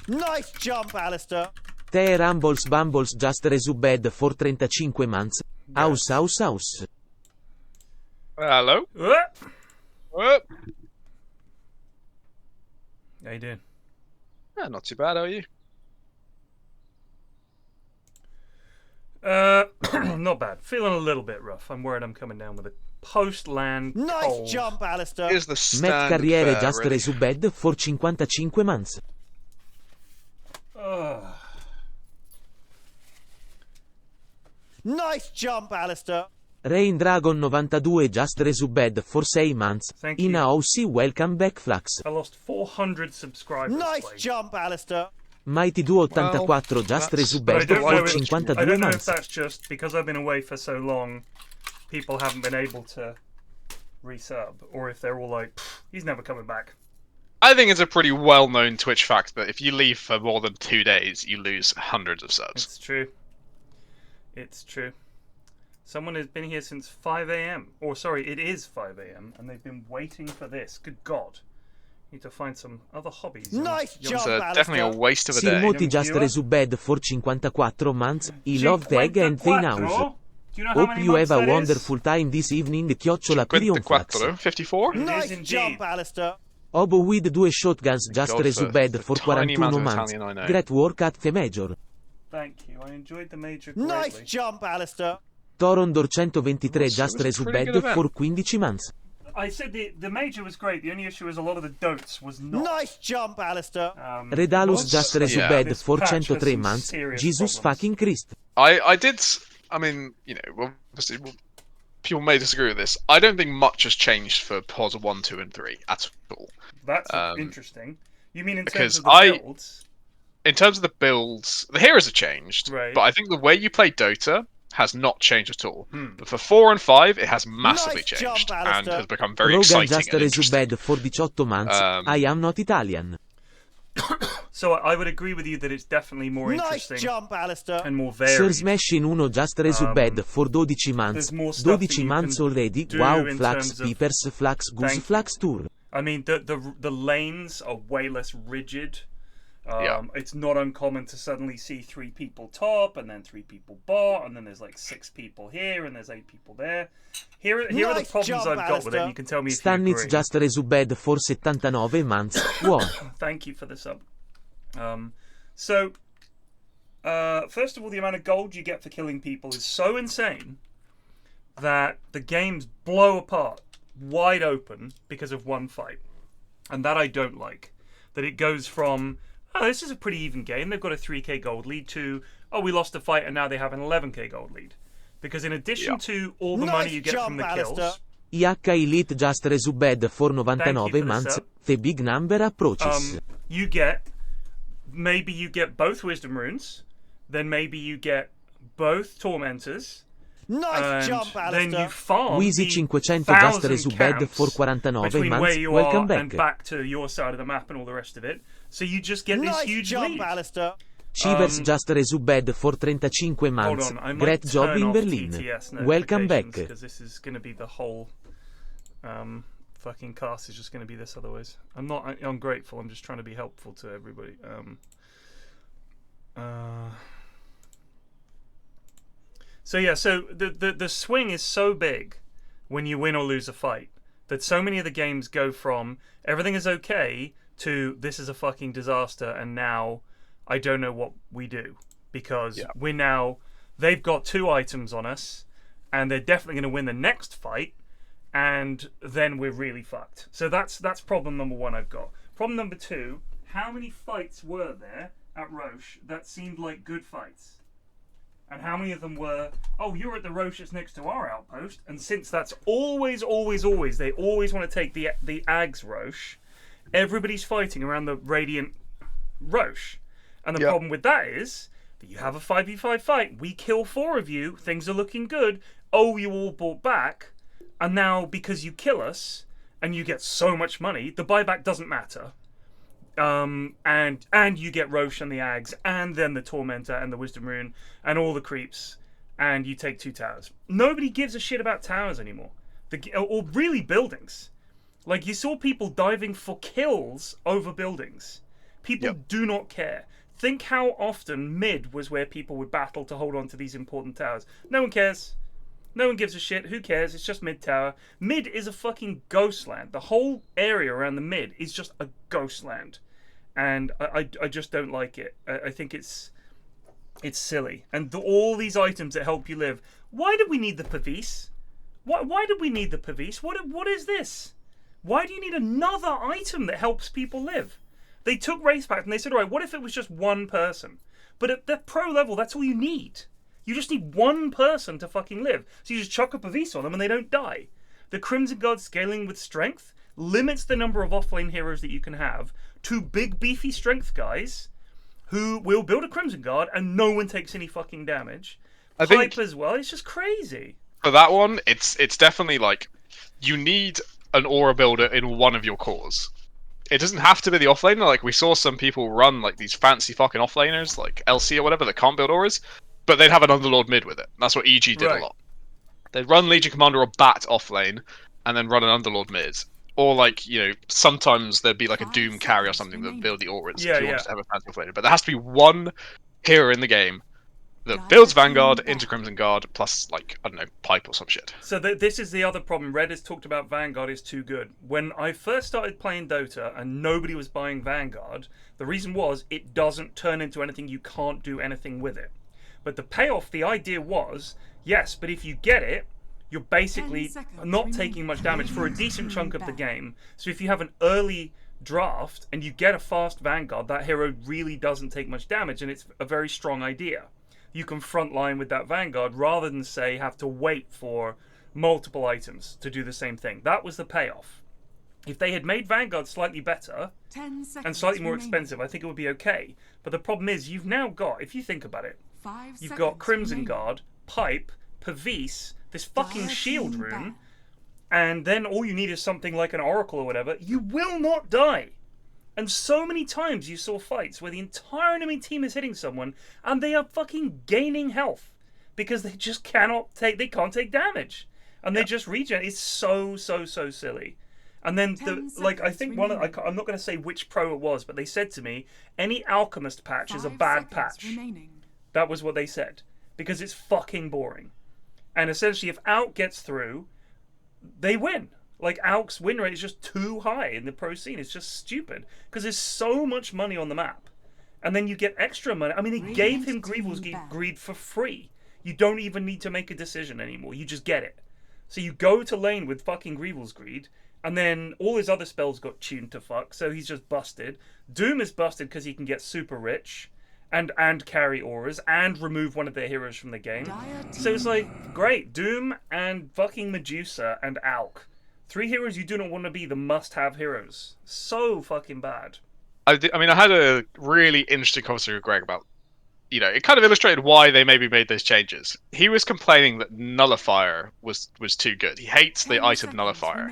Nice jump, Alistair. Te Rumbles Bumbles Just Resubed for 35 months. House. Hello? How you doing? Yeah, not too bad, how are you? Not bad. Feeling a little bit rough. I'm worried I'm coming down with a post-land Nice cold. jump, Alistair. Here's the Met standard Carriere fare, Just really. Resubed for 55 months. Nice jump, Alistair. Rain Dragon 92 Just Resubed for 6 months. Thank you. Inhouse welcome back Flax. I lost 400 subscribers. Nice like. jump, Alistair. Mighty 284 Just But I Resubed don't know for if- 52 I don't know if months. that's just because I've been away for so long, people haven't been able to resub, or if they're all like, he's never coming back. I think it's a pretty well-known Twitch fact that if you leave for more than 2 days, you lose hundreds of subs. It's true. It's true. Someone has been here since 5 a.m. Or sorry, it is 5 a.m. and they've been waiting for this. Good God. Need to find some other hobbies. Nice It's jump, definitely a Alistair. waste of a day. Silmoti Just viewer. Resubed for 54 months. I love tag and Fane House. Do you know how Hope many you have months a that is? wonderful time this evening. Chiocciola Pyrion Flax. 54? 54? It is Nice indeed. jump, Alistair. Obo with 2 shotguns Just God, Resubed for for the tiny amount 41 of months. Italian I know. Great work at the Major. Thank you. I enjoyed the major greatly. Nice jump, Alistair. Torondor 123 It Just was a pretty good Resubed event. for 15 months. I said the major was great. The only issue is a lot of the DOTES was not. Nice jump, Alistair. Redalus Just Resubed This for patch has 103 some months. serious Jesus problems. fucking Christ. I mean, you know, obviously, people may disagree with this. I don't think much has changed for POS 1, 2, and 3 at all. That's interesting. You mean in because terms of the builds? In terms of the builds, the heroes have changed, Right. but I think the way you play Dota has not changed at all. But for 4 and 5, it has massively Nice changed jump, and Alistair. has become very Rogan exciting Just and interesting. Resubed for 18 months. I am not Italian. So I would agree with you that it's definitely more Nice interesting jump, Alistair. and more Sir varied. Smash in 1 Just Resubed for 12 months. there's more stuff that 12 you months can already. do Wow, in Flax, terms of- Peepers, Flax, Goose, Thank you. Flax Tour. I mean, the lanes are way less rigid. Yeah. It's not uncommon to suddenly see 3 people top and then 3 people bot, and then there's like 6 people here and there's 8 people there. Here are the Nice problems jump, I've got with it. Alistair. And you can tell me if you Stanitz agree. Just Resubed for 79 months. Wow. Thank you for the sub. So, first of all, the amount of gold you get for killing people is so insane that the games blow apart wide open because of one fight. And that I don't like. That it goes from, oh, this is a pretty even game, they've got a 3k gold lead, to, oh, we lost a fight and now they have an 11k gold lead. Because in addition to all the money you get from the kills, Alistair. IH Elite Just Resubed for 99 the months. sub. The big number approaches. you get, maybe you get both wisdom runes, then maybe you get both tormentors, Nice and jump, then you Alistair. farm Wheezy the 500 Just 1,000 Resubed camps for 49 between months. where you Welcome are and back. back to your side of the map and all the rest of it. So you just get this Nice huge jump, lead. Alistair. Shivers Just Resubed for 35 months. Hold on, I might Great job turn in off Berlin. TTS Welcome back. because this is going to be the whole fucking cast is just going to be this otherwise. I'm not ungrateful. I'm just trying to be helpful to everybody. So yeah, so the swing is so big when you win or lose a fight that so many of the games go from everything is okay to this is a fucking disaster and now I don't know what we do because we're now they've got 2 items on us and they're definitely going to win the next fight and then we're really fucked. So that's problem number 1 I've got. Problem number 2, how many fights were there at Roche that seemed like good fights? And how many of them were, oh, you're at the Roche that's next to our outpost, and since that's always, they always want to take the Ags Roche, everybody's fighting around the Radiant Roche. And the problem with that is that you have a 5v5 fight, we kill 4 of you, things are looking good, oh, you all bought back, and now because you kill us, and you get so much money, the buyback doesn't matter. And you get Roche and the Ags, and then the Tormentor and the Wisdom Rune, and all the creeps, and you take 2 towers. Nobody gives a shit about towers anymore, or really buildings. Like you saw people diving for kills over buildings People do not care. Think how often mid was where people would battle to hold on to these important towers. No one cares. No one gives a shit. Who cares? It's just mid tower. Mid is a fucking ghost land. The whole area around the mid is just a ghost land. And I just don't like it. I think it's silly. And all these items that help you live. Why do we need the Pavis? Why do we need the Pavis? What is this? Why do you need another item that helps people live? They took race packs and they said, all right, what if it was just one person? But at the pro level, that's all you need. You just need one person to fucking live. So you just chuck a Pavis on them and they don't die. The Crimson Guard scaling with strength limits the number of offlane heroes that you can have to big beefy strength guys who will build a Crimson Guard and no one takes any fucking damage. I think as well. It's just crazy. For that one, it's definitely like you need an aura builder in one of your cores. It doesn't have to be the offlaner. Like we saw some people run like these fancy fucking offlaners, like LC or whatever, that can't build auras, but they'd have an Underlord mid with it. That's what EG did a lot. They'd run Legion Commander or Bat offlane, and then run an Underlord mid. Or like, you know, sometimes there'd be like a Doom carry or something that build the auras if you want to have a fancy offlaner. But there has to be one hero in the game that builds Vanguard into Crimson Guard, plus, like, I don't know, Pipe or some shit. So this is the other problem. Red has talked about Vanguard is too good. When I first started playing Dota and nobody was buying Vanguard, the reason was it doesn't turn into anything. You can't do anything with it. But the payoff, the idea was, yes, but if you get it, you're basically not taking much damage for a decent chunk of the game. So if you have an early draft and you get a fast Vanguard, that hero really doesn't take much damage, and it's a very strong idea. You can frontline with that Vanguard rather than, say, have to wait for multiple items to do the same thing. That was the payoff. If they had made Vanguard slightly better and slightly more expensive, I think it would be okay. But the problem is, you've now got, if you think about it, you've got Crimson Guard, Pipe, Pavis, this fucking shield room, and then all you need is something like an Oracle or whatever. You will not die. And so many times you saw fights where the entire enemy team is hitting someone and they are fucking gaining health because they just can't take damage. And they just regen. It's so silly. And then I think I'm not going to say which pro it was, but they said to me, any Alchemist patch is a bad patch. That was what they said. Because it's fucking boring. And essentially if Alk gets through, they win. Like, Alk's win rate is just too high in the pro scene. It's just stupid. Because there's so much money on the map. And then you get extra money. I mean, they gave him Greevil's Greed for free. You don't even need to make a decision anymore. You just get it. So you go to lane with fucking Greevil's Greed, and then all his other spells got tuned to fuck, so he's just busted. Doom is busted because he can get super rich, and carry auras, and remove one of their heroes from the game. So it's like, great. Doom and fucking Medusa and Alk. 3 heroes you do not want to be the must-have heroes. So fucking bad. I had a really interesting conversation with Greg about, you know, it kind of illustrated why they maybe made those changes. He was complaining that Nullifier was too good. He hates the item Nullifier.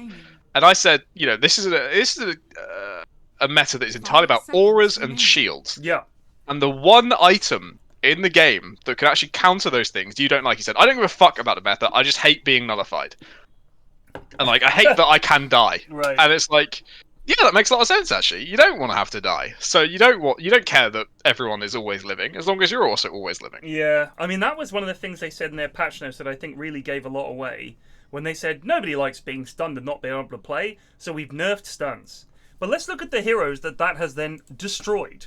And I said, you know, this is a meta that is entirely about auras and shields. Yeah. And the one item in the game that can actually counter those things you don't like. He said, I don't give a fuck about the meta. I just hate being nullified. And like, I hate that I can die. Right. And it's like, yeah, that makes a lot of sense actually. You don't want to have to die. So you don't care that everyone is always living, as long as you're also always living. Yeah. I mean, that was one of the things they said in their patch notes that I think really gave a lot away. When they said, nobody likes being stunned and not being able to play, so we've nerfed stuns. But let's look at the heroes that has then destroyed.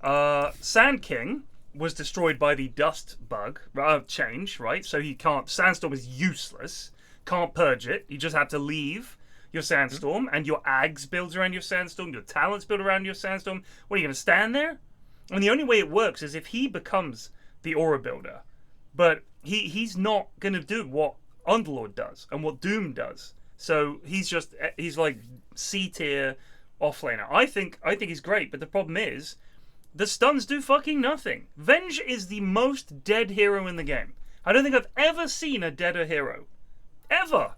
Sand King was destroyed by the dust bug change, right? So he can't. Sandstorm is useless. Can't purge it. You just have to leave your Sandstorm, and your Ags builds around your Sandstorm. Your Talents build around your Sandstorm. What, are you going to stand there? I mean, the only way it works is if he becomes the Aura Builder. But he's not going to do what Underlord does and what Doom does. So he's like C tier offlaner. I think he's great, but the problem is the stuns do fucking nothing. Venge is the most dead hero in the game. I don't think I've ever seen a deader hero. Ever.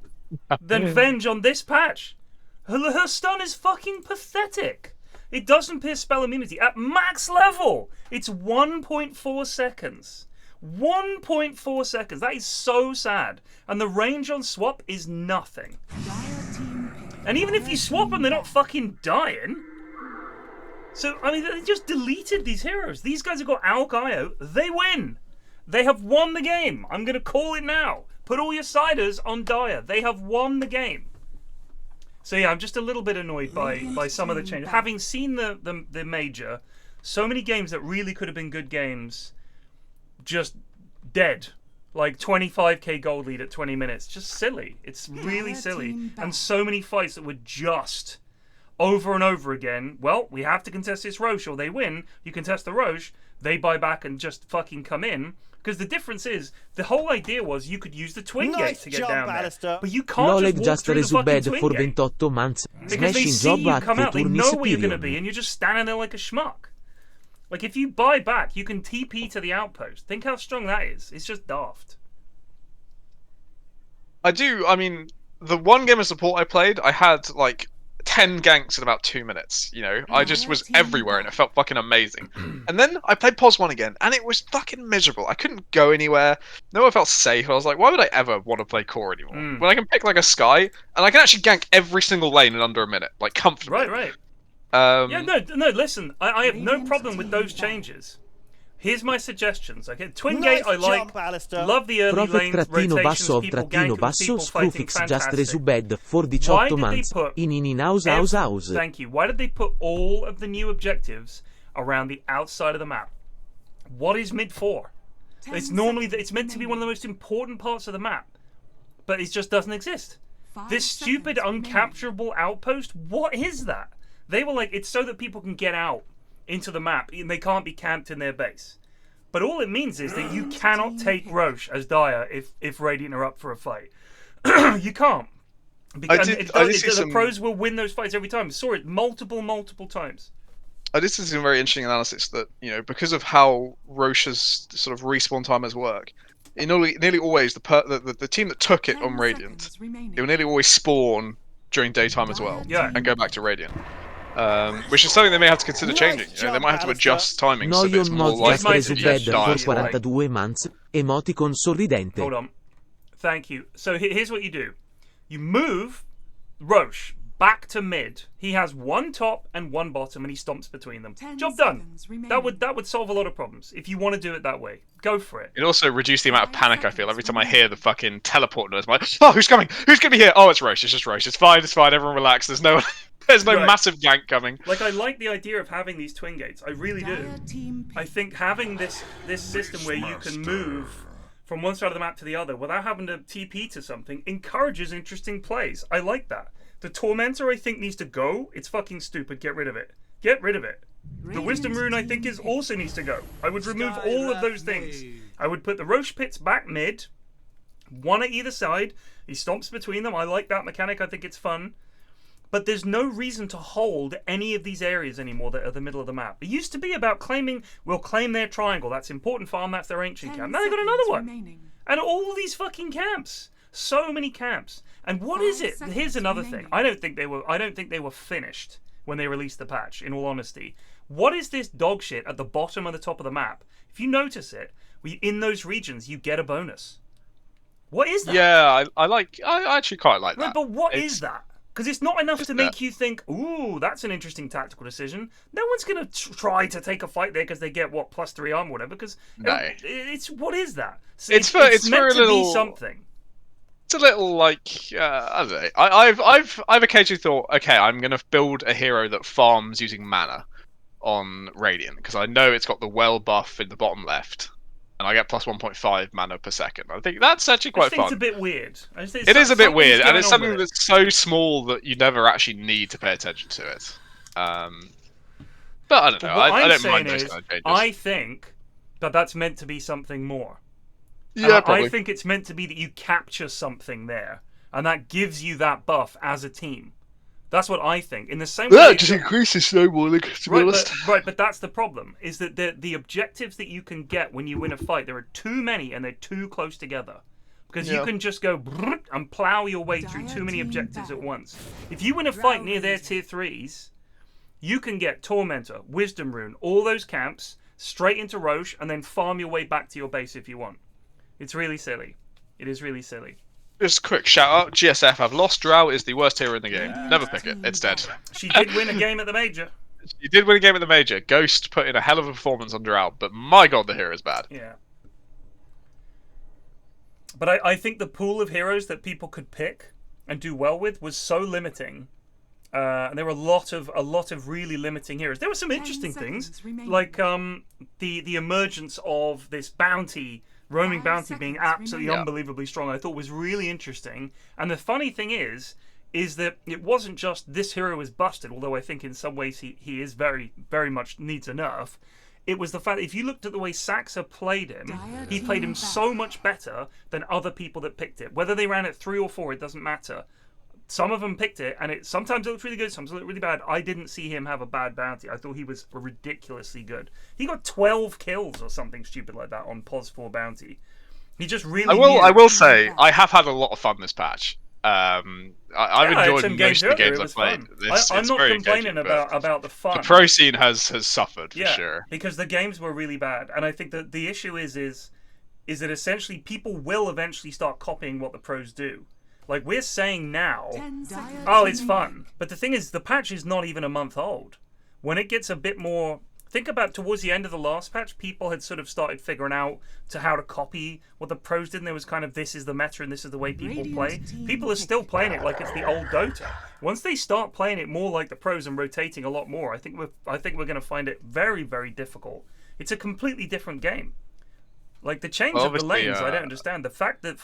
Than Venge on this patch. Her stun is fucking pathetic. It doesn't pierce spell immunity. At max level, it's 1.4 seconds. 1.4 seconds. That is so sad. And the range on swap is nothing. And even if you swap them, they're not fucking dying. So, I mean, they just deleted these heroes. These guys have got Alkaio. They win. They have won the game. I'm going to call it now. Put all your siders on Dire. They have won the game. So yeah, I'm just a little bit annoyed by some of the changes. Having seen the major, so many games that really could have been good games, just dead. Like 25k gold lead at 20 minutes. Just silly. It's really silly. And so many fights that were just over and over again. Well, we have to contest this Roche or they win. You contest the Roche, they buy back and just fucking come in. Because the difference is, the whole idea was you could use the twin gate to get down there. But you can't just walk through the fucking twin gate. 28 months. Because they see you come out, they know where you're going to be, and you're just standing there like a schmuck. Like, if you buy back, you can TP to the outpost. Think how strong that is. It's just daft. I mean, the one game of support I played, I had, like, 10 ganks in about 2 minutes, you know? I just was everywhere and it felt fucking amazing. And then I played POS 1 again and it was fucking miserable. I couldn't go anywhere. No one felt safe. I was like, why would I ever want to play core anymore? When I can pick like a Sky and I can actually gank every single lane in under a minute, like comfortably. Right. Yeah, no, listen, I have no problem with those changes. Here's my suggestions. Okay, Twin Gate I like. Love the early lane rotations, people ganking, people fighting, fantastic. For 18 months in Inhouse. Thank you. Why did they put all of the new objectives around the outside of the map? What is mid for? It's meant to be one of the most important parts of the map, but it just doesn't exist. This stupid uncapturable outpost. What is that? They were like, it's so that people can get out into the map and they can't be camped in their base. But all it means is that you cannot take Roche as Dire if Radiant are up for a fight. You can't. Because the pros will win those fights every time. I saw it multiple times. I did see some very interesting analysis that, you know, because of how Roche's sort of respawn timers work, it nearly always the team that took it on Radiant, it will nearly always spawn during daytime as well, and go back to Radiant. Which is something they may have to consider changing. You know, they might have to adjust timings so that it's more likely to die. 42 months. Emoticon sorridente. Hold on. Thank you. So here's what you do. You move Roche back to mid. He has one top and one bottom and he stomps between them. Job done. That would solve a lot of problems. If you want to do it that way, go for it. It also reduced the amount of panic I feel every time I hear the fucking teleport noise. I'm like, oh, who's coming? Who's going to be here? Oh, it's Roche. It's just Roche. It's fine. Everyone relax. There's no massive gank coming. Like, I like the idea of having these twin gates. I really do. I think having this system where you can move from one side of the map to the other without having to TP to something encourages interesting plays. I like that. The Tormentor, I think, needs to go. It's fucking stupid. Get rid of it. Get rid of it. The Wisdom Rune, I think, also needs to go. I would remove all of those things. I would put the Roche Pits back mid, one at either side. He stomps between them. I like that mechanic. I think it's fun. But there's no reason to hold any of these areas anymore that are the middle of the map. It used to be about claiming, we'll claim their triangle. That's important farm. That's their ancient camp. Now they've got another one. And all these fucking camps. So many camps. And what is it? Here's another thing. I don't think they were finished when they released the patch, in all honesty. What is this dog shit at the bottom and the top of the map? If you notice it, in those regions, you get a bonus. What is that? Yeah, I actually quite like that. Right, but what is that? Because it's not enough to make you think, ooh, that's an interesting tactical decision. No one's going to try to take a fight there because they get, what, +3 armor or whatever. Because what is that? So it's meant to be something. It's a little like, I don't know. I've occasionally thought, okay, I'm going to build a hero that farms using mana on Radiant. Because I know it's got the well buff in the bottom left. And I get plus 1.5 mana per second. I think that's actually quite fun. It's a bit weird. It is a bit weird, and it's something that's so small that you never actually need to pay attention to it. But I don't know. I don't mind those kind of changes. I think that that's meant to be something more. Yeah, probably. I think it's meant to be that you capture something there, and that gives you that buff as a team. That's what I think. In the same way, that just increases snowballing, to be honest. But that's the problem, is that the objectives that you can get when you win a fight, there are too many and they're too close together. Because you can just go and plow your way through too many objectives at once. If you win a fight near their tier 3s, you can get Tormentor, Wisdom Rune, all those camps, straight into Roche, and then farm your way back to your base if you want. It's really silly. It is really silly. Just a quick shout out, GSF, I've lost. Drow is the worst hero in the game. Never pick it, it's dead. She did win a game at the major. You did win a game at the major. Ghost put in a hell of a performance under Alb, but my god, the hero's bad. Yeah. But I think the pool of heroes that people could pick and do well with was so limiting. And there were a lot of really limiting heroes. There were some interesting things, like the emergence of this bounty, roaming bounty being absolutely unbelievably strong. I thought was really interesting. And the funny thing is that it wasn't just this hero is busted, although I think in some ways he is very, very much needs a nerf. It was the fact that if you looked at the way Saxa played him, he played him so much better than other people that picked it. Whether they ran it 3 or 4, it doesn't matter. Some of them picked it, and sometimes it looked really good, sometimes it looked really bad. I didn't see him have a bad bounty. I thought he was ridiculously good. He got 12 kills or something stupid like that on POS 4 bounty. He just really. I will say I have had a lot of fun this patch. I've enjoyed most of the games I've played. I'm not complaining about the fun. The pro scene has suffered for sure. Because the games were really bad, and I think that the issue is that essentially people will eventually start copying what the pros do. Like we're saying now, oh, it's fun, but the thing is, the patch is not even a month old. When it gets a bit more. Think about towards the end of the last patch, people had sort of started figuring out how to copy what the pros did, and there was kind of this is the meta and this is the way people play. People are still playing it like it's the old Dota. Once they start playing it more like the pros and rotating a lot more, I think we're going to find it very, very difficult. It's a completely different game. Like the change of the lanes, I don't understand. The fact that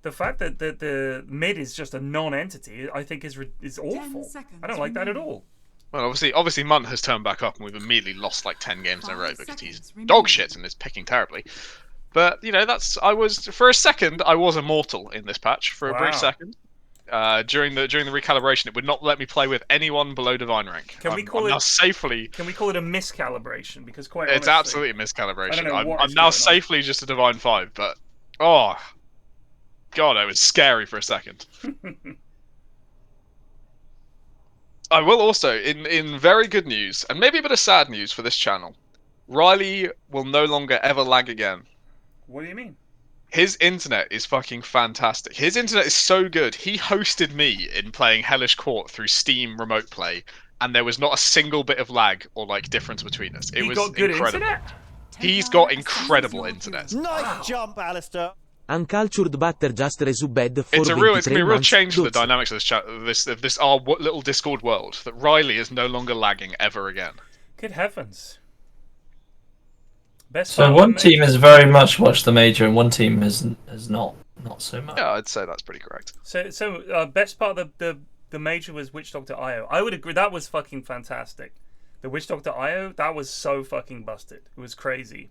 the mid is just a non-entity, I think is awful. I don't like that at all. Well, obviously, Munt has turned back up, and we've immediately lost like 10 games in a row because he's dog shit and is picking terribly. But you know, for a second, I was immortal in this patch for a brief second. During the recalibration, it would not let me play with anyone below divine rank. Can we call it a miscalibration? Because quite honestly, it's absolutely a miscalibration. I'm now safely just a divine 5, but oh god, it was scary for a second. I will also, in very good news, and maybe a bit of sad news for this channel, Riley will no longer ever lag again. What do you mean? His internet is fucking fantastic. His internet is so good. He hosted me in playing Hellish Court through Steam Remote Play, and there was not a single bit of lag or like difference between us. It was incredible. Internet? He's got incredible internet. Nice jump, Alistair. KyleButtersJr resubbed for it's going to be a real change for the DOTES. dynamics of this our little Discord world. That Riley is no longer lagging ever again. Good heavens. So one team has very much watched the major, and one team has not so much. Yeah, I'd say that's pretty correct. So best part of the major was Witch Doctor IO. I would agree that was fucking fantastic. The Witch Doctor IO, that was so fucking busted. It was crazy.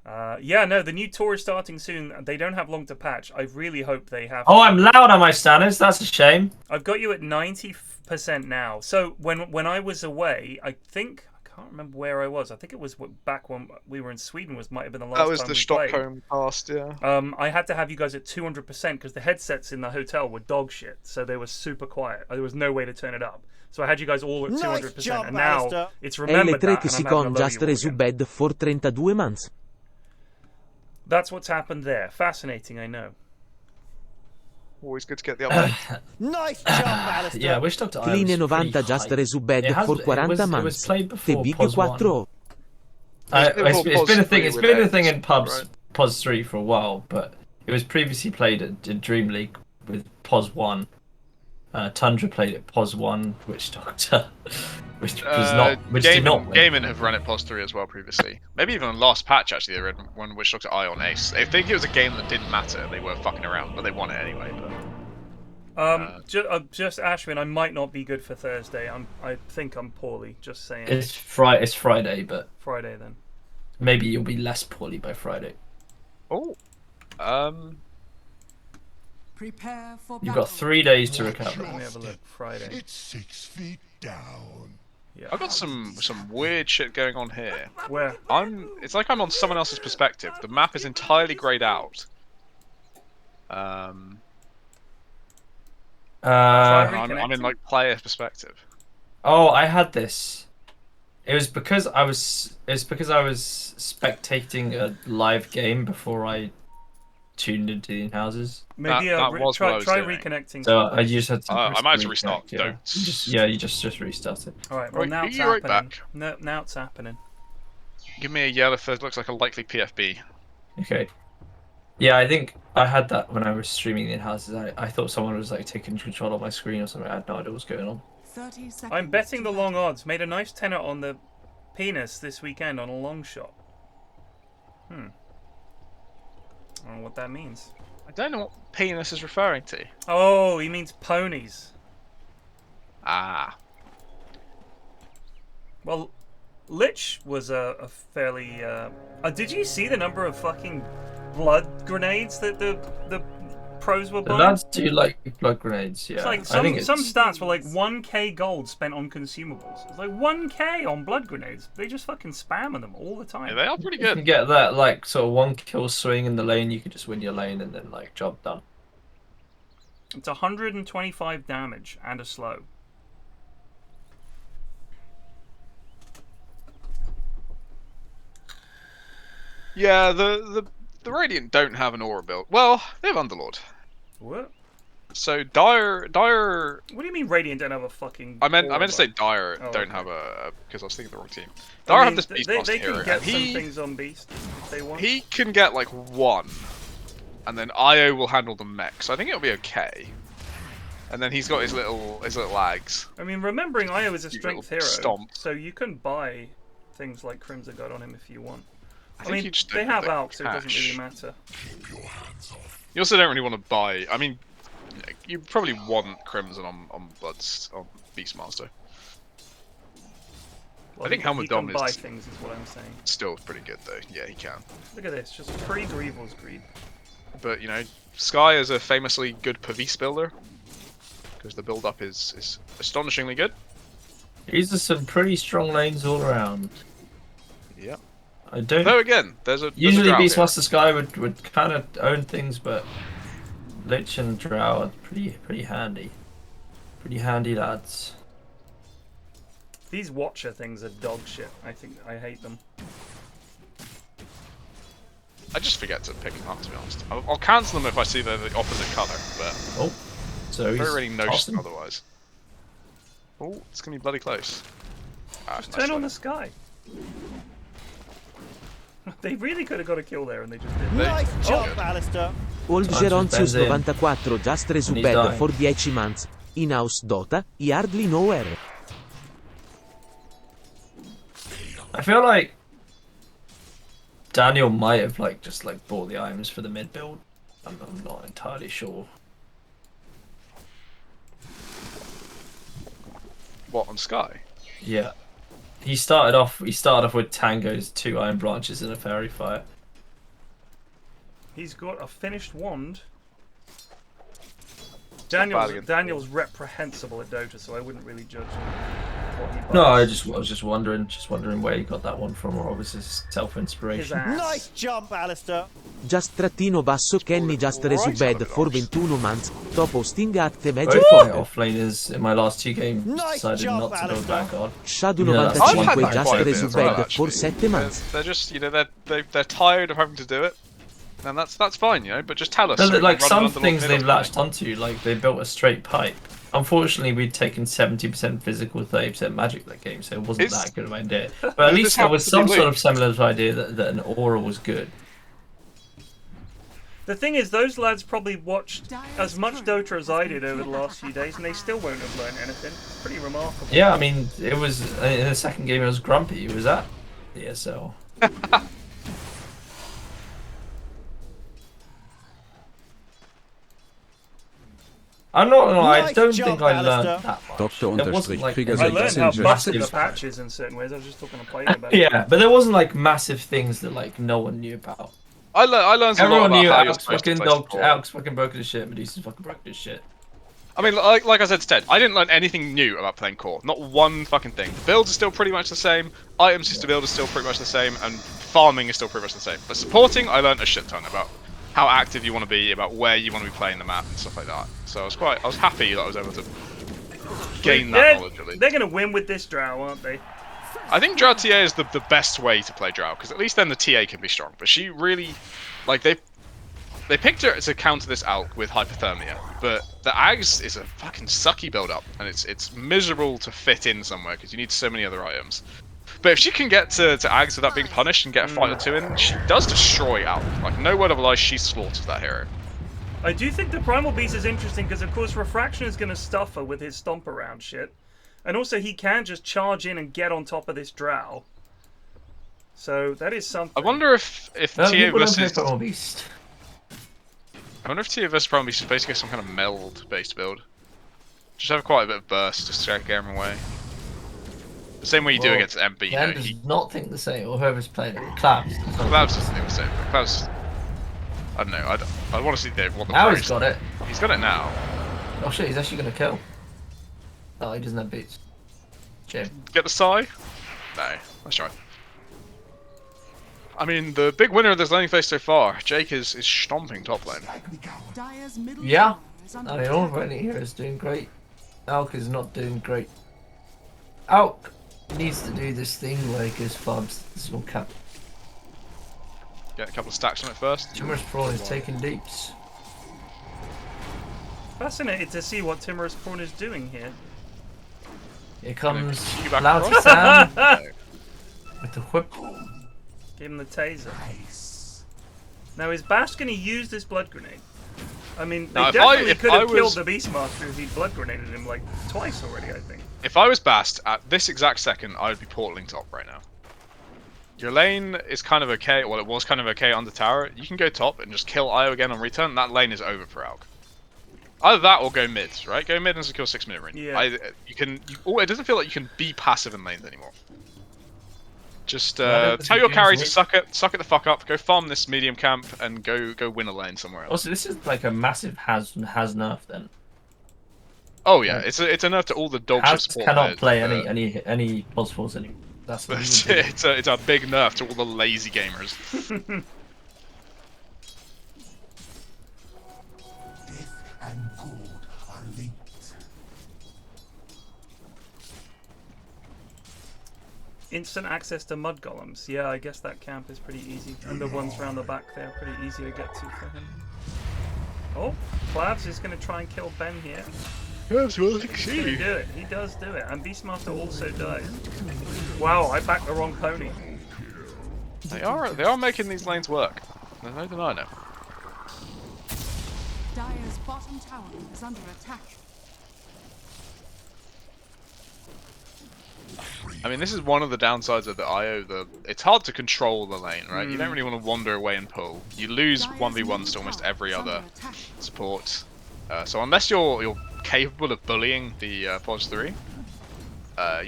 The new tour is starting soon. They don't have long to patch. I really hope they have. Oh, I'm loud on my standards. That's a shame. I've got you at 90% now. So when I was away, I can't remember where I was. I think it was back when we were in Sweden. Might have been the last time we played. That was the Stockholm cast, yeah. I had to have you guys at 200% because the headsets in the hotel were dog shit. So they were super quiet. There was no way to turn it up. So I had you guys all at 200%. Jump, and now Alistair. it's remembered that. Just resubbed for 32 months. That's what's happened there. Fascinating, I know. Always good to get the update. Nice jump, Alistair. Yeah, Witch Doctor Clean 90 just resubbed for 40 months. It was played before Big POS 4. It's been a thing. It's been a thing in right? POS 3 for a while, but it was previously played in Dream League with POS 1. Tundra played it POS 1, Witch Doctor, which did not win. Gaiman have run it POS 3 as well previously. Maybe even last patch actually they ran one Witch Doctor Eye on Ace. I think it was a game that didn't matter. They were fucking around, but they won it anyway. Just Ashwin, I might not be good for Thursday. I think I'm poorly. Just saying. It's Friday, but Friday then. Maybe you'll be less poorly by Friday. Oh, Prepare for You've got 3 days to recover. Let me have a look. Friday. It's 6 feet down. Yeah. I've got some weird shit going on here. Where? It's like I'm on someone else's perspective. The map is entirely grayed out. I'm in like player perspective. Oh, I had this. It was because I was spectating a live game before I tuned into the in-houses. Maybe that was what I was try doing. reconnecting. So I just had to. I might have to restart. Yeah. Don't. You just restart it. All right. Well, Right, now be it's right happening. back. No, now it's happening. Give me a yell if it looks like a likely PFB. Okay. Yeah, I think I had that when I was streaming the in-houses. I thought someone was like taking control of my screen or something. I had no idea what was going on. 30 seconds. I'm betting the to long battle. odds. Made a nice tenner on the penis this weekend on a long shot. I don't know what that means. I don't know what penis is referring to. Oh, he means ponies. Ah. Well, Lich was a fairly. Did you see the number of fucking blood grenades that the pros were The buying? lads do like blood grenades, yeah. It's like I think some stats were like 1k gold spent on consumables. It's like 1k on blood grenades. They just fucking spamming them all the time. Yeah, they are pretty you can good. get that like sort of 1 kill swing in the lane. You could just win your lane and then like job done. It's 125 damage and a slow. Yeah, the Radiant don't have an aura build. Well, they have Underlord. What? So Dire. What do you mean Radiant don't have a fucking? I meant to aura? say Dire Oh, don't okay. have a because I was thinking the wrong team. I Dire mean, have this Beastmaster they hero, can get and some he things on Beast if they want. he can get like one, and then IO will handle the mech. So I think it'll be okay. And then he's got his little lags. I mean, remembering Io is a You strength little hero, stomp. so you can buy things like Crimson God on him if you want. I I think mean, you just they don't have get Alk, so it doesn't really cash. matter. You also don't really want to buy. I mean, you probably want Crimson on Bloods on Beastmaster. Well, I think he Helmut can Dom buy is things, is what I'm saying. still pretty good though. Yeah, he can. Look at this, just pre-Greevil's greed. But you know, Sky is a famously good Pavis builder because the build-up is astonishingly good. These are some pretty strong lanes all around. Yeah. I don't. Though again, there's a Usually drought here. Beastmaster Sky would kind of own things, but Lich and Drow are pretty handy. Pretty handy lads. These Watcher things are dog shit. I hate them. I just forget to pick them up, to be honest. I'll cancel them if I see they're the opposite colour, but Oh, so I he's don't really notice them tossing. otherwise. Oh, it's gonna be bloody close. Ah, Just nice turn on one. the Sky. They really could have got a kill there, and they just didn't. Nice Oh, jump, good. Alistair. Olgerontius Benzene. 94 just And he's resubed dying. for 10 months. In-house Dota, I hardly know her. I feel like Daniel might have like just like bought the items for the mid build. I'm not entirely sure. What, on Sky? Yeah, he started off with Tango's 2 Iron Branches and a Fairy Fire. He's got a finished wand. bad against Daniel's reprehensible at Dota, so I wouldn't really judge him. What he buys. No, I was just wondering where he got that one from, or obviously His self-inspiration. ass. Nice jump, Alistair. Just trattino basso Kenny just Right resubed out of for it, 21 months. Top hosting at the Major Both my Fund. offlaners in my last 2 games Nice decided job, not to build Alistair. Vanguard. Shadow Yeah, that's 95 I've had that just quite a bit as well, resubed actually. for 7 months. They're just, you know, they're tired of having to do it, and that's fine, you know. But just tell us. No, so we can like run some under things middle they've latched onto, like they built a straight pipe. Unfortunately, we'd taken 70% physical, 30% magic that game, so it wasn't It's- that good of an idea. But at This least there was happens to be some sort Luke. of similar idea that an aura was good. The thing is, those lads probably watched as much Dota as I did over the last few days, and they still won't have learned anything. It's pretty remarkable. Yeah, I mean, it was in the second game. It was Grumpy. It was at the ESL. I'm not gonna lie, I Nice don't job, think I learned Alistair. that much. Dr. There wasn't, like, Figures I any learned how Messenger. busted the massive- patches in certain ways. I was just talking to Python about it. Yeah, but there wasn't like massive things that like no one knew about. I learned a lot Everyone about knew how you're Alex supposed to fucking play dog, support. Alex fucking broken as shit, Medusa's fucking broken as shit. I mean, like I said to Ted, I didn't learn anything new about playing core. Not one fucking thing. The builds are still pretty much the same. Item system build is still pretty much the same, and farming is still pretty much the same. But supporting, I learned a shit ton about how active you want to be, about where you want to be playing the map and stuff like that. So I was happy that I was able to gain that knowledge. At least. They're going to win with this Drow, aren't they? I think Drow TA is the best way to play Drow, because at least then the TA can be strong. But she really, like, They picked her to counter this Alk with hypothermia, but the Ags is a fucking sucky build-up, and it's miserable to fit in somewhere because you need so many other items. But if she can get to Ags without being punished and get a fight or two in, she does destroy Alk. Like, no word of a lie, she slaughters that hero. I do think the Primal Beast is interesting because, of course, Refraction is going to stuff her with his stomp around shit. And also, he can just charge in and get on top of this drow. So, that is something. I wonder if TA versus... Primal Beast. I wonder if TA versus Primal Beast is basically some kind of meld-based build. Just have quite a bit of burst, just to get him away. The same way you do against MB, you know. Does not think the same, or whoever's playing it. Clavs. Clavs doesn't think the same. Clavs... I don't know, I want to see what the Now he's got it. He's got it now. Oh shit, he's actually going to kill. Oh, he doesn't have boots. Jim. Get the Psy? No, let's try. I mean, the big winner of this laning phase so far, Jake is stomping top lane. Yeah. I mean, all of our heroes doing great. Alk is not doing great. Alk needs to do this thing where he goes farms the small cap. Get a couple of stacks on it first. Timorous Prawn is taking deeps. Fascinated to see what Timorous Prawn is doing here. Here comes back Louty Sam with the whip. Give him the taser. Now, is Bash going to use this blood grenade? I mean, they definitely could have killed the Beastmaster if he blood grenaded him like twice already, I think. If I was Bast, at this exact second, I would be portaling top right now. Your lane is kind of okay, well it was kind of okay under tower. You can go top and just kill Io again on return, that lane is over for Alk. Either that or go mid, right? Go mid and secure 6-minute ring. Yeah. It doesn't feel like you can be passive in lanes anymore. Just tell your carry to suck it the fuck up, go farm this medium camp and go win a lane somewhere else. Also, this is like a massive has nerf then. Oh yeah, it's a nerf to all the dog shit support cannot play any possibles anymore. That's what it's a big nerf to all the lazy gamers. Death and good are linked. Instant access to mud golems. Yeah, I guess that camp is pretty easy. And the ones around the back there are pretty easy to get to for him. Oh, Clavs is going to try and kill Ben here. Yes, well, He's going to do it. He does do it. And Beastmaster also dies. Wow, I backed the wrong pony. They are making these lanes work. There's no denying it. Dire's bottom tower is under attack. I mean, this is one of the downsides of the IO. It's hard to control the lane, right? You don't really want to wander away and pull. You lose 1v1s to almost every other support. So unless you're capable of bullying the POS 3, you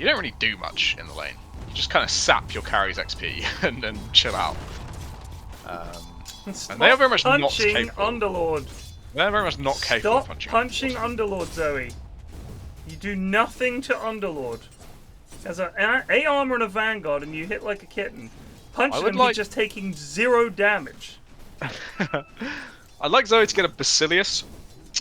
don't really do much in the lane. You just kind of sap your carry's XP and chill out. And they are very much not capable. Underlord. They're very much not capable of punching. Stop punching Underlord, Zoe. You do nothing to Underlord. As an A armor and a Vanguard, and you hit like a kitten. Punch him, he's just taking 0 damage. I'd like Zoe to get a Basilius,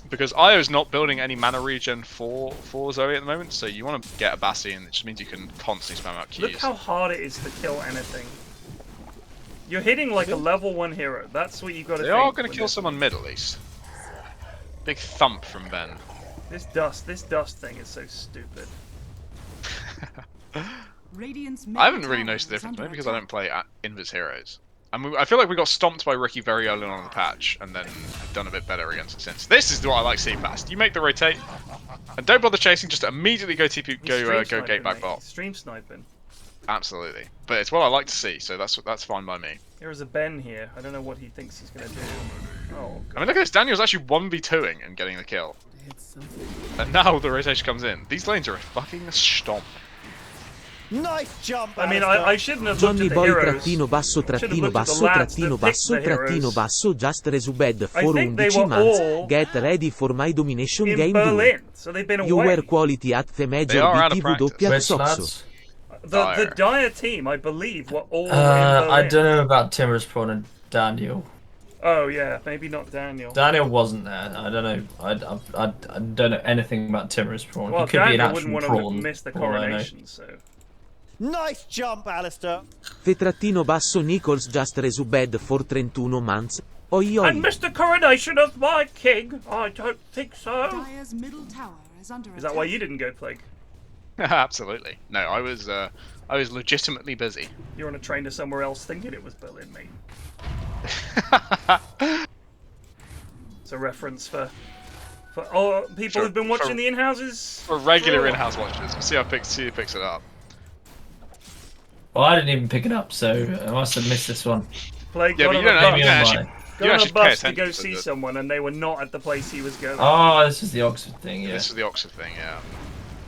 because Io's not building any mana regen for Zoe at the moment, so you want to get a Bassi, and it just means you can constantly spam out Qs. Look how hard it is to kill anything. You're hitting like a level 1 hero. That's what you got to think. They are going to kill someone mid at least. Big thump from Ben. This dust thing is so stupid. I haven't really noticed the difference, maybe because I don't play Invis heroes. I mean, I feel like we got stomped by Ricky very early on in the patch, and then have done a bit better against it since. This is what I like seeing fast. You make the rotate, and don't bother chasing. Just immediately go TP, go gate back bot. Stream sniping. Absolutely, but it's what I like to see, so that's fine by me. There is a Ben here. I don't know what he thinks he's gonna do. Oh. God. I mean, look at this. Daniel's actually 1v2ing and getting the kill. And now the rotation comes in. These lanes are a fucking stomp. Nice jump, I mean, I shouldn't have looked at the Jonnyboi heroes. trattino basso trattino basso trattino basso trattino basso just resubed for I think they 11 were months. all Get ready for my domination in game Berlin, 2. so they've been away. You were quality at the major BTW Soxo. The Dire team, I believe, were all in Berlin. I don't know about Timorous Prawn and Daniel. Oh yeah, maybe not Daniel. Daniel wasn't there. I don't know. I don't know anything about Timorous Prawn. Well, he could Daniel be an wouldn't actual want prawn. to miss the coronation, so. Nice jump, Alistair. Fe trattino basso Nichols just resubed for 31 months. Oi oi. And missed the coronation of my king? I don't think so. Dire's middle tower is under Is that why you didn't go, Plague? Absolutely. No, I was legitimately busy. You're on a train to somewhere else thinking it was Berlin, mate. It's a reference for people who've been watching the in-houses. For regular in-house watchers. We'll see how he picks it up. Well, I didn't even pick it up, so I must have missed this one. Plague Yeah, got but on you a don't bus, actually got on a pay bus to attention go to see the- someone, and they were not at the place he was going. Oh, this is the Oxford thing, yeah. This is the Oxford thing, yeah.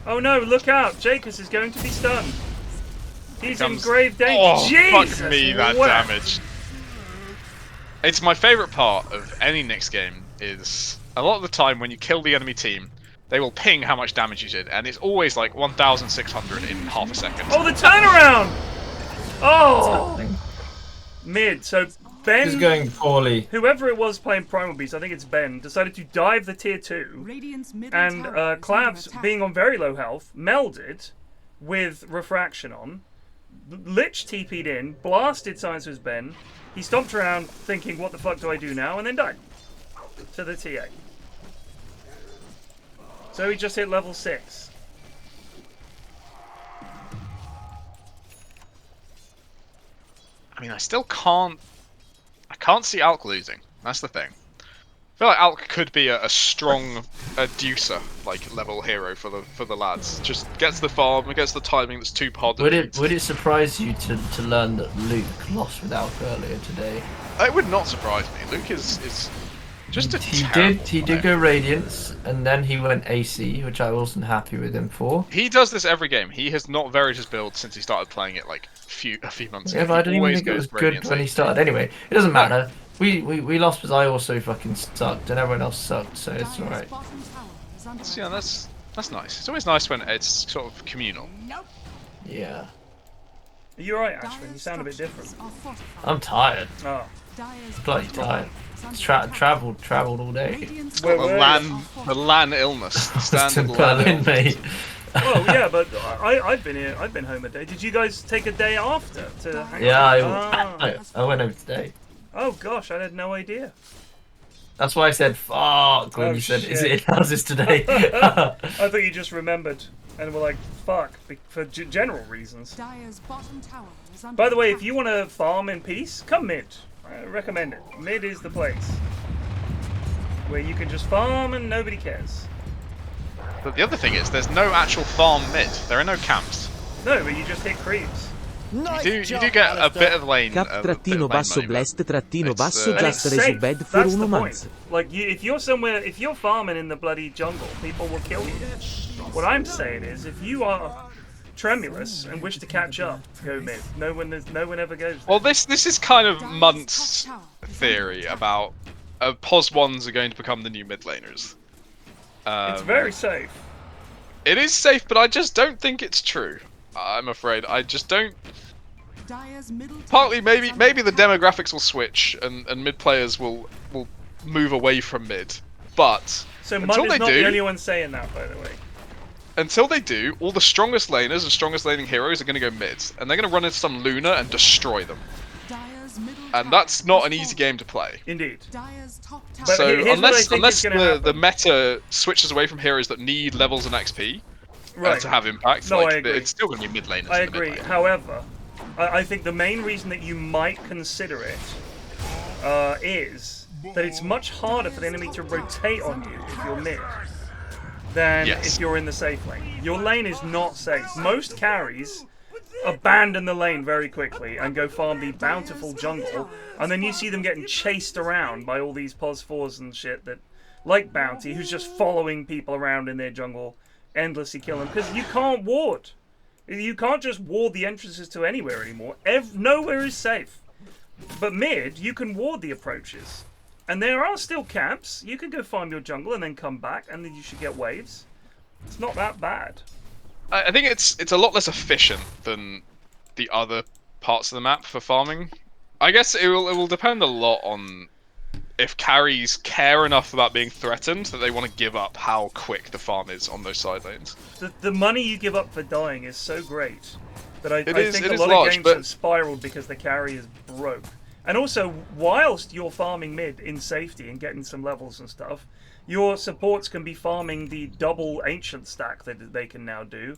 Oh no, look out! Jacobs is going to be stunned. He's in Comes- grave danger. Oh, Jesus, fuck me, that wow. damage. It's my favourite part of any Nyx game is a lot of the time when you kill the enemy team, they will ping how much damage you did, and it's always like 1,600 in half a second. Oh, the turnaround! Oh! Mid, so Ben, It's going poorly. whoever it was playing Primal Beast, I think it's Ben, decided to dive the tier 2, Radiant's middle and tower is under Clavs, attack. being on very low health, melded with Refraction on, Lich TP'd in, blasted Silencer's Ben, he stomped around thinking, what the fuck do I do now, and then died to the TA. So he just hit level 6. I mean, I can't see Alk losing. That's the thing. I feel like Alk could be a strong Deucer like level hero for the lads. Just gets the farm, gets the timing that's too pod. Would it surprise you to learn that Luke lost with Alk earlier today? It would not surprise me. Luke is just a He terrible did player. go Radiance, and then he went AC, which I wasn't happy with him for. He does this every game. He has not varied his build since he started playing it like a few months Yeah, ago. but I He didn't even always think it was goes good Radiant when he AC. started. Anyway, it doesn't matter. We lost because I also fucking sucked, and everyone else sucked, so it's Dire's alright. bottom tower is under Yeah, attack. that's nice. It's always nice when it's sort of communal. Yeah. Are you alright, Dire's Ashwin? You sound a bit different. structures are fortified. I'm tired. Oh. Dire's Bloody bottom tired. tower is under attack. Traveled all day. Radiant's Where The were the LAN illness. The Just in standard LAN Berlin, illness. mate. Oh yeah, but I've been here. I've been home a day. Did you guys take a day after to hang Yeah, out? I went over today. Oh gosh, I had no idea. That's why I said fuck when Oh, you said, "Is shit. it in houses today?" I thought you just remembered and were like, "Fuck," for general reasons. Dire's bottom tower is under By the way, attack. if you want to farm in peace, come mid. I recommend it. Mid is the place where you can just farm and nobody cares. But the other thing is, there's no actual farm mid. There are no camps. No, but you just hit creeps. Nice You do jump, get a Alistair. bit of lane. Cap a bit of trattino lane basso money, but blast trattino it's, basso uh, And it's just safe. resubbed for That's the uno point. month. Like, if you're somewhere, if you're farming in the bloody jungle, people will kill you. What I'm saying is, if you are tremulous and wish to catch up, go mid. No one ever goes there. Well, this is kind of Dire's Munt's top tower is under theory attack. about POS ones are going to become the new mid laners. It's very safe. It is safe, but I just don't think it's true. I'm afraid. I just don't. Dire's middle tower Partly, is maybe under the attack. demographics will switch and mid players will move away from mid. But So until Mud is they not the do, only one saying that, by the way. until they do, all the strongest laners and strongest laning heroes are going to go mid, and they're going to run into some Luna and destroy them. Dire's middle And tower that's not is an easy falling. game to play. Indeed. Dire's top tower. But So here's what I unless think is gonna the happen. meta switches away from heroes that need levels and XP Right. to have impact, No, like, I agree. it's still going to be mid laners. I in the mid agree. lane. However, I think the main reason that you might consider it is that it's much harder for the enemy to rotate on you if you're mid than Yes. if you're in the safe lane. Your lane is not safe. Most carries abandon the lane very quickly and go farm the bountiful jungle, and then you see them getting chased around by all these POS 4s and shit that, like Bounty, who's just following people around in their jungle, endlessly killing them, because you can't ward. You can't just ward the entrances to anywhere anymore. Nowhere is safe. But mid, you can ward the approaches. And there are still camps. You can go farm your jungle and then come back, and then you should get waves. It's not that bad. I think it's a lot less efficient than the other parts of the map for farming. I guess it will depend a lot on if carries care enough about being threatened that they want to give up how quick the farm is on those side lanes. The money you give up for dying is so great that I is- think it a is lot large, of games but- have spiraled because the carry is broke. And also, whilst you're farming mid in safety and getting some levels and stuff, your supports can be farming the double ancient stack that they can now do.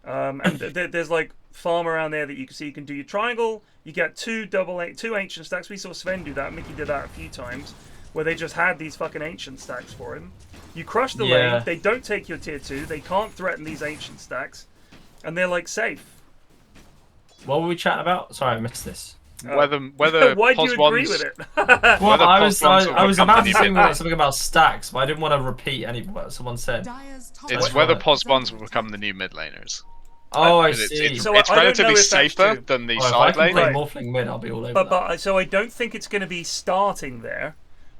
And there's like farm around there that you can see. You can do your triangle. You get two ancient stacks. We saw Sven do that. Mickey did that a few times, where they just had these fucking ancient stacks for him. You crush the lane. They don't take your tier 2. They can't threaten these ancient stacks, and they're like safe. What were we chatting about? Sorry, I missed this. Whether why do you agree with it? Well, I was about to say something about stacks, but I didn't want to repeat what someone said. It's whether POS 1s will become the new mid laners. Oh, I see. It's relatively safer than the side lane. If I can play Morphling mid, I'll be all over that. So I don't think it's going to be starting there,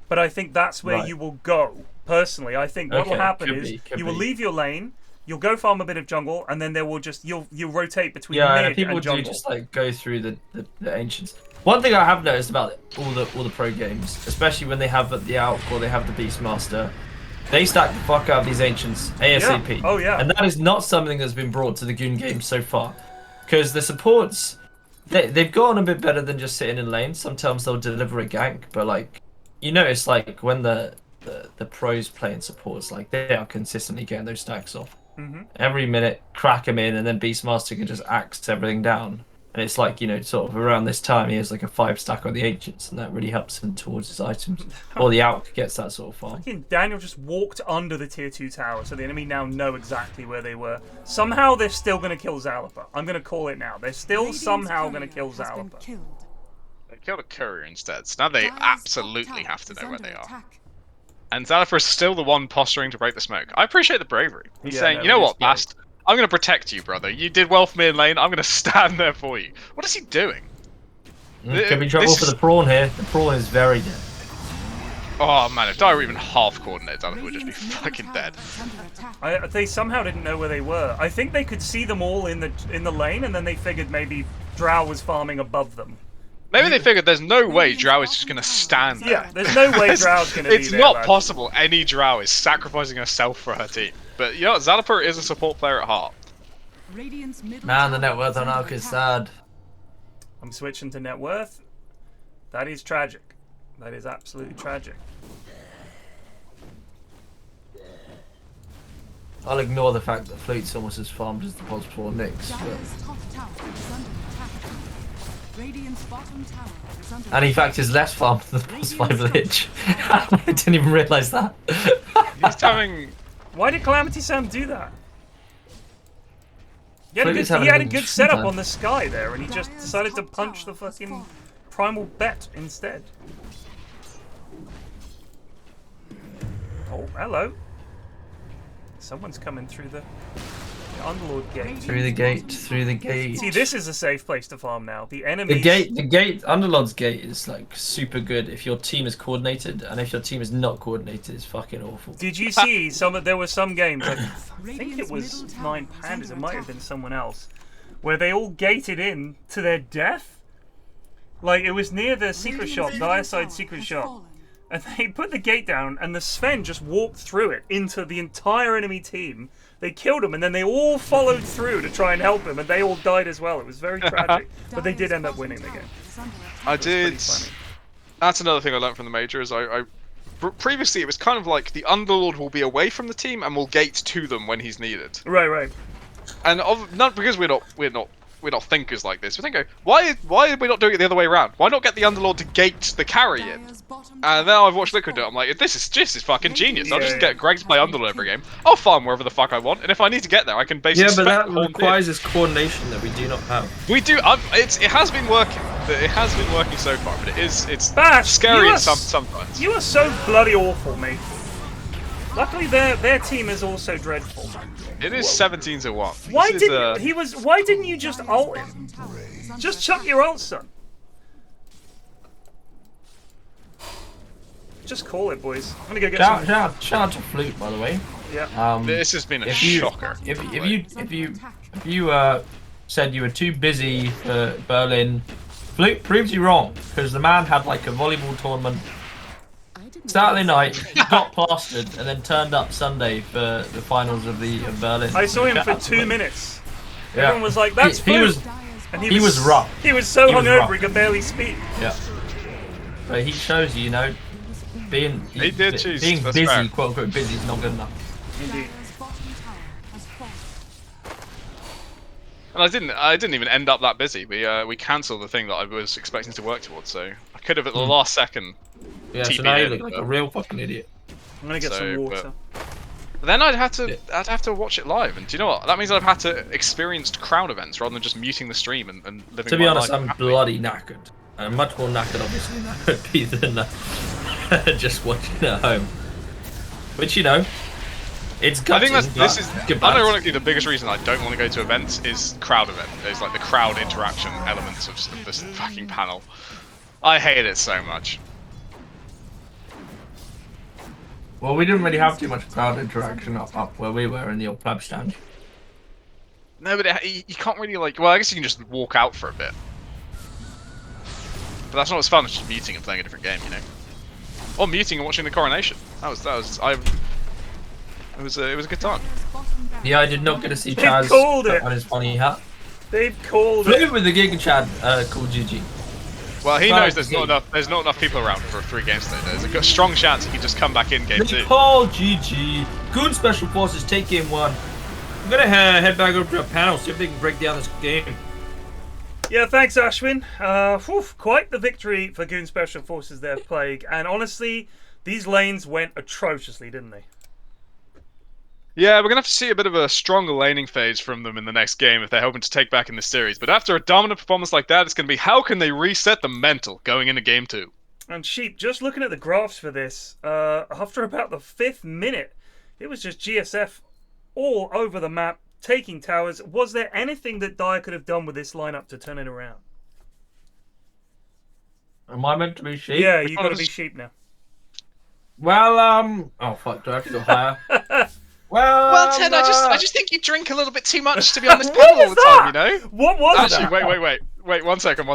but I think that's where you will go. Personally, I think what will happen is you will leave your lane, you'll go farm a bit of jungle, and then you'll rotate between mid and jungle. People do just like go through the ancients. One thing I have noticed about all the pro games, especially when they have the Alk or they have the Beastmaster, they stack the fuck out of these ancients ASAP. Yeah. Oh yeah. And that is not something that's been brought to the Goon game so far, because the supports they've gotten a bit better than just sitting in lane. Sometimes they'll deliver a gank, but like you notice like when the pros playing supports, like they are consistently getting those stacks off. Every minute, crack him in, and then Beastmaster can just axe everything down. And it's like, you know, sort of around this time he has like a 5 stack on the ancients, and that really helps him towards his items. Or the Alk gets that sort of farm. Fucking Daniel just walked under the tier 2 tower, so the enemy now know exactly where they were. Somehow they're still going to kill Zalapa. I'm going to call it now. They're still somehow going to kill Zalapa. They killed a courier instead, so now they absolutely have to know where they are. And Zalapa is still the one posturing to break the smoke. I appreciate the bravery. He's saying, you know what, Bast? I'm going to protect you, brother. You did well for me in lane. I'm going to stand there for you. What is he doing? Could be trouble for the prawn here. The prawn is very dead. Oh man, if Dire were even half coordinated, Zalapa would just be fucking dead. They somehow didn't know where they were. I think they could see them all in the lane, and then they figured maybe Drow was farming above them. Maybe they figured there's no way Drow is just going to stand there. Yeah, there's no way Drow's going to be there. It's not possible any Drow is sacrificing herself for her team. But you know what, Zalapa is a support player at heart. Man, the net worth on Alk is sad. I'm switching to net worth. That is tragic. That is absolutely tragic. I'll ignore the fact that Flute's almost as farmed as the POS 4 Nyx. And in fact is less farmed than the POS 5 Lich. I didn't even realise that. He's having... Why did Calamity Sam do that? He had a good setup on the sky there, and he just decided to punch the fucking primal bet instead. Oh, hello. Someone's coming through the Underlord gate. Through the gate. See, this is a safe place to farm now. The enemy. The gate, Underlord's gate is like super good if your team is coordinated, and if your team is not coordinated, it's fucking awful. Did you see there were some games, like, I think it was 9 Pandas, it might have been someone else, where they all gated in to their death? Like, it was near the secret shop, the Irside secret shop. And they put the gate down, and the Sven just walked through it into the entire enemy team. They killed him, and then they all followed through to try and help him, and they all died as well. It was very tragic, but they did end up winning the game. I did. That's another thing I learned from the major. Is previously it was kind of like the Underlord will be away from the team and will gate to them when he's needed. Right. And not because we're not thinkers like this. We think, why are we not doing it the other way around? Why not get the Underlord to gate the carry in? And now I've watched Liquid do it. I'm like, this is fucking genius. I'll just get Greg to play Underlord every game. I'll farm wherever the fuck I want, and if I need to get there, I can basically. Yeah, but that requires this coordination that we do not have. We do. It has been working. It has been working so far, but it's Bash, scary sometimes. You are so bloody awful, mate. Luckily, their team is also dreadful. It is 17-1. Why didn't you just ult him? Just chuck your ult, son. Just call it, boys. I'm gonna go get some. Shout out to Flute, by the way. Yeah. This has been a shocker. If you said you were too busy for Berlin, Flute proves you wrong, because the man had like a volleyball tournament Saturday night, he got plastered, and then turned up Sunday for the finals of Berlin. I saw him for 2 minutes. Yeah. Everyone was like, "That's Flute." He was rough. He was so hungover he could barely speak. Yeah. But he shows you, being He did choose. being That's busy, fair. quote unquote busy, is not good enough. Indeed. Dire's bottom tower has fallen. And I didn't even end up that busy. We cancelled the thing that I was expecting to work towards, so I could have at the last second. Yeah, so TP now you in, look like a but- real fucking idiot. I'm gonna get So, some water. But then I'd have to watch it live, and do you know what? That means I've had to experience crowd events rather than just muting the stream and living. To be my honest, life I'm happily. bloody knackered. I'm much more knackered, obviously, than I would be than just watching at home. Which, it's I gutting, think this is good balance. unironically the biggest reason I don't want to go to events is crowd event. It's like the crowd interaction elements of this fucking panel. I hate it so much. Well, we didn't really have too much crowd interaction up where we were in the old pub stand. No, but you can't really well, I guess you can just walk out for a bit. But that's not as fun as just muting and playing a different game, Or muting and watching the coronation. It was a good time. Dire's bottom barracks Yeah, I did not get to see They Chaz called put it. on his funny hat. They've called Flew it. with the Giga Chad called GG. Well, he Right, knows there's not enough people around for 3 games today. There's a strong chance he can just come back in game 2. They call GG. Goon Special Forces take game 1. I'm gonna head back over to a panel, see if they can break down this game. Yeah, thanks, Ashwin. Quite the victory for Goon Special Forces there, Plague. And honestly, these lanes went atrociously, didn't they? Yeah, we're gonna have to see a bit of a stronger laning phase from them in the next game if they're hoping to take back in the series. But after a dominant performance like that, it's gonna be how can they reset the mental going into game 2? And Sheep, just looking at the graphs for this, after about the 5th minute, it was just GSF all over the map, taking towers. Was there anything that Dire could have done with this lineup to turn it around? Am I meant to be sheep? Yeah, you got to be Sheep now. Well, oh fuck, do I have to go higher? Well, Ted, I just think you drink a little bit too much to be on this What panel all was the time, that? What was Actually, that? wait, one second.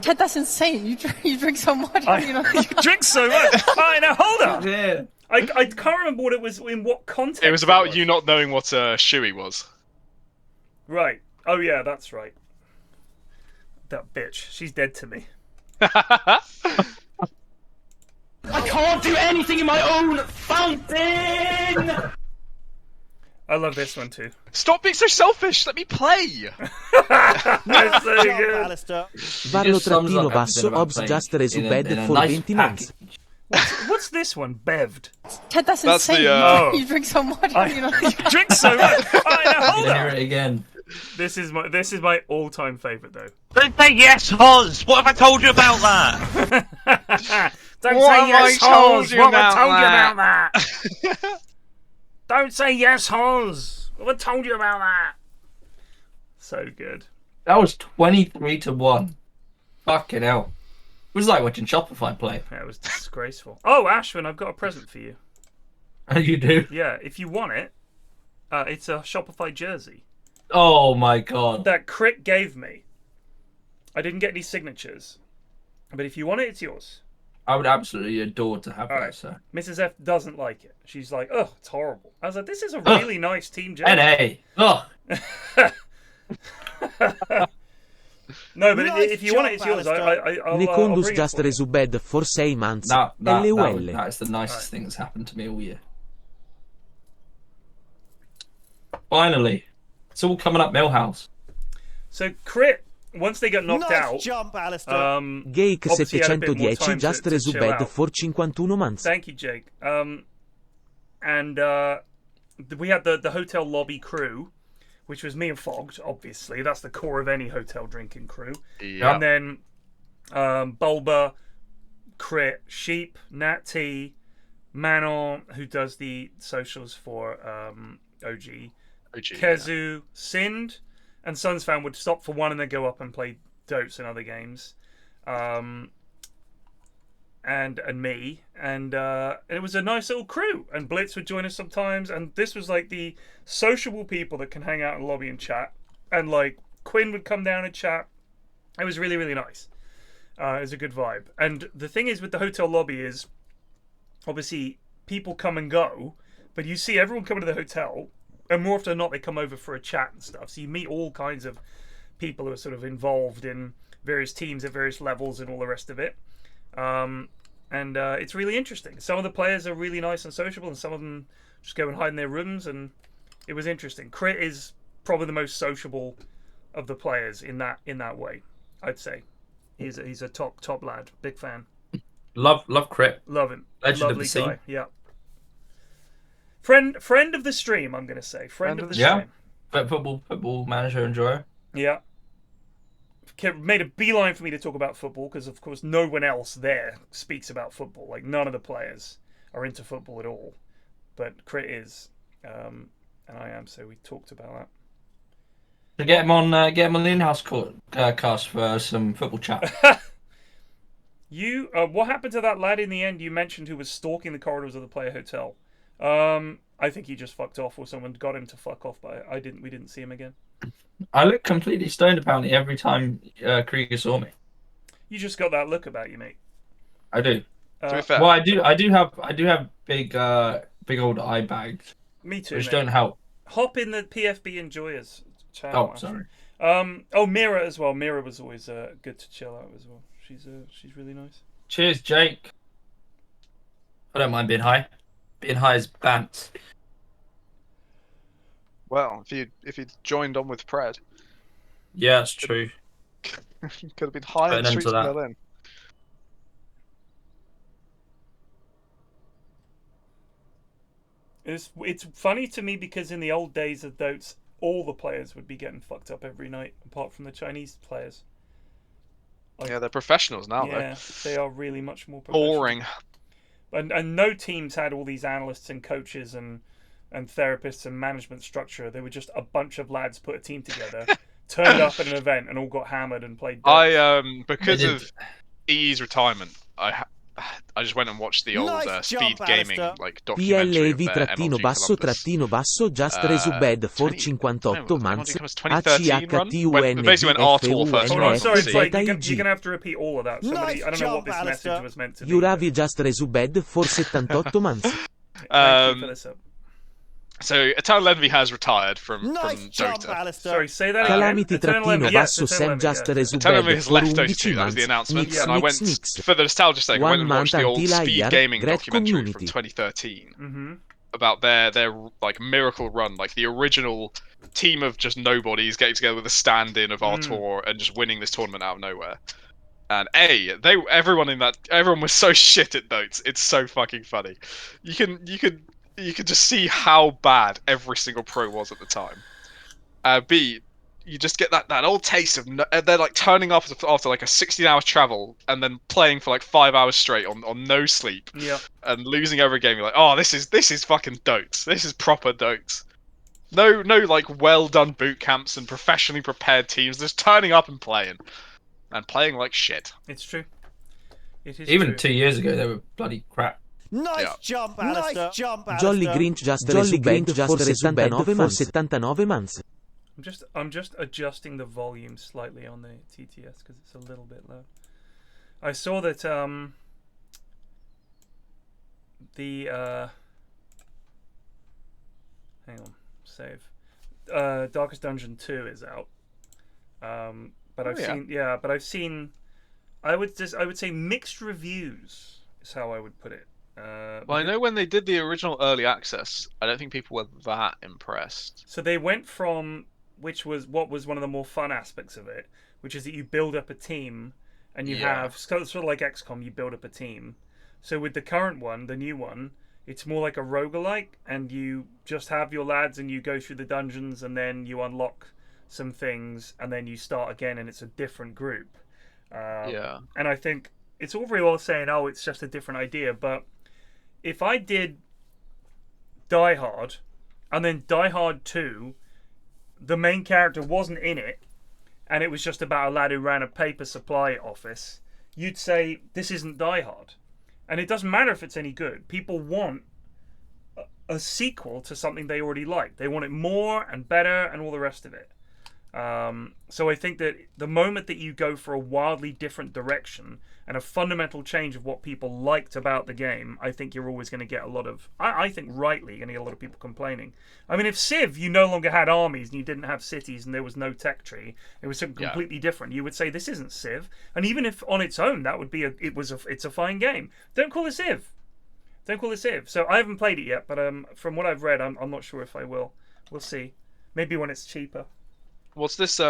Ted, that's insane. You drink so much. You drink so much. All right, now hold up. Yeah. I can't remember what it was in what context. It was about you not knowing what Shui was. Right. Oh yeah, that's right. That bitch. She's dead to me. I can't do anything in my own fountain! I love this one too. Stop being so selfish. Let me play. That's so Jump, good. Alistair. Varlo sums up trattino basso everything about obs playing just in resubed a for nice 20 months. package. What's this one? Bevved. Ted, that's That's insane. the, You drink so much. You drink so much. All right, now I'm hold gonna hear up. it again. This is my all-time favorite though. Don't say yes, Hoz! What have I told you about that? Don't What say have yes, I told Hoz. you What have I about told you that? about that? Don't say yes, Hoz. What have I told you about that? So good. That was 23-1. Fucking hell. It was like watching Shopify play. That was disgraceful. Oh, Ashwin, I've got a present for you. You do? Yeah, if you want it, it's a Shopify jersey Oh my god. that Crit gave me. I didn't get any signatures, but if you want it, it's yours. I would absolutely adore to have that, Alright. so. Mrs. F doesn't like it. She's like, "Oh, it's horrible." I was like, "This is a really nice team jersey." NA. Ugh. No, but Nice if you want it, it's job, yours. Alistair. I'll Necondus bring it just for you. resubed for 6 months. That LUL. is the nicest thing that's happened to me all year. Finally. It's all coming up Millhouse. So Crit, once they got knocked Nice out, jump, Alistair. Gake obviously had a bit more 710 time just to chill resubed out. for 51 months. Thank you, Jake. And we had the hotel lobby crew, which was me and Fogged, obviously. That's the core of any hotel drinking crew. Yeah. And then Bulba, Crit, Sheep, Nat T, Manon, who does the socials for OG, Kezu, Sind, and Sunsfan would stop for one and then go up and play Dotes and other games. And me, and it was a nice little crew. And Blitz would join us sometimes, and this was like the sociable people that can hang out in the lobby and chat. And like Quinn would come down and chat. It was really, really nice. It was a good vibe. And the thing is with the hotel lobby is, obviously people come and go, but you see everyone coming to the hotel, and more often than not they come over for a chat and stuff. So you meet all kinds of people who are sort of involved in various teams at various levels and all the rest of it. And it's really interesting. Some of the players are really nice and sociable, and some of them just go and hide in their rooms, and it was interesting. Crit is probably the most sociable of the players in that way, I'd say. He's a top lad. Big fan. Love Crit. Love him. Legend Lovely of the scene. guy. Yeah. Friend of the stream, I'm gonna say. Friend of the stream. Football manager enjoyer. Yeah. Made a beeline for me to talk about football because, of course, no one else there speaks about football. Like, none of the players are into football at all. But Crit is, and I am, so we talked about that. So get him on the in-house cast for some football chat. What happened to that lad in the end you mentioned who was stalking the corridors of the player hotel? I think he just fucked off, or someone got him to fuck off, but we didn't see him again. I look completely stoned apparently every time Krieger saw me. You just got that look about you, mate. I do. To be fair. Well, I do have big old eye bags. Me too. Which mate. don't help. Hop in the PFB Enjoyers channel. Oh, sorry. Mira as well. Mira was always good to chill out as well. She's really nice. Cheers, Jake. I don't mind being high. Being high is bants. Well, if you'd joined on with Pred, Yeah, that's true. you could have been high in the streets of Berlin. It's funny to me because in the old days of DOTES, all the players would be getting fucked up every night, apart from the Chinese players. Like, Yeah, they're professionals now, yeah, though. they are really much more professional. Boring. And no teams had all these analysts and coaches and therapists and management structure. They were just a bunch of lads put a team together, turned up at an event, and all got hammered and played DOTES. Because of EE's retirement, I just went and watched the old Speed Gaming like documentary of their MLG Columbus. Just Resubed for 58 months. Basically went R Tour first. Hold on, sorry, you're going to have to repeat all of that. Somebody, I don't know what this message was meant to be. Juravi Just Resubed for 78 months. Thank you for this up. So Eternal Envy has retired from Dota. Sorry, say that Calamity again. Trattino Basso Sam Just Eternal Envy Resubed has for left Dota 11 2, that was the months. announcement, and I went, for the nostalgia sake, I went and watched the old Speed Gaming documentary from 2013 about their like miracle run, like the original team of just nobodies getting together with a stand-in of our tour and just winning this tournament out of nowhere. And everyone was so shit at DOTES. It's so fucking funny. You could just see how bad every single pro was at the time. B, you just get that old taste of they're like turning up after like a 16-hour travel and then playing for like 5 hours straight on no sleep. Yeah. And losing every game. You're like, oh, this is fucking DOTES. This is proper DOTES. No like well done boot camps and professionally prepared teams. Just turning up and playing like shit. It's true. It is Even true. 2 years ago, they were bloody crap. Nice jump, Alistair. Nice jump, Jolly Grinch Just Resubed for 79 months. I'm just adjusting the volume slightly on the TTS because it's a little bit low. I saw that hang on, save. Darkest Dungeon 2 is out. But I've seen I would say mixed reviews is how I would put it. Well, I know when they did the original early access, I don't think people were that impressed. So they went from what was one of the more fun aspects of it, which is that you build up a team and you have sort of like XCOM, you build up a team. So with the current one, the new one, it's more like a roguelike, and you just have your lads and you go through the dungeons and then you unlock some things and then you start again and it's a different group. And I think it's all very well saying, oh, it's just a different idea, but if I did Die Hard and then Die Hard 2, the main character wasn't in it and it was just about a lad who ran a paper supply office, you'd say this isn't Die Hard. And it doesn't matter if it's any good. People want a sequel to something they already like. They want it more and better and all the rest of it. So I think that the moment that you go for a wildly different direction and a fundamental change of what people liked about the game, I think you're always going to get a lot of, I think rightly, you're going to get a lot of people complaining. I mean, if Civ, you no longer had armies and you didn't have cities and there was no tech tree, it was something completely different. You would say this isn't Civ, and even if on its own that would be it's a fine game. Don't call it Civ. Don't call it Civ. So I haven't played it yet, but from what I've read, I'm not sure if I will. We'll see. Maybe when it's cheaper. What's this?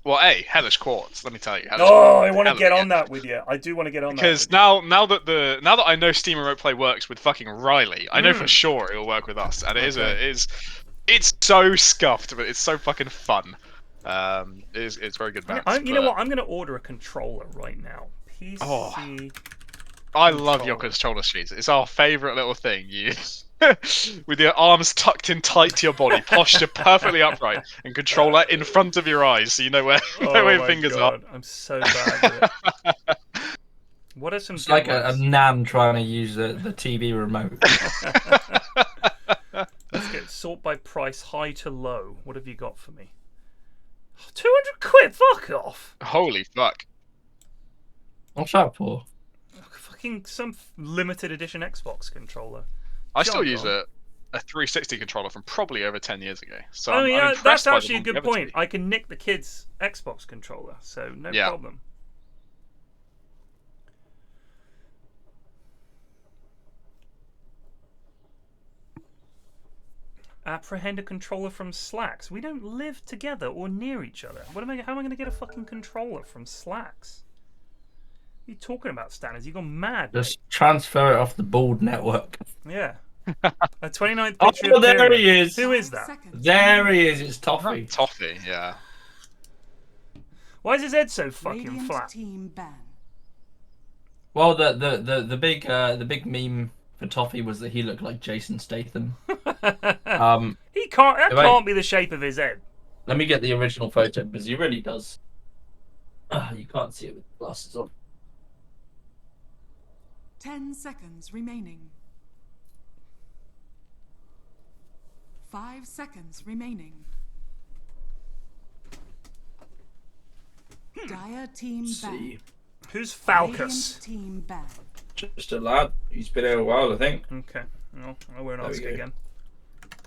Well, Hellish Quartz. Let me tell you. I want to get on that with you. I do want to get on that. Because now that I know Steam Remote Play works with fucking Riley, I know for sure it'll work with us, and it's so scuffed, but it's so fucking fun. It's very good balance. You know what? I'm going to order a controller right now. PC. Oh, I love your controller streets. It's our favourite little thing. You. With your arms tucked in tight to your body, posture perfectly upright, and controller in front of your eyes, so you know where your fingers are. I'm so bad at it. What are some? It's like a nan trying to use the TV remote. Let's get sort by price, high to low. What have you got for me? 200 quid. Fuck off. Holy fuck. What's that for? Fucking some limited edition Xbox controller. I still use a 360 controller from probably over 10 years ago. So yeah, I'm that's by actually a the good point. I can nick the kids' Xbox controller, so no problem. Apprehend a controller from Slacks. We don't live together or near each other. How am I going to get a fucking controller from Slacks? What are you talking about, Stanners? You gone mad? Just transfer it off the Bald network. Yeah. A 29th picture. Oh, there he is. Who is that? There he is. It's Toffee. Toffee, yeah. Why is his head so fucking flat? Well, the big meme for Toffee was that he looked like Jason Statham. He can't. That can't be the shape of his head. Let me get the original photo because he really does. You can't see it with glasses on. 10 seconds remaining. 5 seconds remaining. Dire team ban. Who's Falcus? Team ban. Just a lad. He's been here a while, I think. Okay. Well, I won't ask again.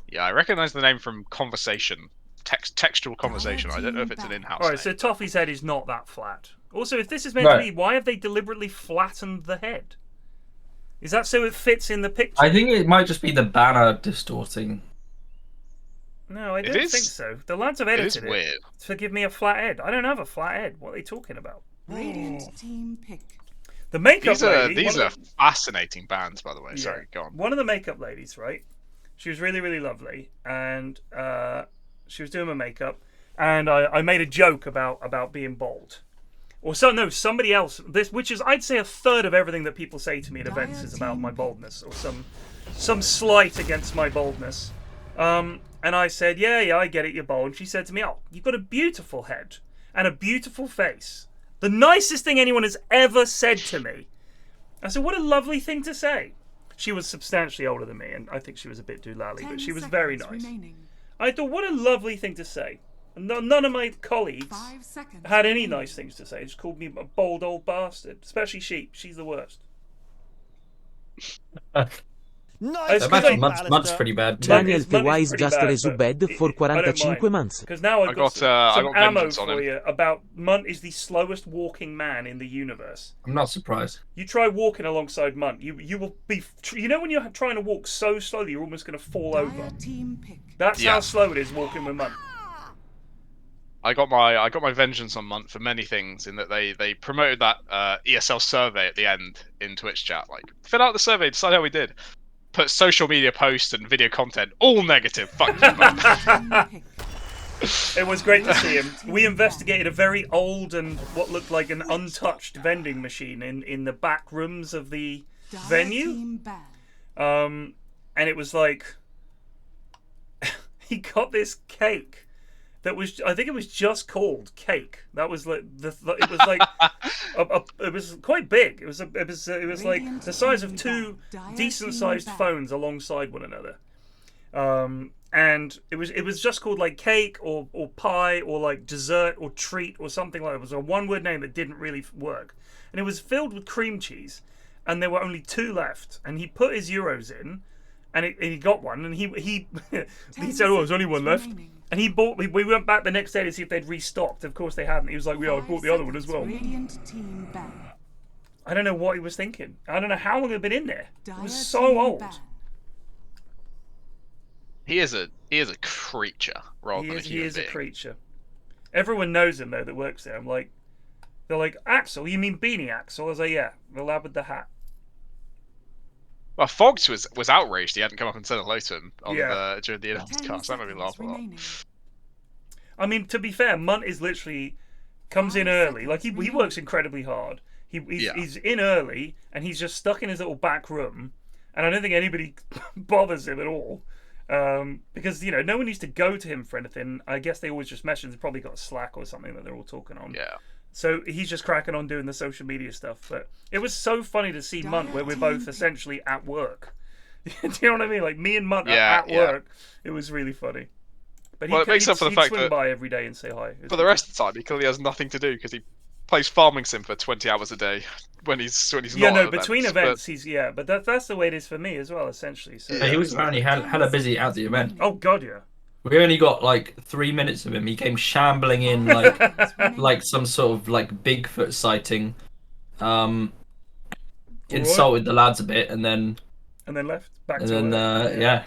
Yeah, I recognise the name from conversation. Textual conversation. I don't know if it's an in-house Alright, so Toffee's head is not that flat. Also, if this is meant to be, why have they deliberately flattened the head? Is that so it fits in the picture? I think it might just be the banner distorting. No, I don't think so. The lads have edited it. Weird. To give me a flat head. I don't have a flat head. What are they talking about? Radiant team pick. The makeup lady. These are fascinating bands, by the way. Yeah. Sorry, go on. One of the makeup ladies, right? She was really, really lovely, and she was doing my makeup, and I made a joke about being bald. Or somebody else. Which is, I'd say, a third of everything that people say to me at events is about my baldness, or some slight against my baldness. And I said, yeah, I get it, you're bald. And she said to me, oh, you've got a beautiful head and a beautiful face. The nicest thing anyone has ever said to me. I said, what a lovely thing to say. She was substantially older than me, and I think she was a bit doolally, but she was very nice. I thought, what a lovely thing to say. None of my colleagues had any nice things to say. They just called me a bold old bastard. Especially she. She's the worst. Nice. Munt's pretty bad. Daniel T-Wise just resubbed for 45 months. Because now I've got some ammo for him. you about Munt is the slowest walking man in the universe. I'm not surprised. You try walking alongside Munt, you will be. You know when you're trying to walk so slowly, you're almost going to fall over. That's how slow it is walking with Munt. I got my vengeance on Munt for many things, in that they promoted that ESL survey at the end in Twitch chat. Like, fill out the survey, decide how we did. Put social media posts and video content all negative. Fuck you, Munt. It was great to see him. We investigated a very old and what looked like an untouched vending machine in the back rooms of the venue. And it was like he got this cake that was, I think it was just called cake. That was like it was like it was quite big. It was like the size of two decent sized phones alongside one another. and it was just called like cake or pie or like dessert or treat or something like that. It was a one-word name that didn't really work, and it was filled with cream cheese, and there were only 2 left, and he put his euros in, and he got one, and he he said, oh, there's only one left, and he bought. We went back the next day to see if they'd restocked. Of course they hadn't. He was like, yeah, I bought the other one as well. Radiant team ban. I don't know what he was thinking. I don't know how long it had been in there. It was Dire so team old. ban. He is a creature rather than a human He is being. a creature. Everyone knows him though that works there. They're like, Axel, you mean Beanie Axel? I was like, yeah, the lad with the hat. Well, Fogs was outraged. He hadn't come up and said hello to him on Yeah. during the Inhouse 10 cast. That made me laugh a lot. remaining. I mean, to be fair, Munt is literally comes in 5 early. Like he seconds works incredibly hard. He's in early and he's just stuck in his little back room, and I don't think anybody bothers him at all. Because no one needs to go to him for anything. I guess they always just message. They've probably got Slack or something that they're all talking on. Yeah. So he's just cracking on doing the social media stuff. But it was so funny to see Munt where we're both essentially at work. Do you know what I mean? Like me and Munt are at work. It was really funny. But Well, it makes up for the fact swing that by every day and say hi. for the rest of the time, he clearly has nothing to do because he plays farming sim for 20 hours a day when he's not. Yeah, no, at between events, he's but that's the way it is for me as well, essentially. So Yeah, he was apparently hella busy at the event. oh god, yeah. We only got like 3 minutes of him. He came shambling in like some sort of like Bigfoot sighting. Insulted the lads a bit, and then left back to then work. yeah.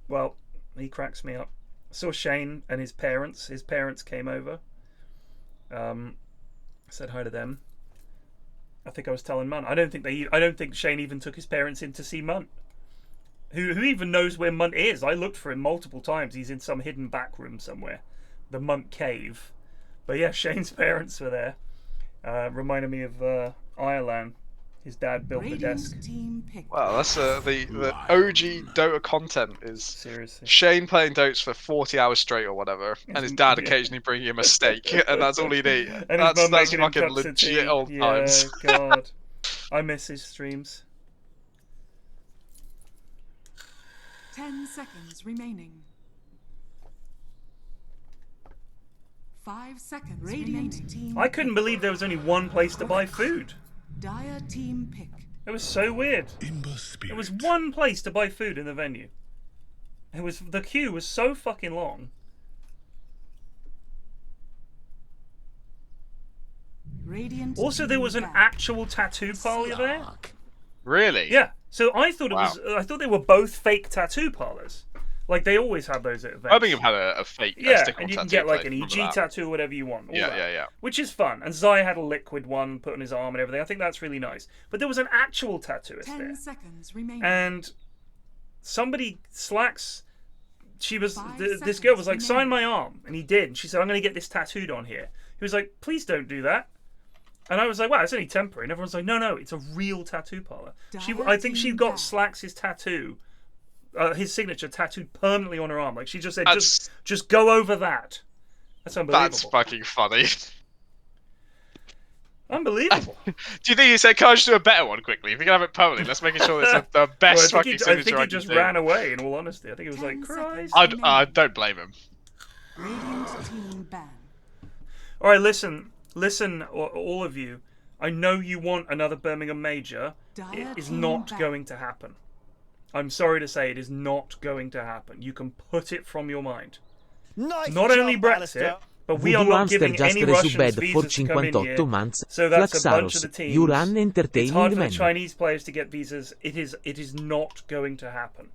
Well, he cracks me up. I saw Shane and his parents. His parents came over. Said hi to them. I think I was telling Munt. I don't think Shane even took his parents in to see Munt. Who even knows where Munt is? I looked for him multiple times. He's in some hidden back room somewhere. The Munt cave. But yeah, Shane's parents were there. Reminded me of Ireland. His dad built the desk. Wow, that's the OG Dota content is seriously Shane playing Dotes for 40 hours straight or whatever, and his dad occasionally bringing him a steak, and that's all he'd eat. And that's fucking fucking legit old times. God, I miss his streams. 10 seconds remaining. 5 seconds remaining. I couldn't believe there was only one place to buy food. Dire team pick. It was so weird. There was one place to buy food in the venue. The queue was so fucking long. Radiant Also, there was an actual tattoo parlor there. Really? Yeah. So I thought I thought they were both fake tattoo parlors. Like they always have those at events. Birmingham had a fake and you can get like an EG tattoo, whatever you want. Yeah. Which is fun. And Zai had a liquid one put on his arm and everything. I think that's really nice. But there was an actual tattooist 10 there. seconds remaining. And somebody slacks. This girl was like, sign my arm, and he did. And she said, I'm going to get this tattooed on here. He was like, please don't do that. And I was like, wow, it's only temporary. And everyone's like, no, it's a real tattoo parlor. I think she got Slacks' tattoo. His signature tattooed permanently on her arm. Like she just said, just go over that. That's unbelievable. That's fucking funny. Unbelievable. Do you think he said, "Can I just do a better one quickly? If you can have it permanently, let's make sure it's the best fucking signature." I think he just ran away. In all honesty, I think it was like, Christ. I don't blame him. Radiant team ban. All right, listen, all of you. I know you want another Birmingham major. It is not going to happen. I'm sorry to say, it is not going to happen. You can put it from your mind. Nice not only Brexit, but we are not giving any Russians visas to come in here. So that's a bunch of the teams. It's hard for the Chinese players to get visas. It is not going to happen.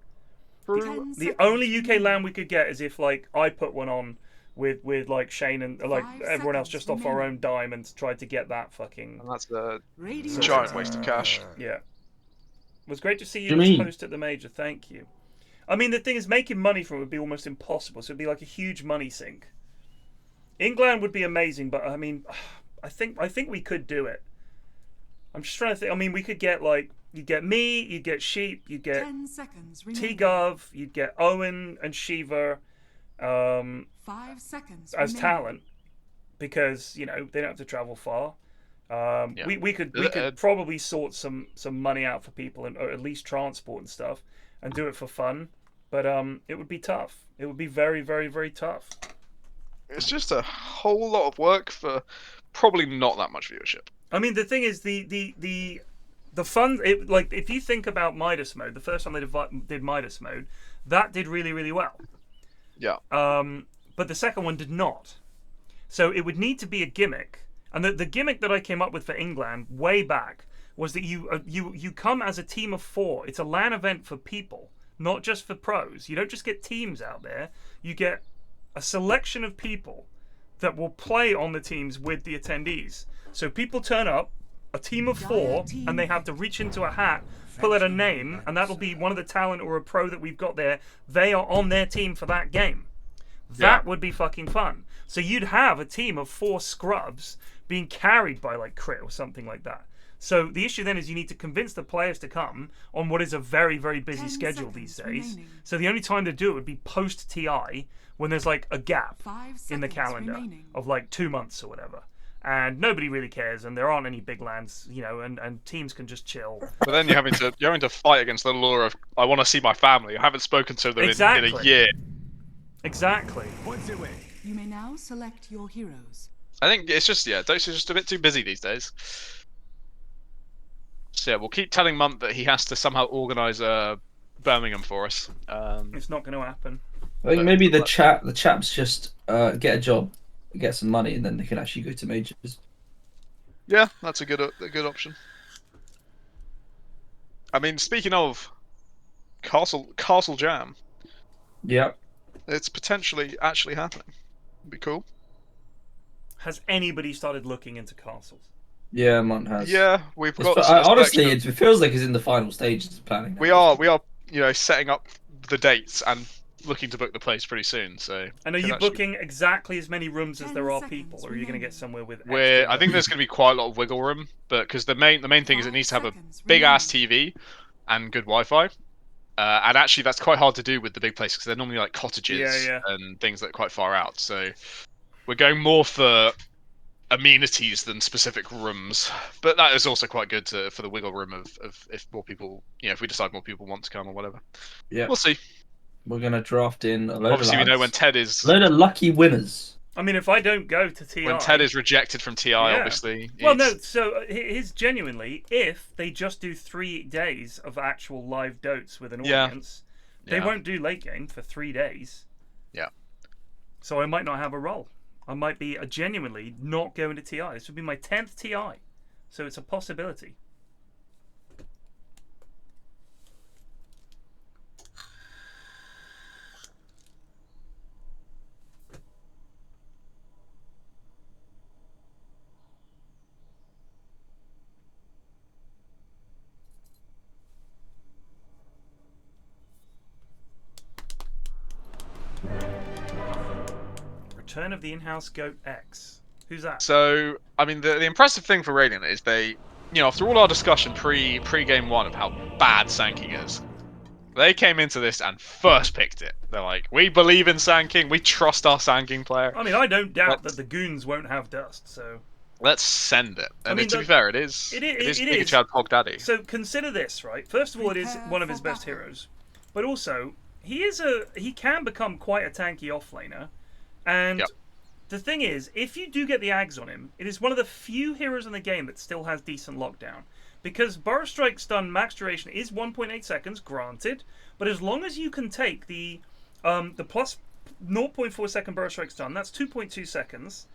The only UK land we could get is if like I put one on with like Shane and like everyone else just off our own dime and tried to get that fucking. And that's a giant waste of cash. Yeah. It was great to see you as host at the major. Thank you. I mean, the thing is, making money from it would be almost impossible. So it'd be like a huge money sink. England would be amazing, but I mean, I think we could do it. I'm just trying to think. I mean, we could get like you'd get me, you'd get Sheep, you'd get T-Gov, you'd get Owen and Shiva 5 seconds as talent because they don't have to travel far. We could probably sort some money out for people and or at least transport and stuff. and do it for fun. But it would be tough. It would be very, very, very tough. It's just a whole lot of work for probably not that much viewership. I mean, the thing is, the fun. Like, if you think about Midas mode, the first time they did Midas mode, that did really, really well. Yeah. But the second one did not. So it would need to be a gimmick. And the gimmick that I came up with for England way back was that you come as a team of 4. It's a LAN event for people, not just for pros. You don't just get teams out there. You get a selection of people that will play on the teams with the attendees. So people turn up, a team of 4, and they have to reach into a hat, pull out a name, and that'll be one of the talent or a pro that we've got there. They are on their team for that game. That would be fucking fun. So you'd have a team of 4 scrubs being carried by like Crit or something like that. So the issue then is you need to convince the players to come on what is a very, very busy schedule these days. Remaining. So the only time to do it would be post TI when there's like a gap in the calendar of like 2 months or whatever. And nobody really cares, and there aren't any big lands, you know, and teams can just chill. But then you're having to fight against the lure of I want to see my family. I haven't spoken to them in a year. Exactly. You may now select your heroes. I think it's just DOTES is just a bit too busy these days. So yeah, we'll keep telling Munt that he has to somehow organise Birmingham for us. It's not going to happen. I think maybe the chaps just get a job, get some money, and then they can actually go to majors. Yeah, that's a good option. I mean, speaking of Castle Jam, yeah, it's potentially actually happening. It'd be cool. Has anybody started looking into castles? Yeah, Munt has. Yeah, we've got. Honestly, it feels like it's in the final stages of planning. We are, you know, setting up the dates and looking to book the place pretty soon. So. And are you booking exactly as many rooms as there are people, or are you going to get somewhere with? I think there's going to be quite a lot of wiggle room, but because the main thing is it needs to have a big ass TV and good Wi-Fi. And actually, that's quite hard to do with the big places because they're normally like cottages and things that are quite far out. So we're going more for amenities than specific rooms, but that is also quite good for the wiggle room of if more people, you know, if we decide more people want to come or whatever. Yeah, we'll see. We're gonna draft in a load Obviously, of we know when Ted is. A load of lucky winners. I mean, if I don't go to TI... When Ted is rejected from TI, obviously... Well, no, so here's genuinely, if they just do 3 days of actual live DOTES with an audience, they won't do late game for 3 days. Yeah. So I might not have a role. I might be genuinely not going to TI. This would be my 10th TI. So it's a possibility. Return of the in-house GOAT X. Who's that? So, I mean, the impressive thing for Radiant is they, you know, after all our discussion pre-game 1 of how bad Sanking is, they came into this and first picked it. They're like, we believe in Sanking, we trust our Sanking player. I mean, I don't doubt that the goons won't have dust, so... Let's send it. And I mean, to be fair, it is Chad Pog Daddy. So consider this, right? First of all, it is one of his best heroes. But also, he can become quite a tanky offlaner. And the thing is, if you do get the Ags on him, it is one of the few heroes in the game that still has decent lockdown. Because Burst Strike stun max duration is 1.8 seconds, granted, but as long as you can take the plus 0.4 second Burst Strike stun, that's 2.2 seconds.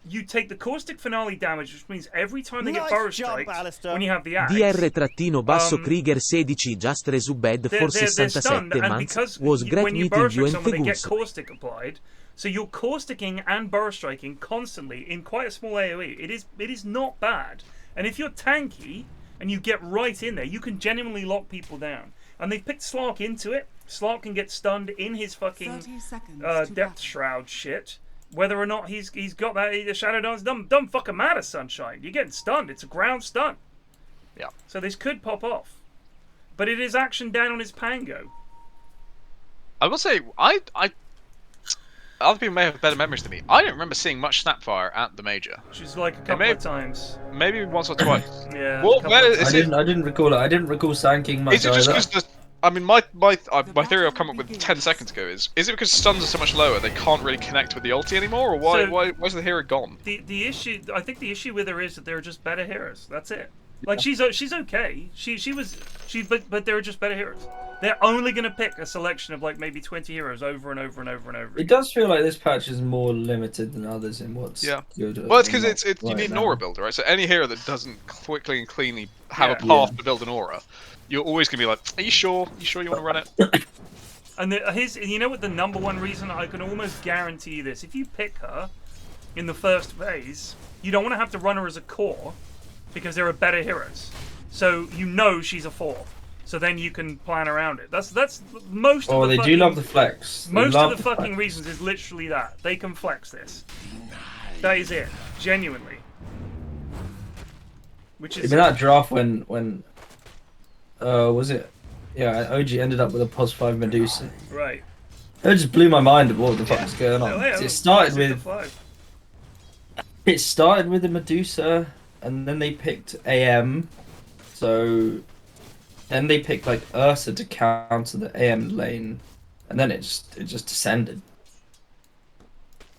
You take the Caustic Finale damage, which means every time they get Burst Strike, when you have the Ags... DR-Krieger 16 just resubbed for 67 months, was great meeting you and they get Caustic applied. So you're causticking and burst striking constantly in quite a small AoE. It is not bad. And if you're tanky and you get right in there, you can genuinely lock people down. And they've picked Slark into it. Slark can get stunned in his fucking Depth Shroud shit. Whether or not he's got that Shadow Dance, don't fucking matter, Sunshine. You're getting stunned. It's a ground stun. Yeah. So this could pop off. But it is action down on his Pango. I will say, other people may have better memories than me. I don't remember seeing much Snapfire at the major. Which is like a couple of times. Maybe once or twice. Yeah. I didn't recall it. I didn't recall Sanking much. Is it just because I mean, my theory I've come up with 10 seconds ago is it because stuns are so much lower they can't really connect with the ulti anymore, or why's the hero gone? The issue, I think the issue with her is that they're just better heroes. That's it. Like she's okay. But they're just better heroes. They're only gonna pick a selection of like maybe 20 heroes over and over and over and over. It does feel like this patch is more limited than others in what's good. Well, it's because you need an aura builder, right? So any hero that doesn't quickly and cleanly have a path to build an aura, you're always gonna be like, are you sure? You sure you want to run it? And you know what the number one reason I can almost guarantee you this: if you pick her in the first phase, you don't want to have to run her as a core because there are better heroes. So you know she's a 4. So then you can plan around it. That's most of the they do love the flex. Most of the fucking reasons is literally that. They can flex this. That is it. Genuinely. Which is... Even that draft when was it? Yeah, OG ended up with a +5 Medusa. Right. It just blew my mind of what the fuck is going on. It started with the Medusa, and then they picked AM. So then they picked like Ursa to counter the AM lane, and then it just descended.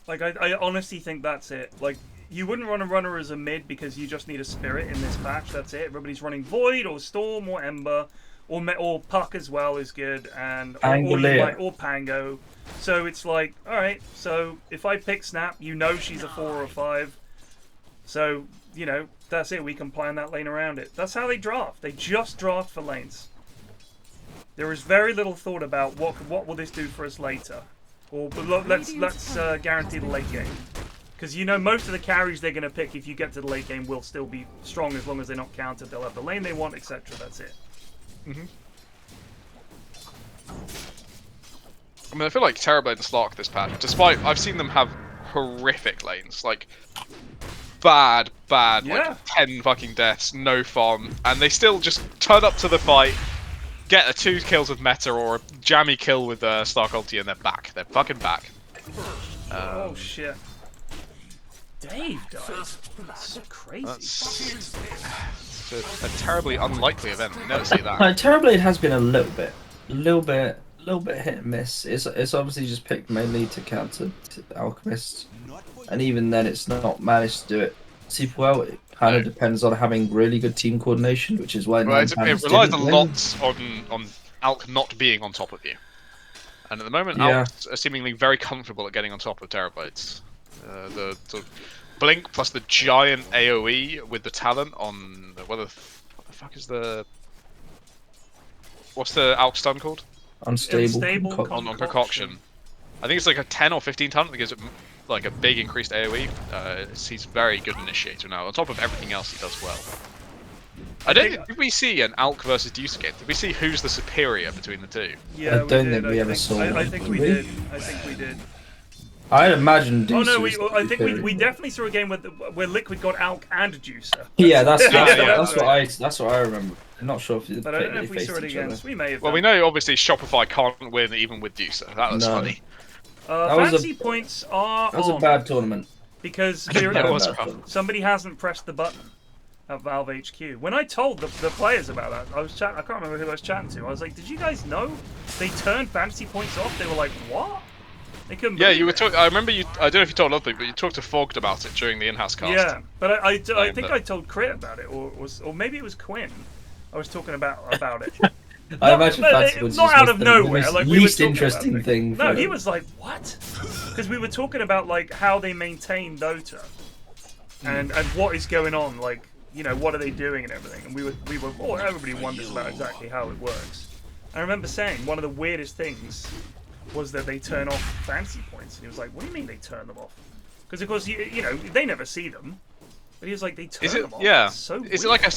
Like I honestly think that's it. Like you wouldn't run a runner as a mid because you just need a spirit in this patch. That's it. Everybody's running Void or Storm or Ember or Puck as well is good, and or Pango. So it's like, all right. So if I pick Snap, you know she's a 4 or a 5. So you know that's it. We can plan that lane around it. That's how they draft. They just draft for lanes. There is very little thought about what will this do for us later, or let's guarantee the late game, because you know most of the carries they're going to pick if you get to the late game will still be strong as long as they're not countered. They'll have the lane they want, etc. That's it. I mean, I feel like Terrorblade and Slark this patch, despite I've seen them have horrific lanes, like bad, like 10 fucking deaths, no farm, and they still just turn up to the fight, get a 2 kills with Meta or a jammy kill with Slark ulti, and they're back. They're fucking back. Oh shit. Dave died. That's so crazy. That's a terribly unlikely event. You never see that. Terrorblade has been a little bit hit and miss. It's obviously just picked mainly to counter Alchemist, and even then it's not managed to do it super well. It kind of depends on having really good team coordination, which is why it relies a lot on Alch not being on top of you, and at the moment Alch are seemingly very comfortable at getting on top of Terrorblades. The blink plus the giant AoE with the talent on what the fuck is what's the Alch stun called? Unstable on Concoction. I think it's like a 10 or 15 talent that gives it like a big increased AoE. He's very good initiator now, on top of everything else he does well. Did we see an Alch versus Deuce game? Did we see who's the superior between the two? Yeah, I don't think we ever saw. I think we did. I think we did. I'd imagine Deuce. Oh no, I think we definitely saw a game where Liquid got Alch and Juicer. Yeah, that's what I remember. I'm not sure if but I don't know if we saw it against. We may have. Well, we know obviously Shopify can't win even with Juicer. That was funny. Fantasy points are That was a bad tournament. Because somebody hasn't pressed the button at Valve HQ. When I told the players about that, I can't remember who I was chatting to. I was like, did you guys know they turned fantasy points off? They were like, what? They couldn't believe you were talking. I remember you. I don't know if you told other people, but you talked to Fogged about it during the in-house cast. Yeah, but I think I told Crit about it, or maybe it was Quinn. I was talking about it. I imagine fantasy was not out of nowhere. Like least interesting thing. No, he was like, "What?" Because we were talking about like how they maintain Dota, and what is going on. Like, you know, what are they doing and everything. And we were everybody wonders about exactly how it works. I remember saying one of the weirdest things was that they turn off fantasy points, and he was like, "What do you mean they turn them off?" Because of course, you know, they never see them. But he was like, they turn them off. Yeah. So is it like a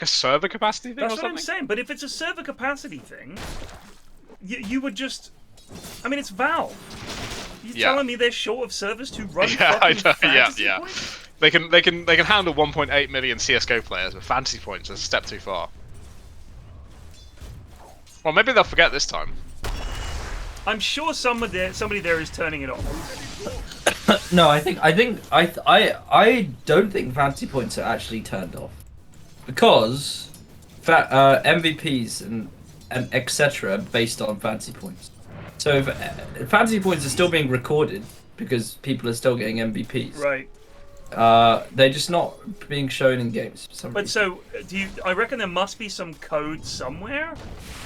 server capacity thing? That's or something? what I'm saying. But if it's a server capacity thing, you would just. I mean, it's Valve. You're telling me they're short of servers to run fucking fantasy points? They can handle 1.8 million CS:GO players, but fantasy points is a step too far. Well, maybe they'll forget this time. I'm sure somebody there is turning it off. No, I don't think fantasy points are actually turned off, because MVPs and and etc. based on fantasy points. So if fantasy points are still being recorded because people are still getting MVPs, right? They're just not being shown in games for some reason. So I reckon there must be some code somewhere,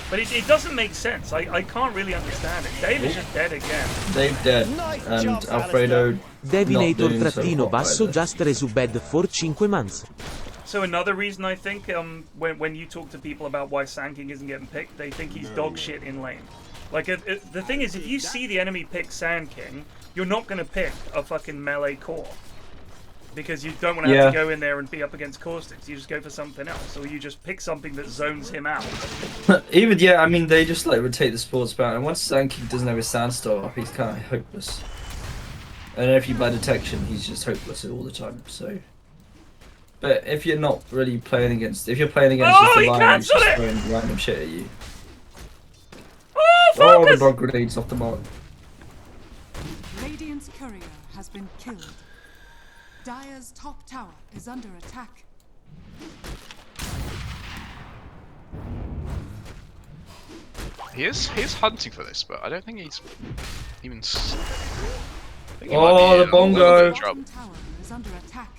but it doesn't make sense. I can't really understand it. Dave is just dead again. Dave dead, and Alfredo Devinator_basso just resubbed for 5 months. So another reason I think when you talk to people about why Sand King isn't getting picked, they think he's dog shit in lane. Like the thing is, if you see the enemy pick Sand King, you're not gonna pick a fucking melee core. Because you don't want to have to go in there and be up against caustics. You just go for something else, or you just pick something that zones him out. Even I mean, they just like rotate the sports bound, and once Sand King doesn't have his sandstorm, he's kind of hopeless. And if you buy detection, he's just hopeless all the time. So, but if you're not really playing against, if you're playing against just a line who's just throwing random shit at you, the bug grenades off the mark. Radiant's courier has been killed. Dire's top tower is under attack. He is hunting for this, but I don't think he's even. The bongo! Tower is under attack.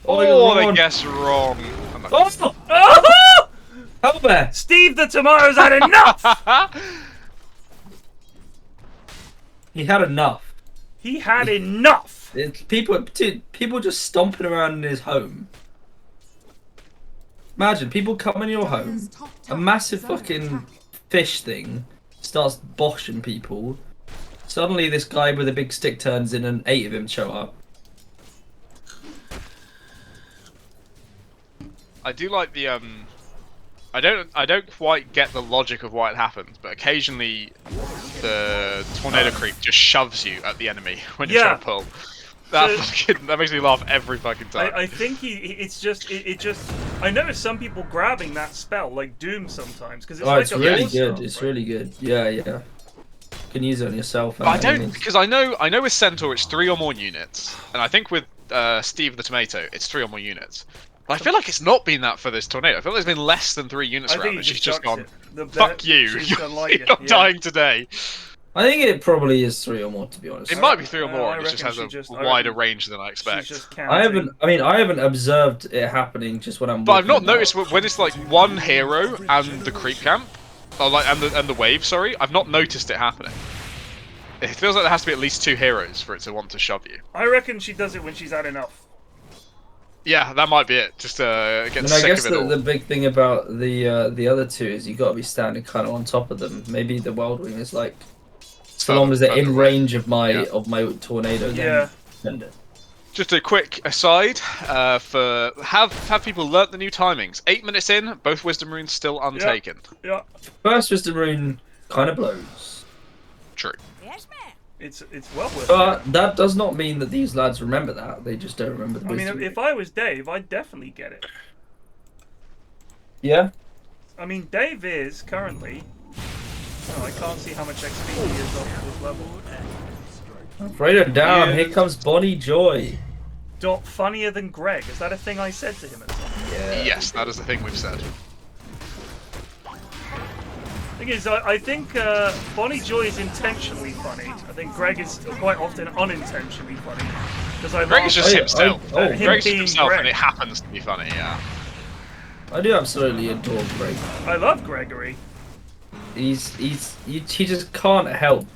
They guess wrong. Help there! Steve the Tomorrow's had enough! He had enough. He had enough! People just stomping around in his home. Imagine people come in your home, a massive fucking fish thing starts boshing people. Suddenly this guy with a big stick turns in and 8 of him show up. I do like the I don't quite get the logic of why it happens, but occasionally the tornado creep just shoves you at the enemy when you're trying to pull. That makes me laugh every fucking time. I think it just I notice some people grabbing that spell like Doom sometimes because it's really good. It's really good. Yeah. You can use it on yourself. But I don't, because I know with Centaur it's 3 or more units, and I think with Steve the Tomato it's 3 or more units. But I feel like it's not been that for this tornado. I feel like there's been less than 3 units around, and she's just gone, fuck you, you're not dying today. I think it probably is 3 or more, to be honest. It might be 3 or more. It just has a wider range than I expect. I haven't observed it happening just when I'm. But I've not noticed when it's like one hero and the creep camp, or like and the wave. Sorry, I've not noticed it happening. It feels like there has to be at least 2 heroes for it to want to shove you. I reckon she does it when she's had enough. Yeah, that might be it. Just get sick of it all. The big thing about the other 2 is you got to be standing kind of on top of them. Maybe the Wild Wing is like. So long as they're in range of my tornado, then Just a quick aside, for have people learnt the new timings? 8 minutes in, both Wisdom Runes still untaken. Yeah. First Wisdom Rune kind of blows. True. It's well worth it. But that does not mean that these lads remember that. They just don't remember the Wisdom Rune. If I was Dave, I'd definitely get it. Yeah? I mean, Dave is currently... Oh, I can't see how much XP he is off this level. Alfredo down, here comes Bonnie Joy. Funnier than Greg, is that a thing I said to him at some point? Yeah. Yes, that is the thing we've said. Thing is, I think Bonnie Joy is intentionally funny. I think Greg is quite often unintentionally funny. Greg is just himself. Greg's being himself Greg. and it happens to be funny, yeah. I do absolutely adore Greg. I love Gregory. He just can't help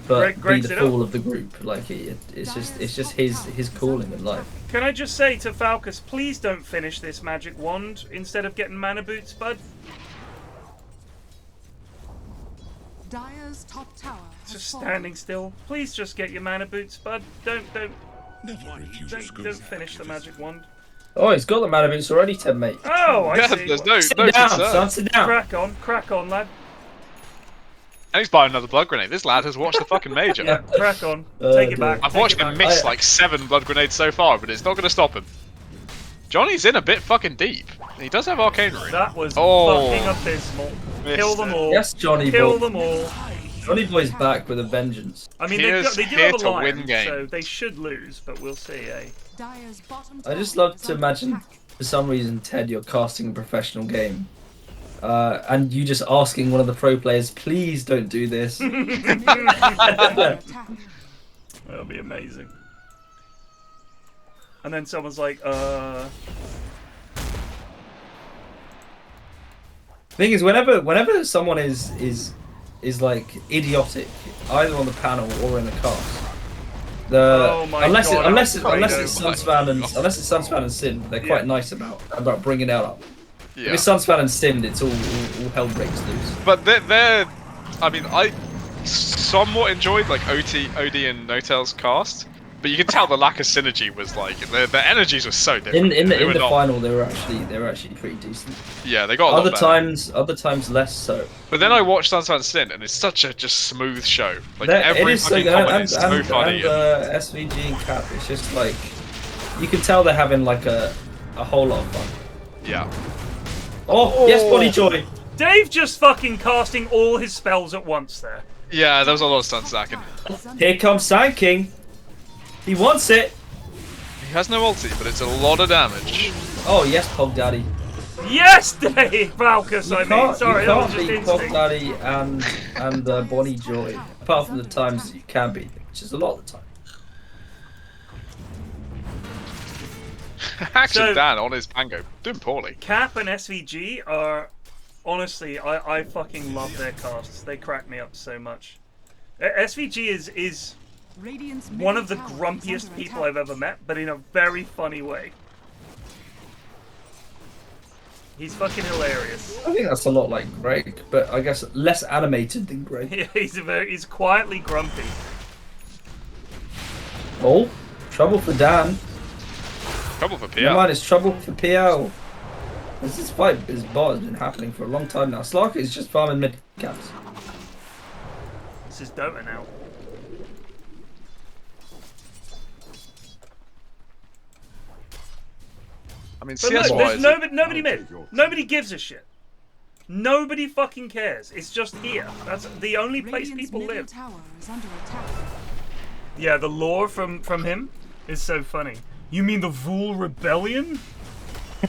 but be the fool of the group. Like it's just his calling in life. Can I just say to Falcus, please don't finish this magic wand instead of getting mana boots, bud. Dire's top tower has Just fallen. standing still. Please just get your mana boots, bud. Don't finish the magic wand. Oh, he's got the mana boots already, 10 mate. Oh, I see. There's no Sit down, concern. son, sit down. Crack on, lad. And he's buying another blood grenade. This lad has watched the fucking major. Yeah, crack on. Take it back. I've watched him miss like 7 blood grenades so far, but it's not going to stop him. Johnny's in a bit fucking deep. He does have Arcane Ring. That was fucking abysmal. Kill them all. Yes, Jonnyboi. Kill them all. Jonnyboi back with a vengeance. I mean, they do have a lion, so they should lose, but we'll see, eh? I just love to imagine, for some reason, Ted, you're casting a professional game. and you just asking one of the pro players, please don't do this. That'll be amazing. And then someone's like, Thing is, whenever someone is like idiotic, either on the panel or in the cast, unless it's Sunspan and Sin, they're quite nice about bringing it up. Yeah. If it's Sunspan and Sin, it's all hell breaks loose. But they're I mean, I somewhat enjoyed like OD and Notel's cast. But you can tell the lack of synergy was like the energies were so different. In the final, they were actually pretty decent. Yeah, they got a lot better. Other times less so. But then I watched Sunspan Sin, and it's such a just smooth show. Like every fucking comment is so funny. And SVG and Cap, it's just like you can tell they're having like a whole lot of fun. Yeah. Oh yes, Body Joy. Dave just fucking casting all his spells at once there. Yeah, there was a lot of stun stacking. Here comes Sand King. He wants it. He has no ulti, but it's a lot of damage. Oh yes, Pog Daddy. Yes, Dave Valkus. I mean, sorry, you that was can't just beat instinct. Pog Daddy and Bonnie Joy, apart from the times you can beat them, which is a lot of the time. Action Dan on his Pango, doing poorly. Cap and SVG are honestly, I fucking love their casts. They crack me up so much. SVG is one of the grumpiest people I've ever met, but in a very funny way. He's fucking hilarious. I think that's a lot like Greg, but I guess less animated than Greg. Yeah, he's quietly grumpy. Oh, trouble for Dan. Trouble for PL. Never mind, it's trouble for PL. This fight, this bot has been happening for a long time now. Slark is just farming mid caps. This is Dota now. I mean, But look, CS-wise, there's nobody mid. Nobody gives a shit. Nobody fucking cares. It's just here. That's the only place people live. Yeah, the lore from him is so funny. You mean the Vul Rebellion?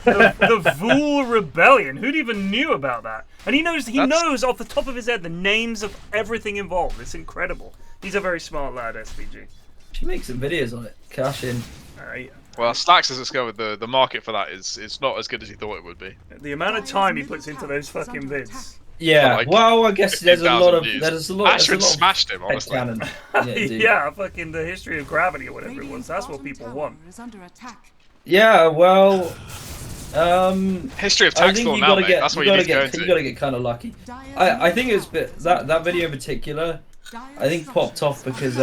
the Vul Rebellion. Who'd even knew about that? And he knows off the top of his head the names of everything involved. It's incredible. He's a very smart lad, SVG. She makes some videos on it. Cash in. Alright. Well, Stacks has discovered the market for that is not as good as he thought it would be. The amount of time he puts into those fucking vids. Yeah, like well, I guess there's a lot of views. Ashwin smashed him, honestly. Yeah, fucking the history of gravity or whatever it was. That's what people want. Yeah, well, history of I tax think law you now, gotta mate. get, That's what you you gotta need to go get, into. you gotta get kind of lucky. I think it's that video in particular, I think popped off because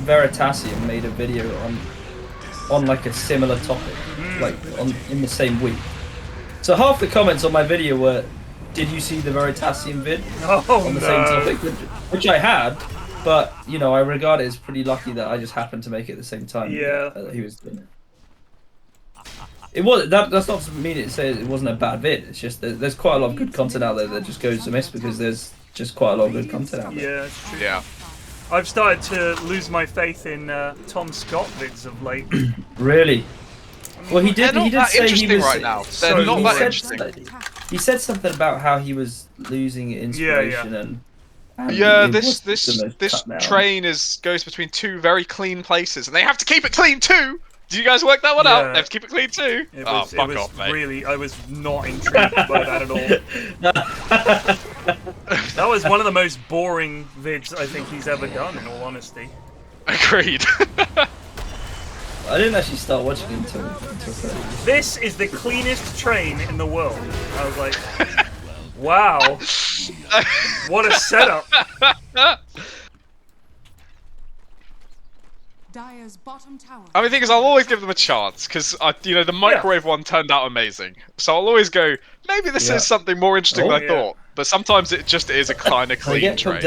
Veritasium made a video on like a similar topic, like in the same week. So half the comments on my video were, "Did you see the Veritasium vid on the same topic?" Which I had, but you know I regard it as pretty lucky that I just happened to make it at the same time. Yeah, he was doing it. It was that's not to mean it says it wasn't a bad vid. It's just there's quite a lot of good content out there that just goes to miss because there's just quite a lot of good content out there. Yeah, it's true. Yeah. I've started to lose my faith in Tom Scott vids of late. Really? Well, he did. He did say he was right now. They're not that interesting. He said something about how he was losing inspiration and yeah, this train goes between two very clean places, and they have to keep it clean too. Do you guys work that one out? They have to keep it clean too. Fuck off, mate. Really, I was not intrigued by that at all. That was one of the most boring vids I think he's ever done, in all honesty. Agreed. I didn't actually start watching until 30. This is the cleanest train in the world. I was like, wow, what a setup. Dire's bottom tower. I mean, the thing is, I'll always give them a chance because the microwave one turned out amazing. So I'll always go, maybe this is something more interesting than I thought. But sometimes it just is a kind of clean train.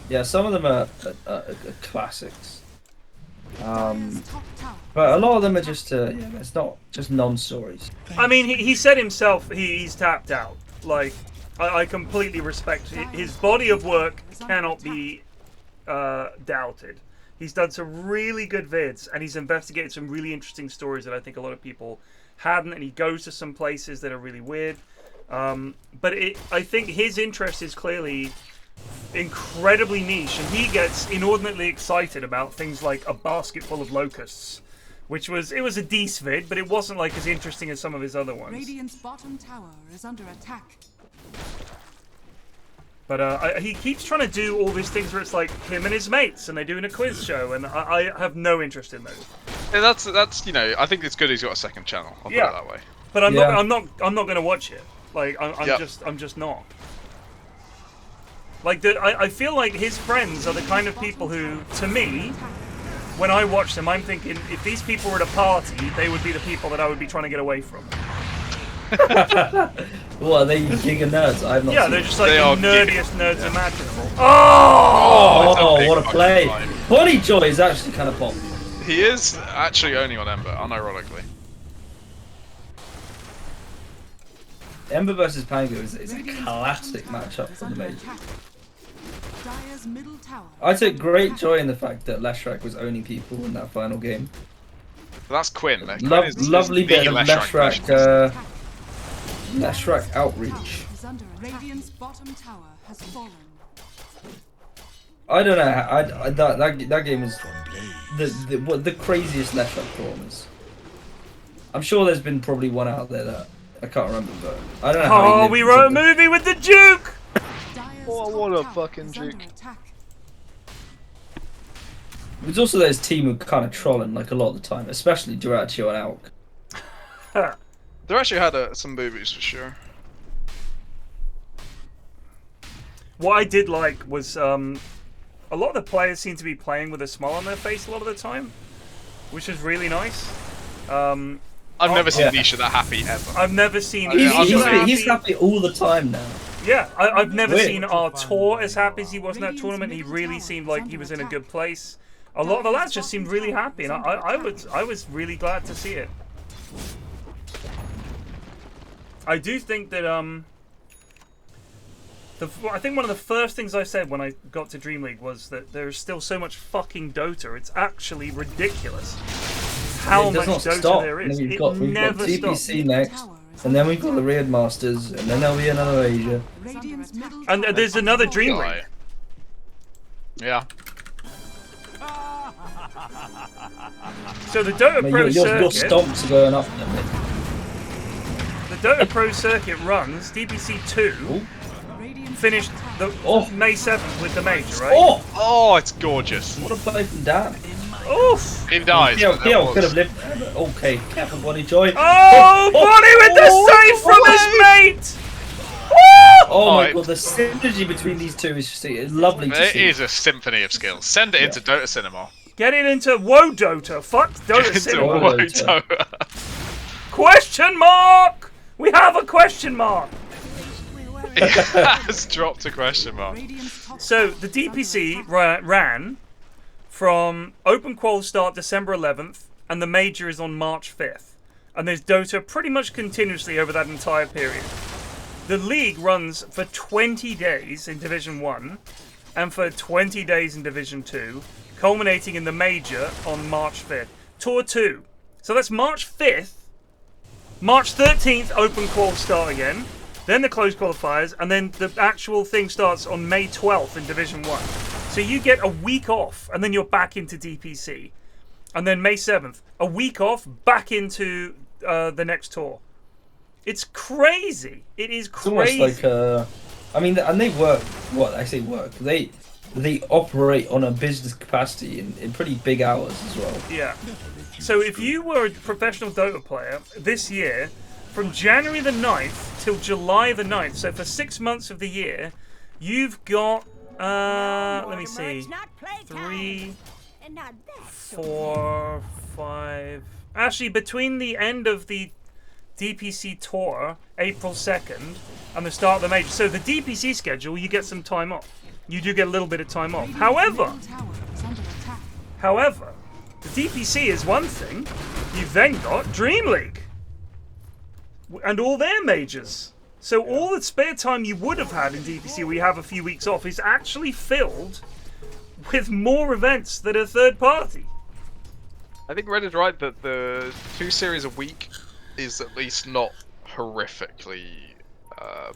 Yeah, some of them are classics. But a lot of them are just it's not just non-stories. I mean, he said himself he's tapped out. Like, I completely respect his body of work cannot be doubted. He's done some really good vids, and he's investigated some really interesting stories that I think a lot of people hadn't, and he goes to some places that are really weird. But I think his interest is clearly incredibly niche, and he gets inordinately excited about things like a basket full of locusts, which was a decent vid, but it wasn't like as interesting as some of his other ones. Radiant's bottom tower is under attack. But he keeps trying to do all these things where it's like him and his mates, and they're doing a quiz show, and I have no interest in those. Yeah, that's you know, I think it's good he's got a second channel. I'll put it that way. But I'm not going to watch it. Like I'm just not. Like I feel like his friends are the kind of people who, to me, when I watch them, I'm thinking if these people were at a party, they would be the people that I would be trying to get away from. What, are they giga nerds? I've not seen they're just like the nerdiest nerds imaginable. Oh, what a play! Bonnie Joy is actually kind of pop. He is actually only on Ember, unironically. Ember versus Pango is a classic matchup for the major. I took great joy in the fact that Leshrac was owning people in that final game. That's Quinn. Lovely bit of Leshrac outreach. Radiant's bottom tower has fallen. I don't know. That game was the craziest Leshrac performance. I'm sure there's been probably one out there that I can't remember, but I don't know. Oh, we wrote a movie with the Duke. Oh, what a fucking Duke! There's also those team who kind of trolling like a lot of the time, especially Duratio and Alk. They actually had some boobies for sure. What I did like was a lot of the players seem to be playing with a smile on their face a lot of the time, which is really nice. I've never seen Nisha that happy ever. I've never seen he's happy all the time now. Yeah, I've never seen Artur as happy as he was in that tournament. He really seemed like he was in a good place. A lot of the lads just seemed really happy, and I was really glad to see it. I do think that I think one of the first things I said when I got to Dream League was that there's still so much fucking Dota. It's actually ridiculous how much Dota there is. We've got DPC next, and then we've got the Riyadh Masters, and then there'll be another Asia. And there's another Dream League. Yeah. So the Dota Pro Circuit... Your stomps are going up then, mate. The Dota Pro Circuit runs, DPC 2, finished May 7th with the major, right? Oh, it's gorgeous. What a play from Dan. Oof! He dies. Theo could have lived. Okay, careful, Bonnie Joy. Oh, Bonnie with the save from his mate! Oh my god, the synergy between these two is just lovely to see. It is a symphony of skills. Send it into Dota Cinema. Get it into Woe Dota. Fuck Dota Cinema. Woe Dota. Question mark! We have a question mark! It has dropped a question mark. So, the DPC ran from Open Qual start December 11th, and the major is on March 5th. And there's Dota pretty much continuously over that entire period. The league runs for 20 days in Division 1, and for 20 days in Division 2, culminating in the major on March 5th. Tour 2. So that's March 5th. March 13th, Open Qual start again. Then the closed qualifiers, and then the actual thing starts on May 12th in Division 1. So you get a week off, and then you're back into DPC. And then May 7th, a week off, back into the next tour. It's crazy. It is crazy. It's almost like, I mean, and they work, I say work, they operate on a business capacity in pretty big hours as well. Yeah. So if you were a professional Dota player this year, from January the 9th till July the 9th, so for 6 months of the year, you've got, let me see, 3, 4, 5... Actually, between the end of the DPC tour, April 2nd, and the start of the major, so the DPC schedule, you get some time off. You do get a little bit of time off. However, the DPC is one thing. You've then got Dream League. And all their majors. So all the spare time you would have had in DPC where you have a few weeks off is actually filled with more events that are third party. I think Red is right that the 2 series a week is at least not horrifically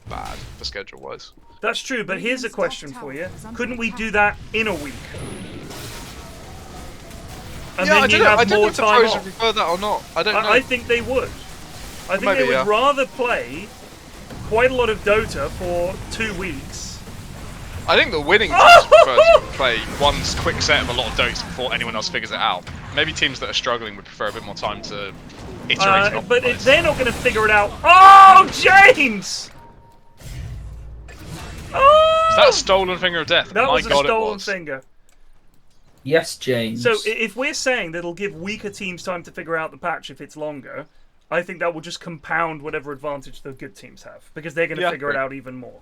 bad for schedule-wise. That's true, but here's a question for you. Couldn't we do that in a week? And yeah, then you'd have I don't know more if the time pros would off. prefer that or not. I don't know. I think they would. I think they would rather play quite a lot of Dota for 2 weeks. I think the winning teams prefer to play one quick set of a lot of Dotes before anyone else figures it out. Maybe teams that are struggling would prefer a bit more time to iterate and but optimize. they're not going to figure it out. Oh, James! Oh! Is that a stolen finger of death? That My was God, a stolen it was. finger. Yes, James. So if we're saying that it'll give weaker teams time to figure out the patch if it's longer, I think that will just compound whatever advantage the good teams have, because they're going to figure it out even more.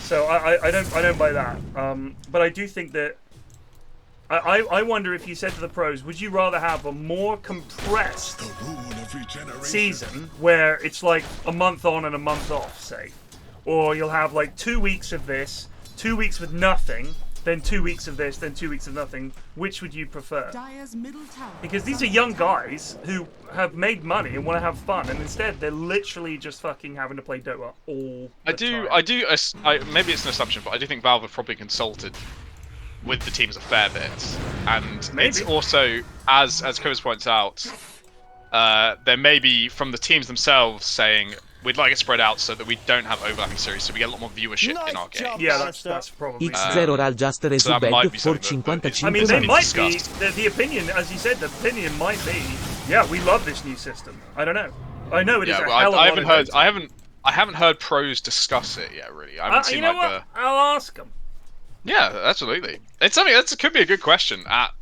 So I don't buy that. But I do think that I wonder if you said to the pros, would you rather have a more compressed season where it's like a month on and a month off, say, or you'll have like 2 weeks of this, 2 weeks with nothing, then 2 weeks of this, then 2 weeks of nothing. Which would you prefer? Because these are young guys who have made money and want to have fun, and instead they're literally just fucking having to play Dota all the time. Maybe it's an assumption, but I do think Valve have probably consulted with the teams a fair bit, and it's also, as Chris points out, there may be from the teams themselves saying, we'd like it spread out so that we don't have overlapping series, so we get a lot more viewership in our game. Yeah, that's probably X0 just resubed for 55. I mean, they might be, the opinion, as you said, the opinion might be, yeah, we love this new system. I don't know. I know it is a hell of a lot of Dota. I haven't heard pros discuss it yet, really. I haven't seen, you know what? I'll ask them. Yeah, absolutely. It's something that could be a good question at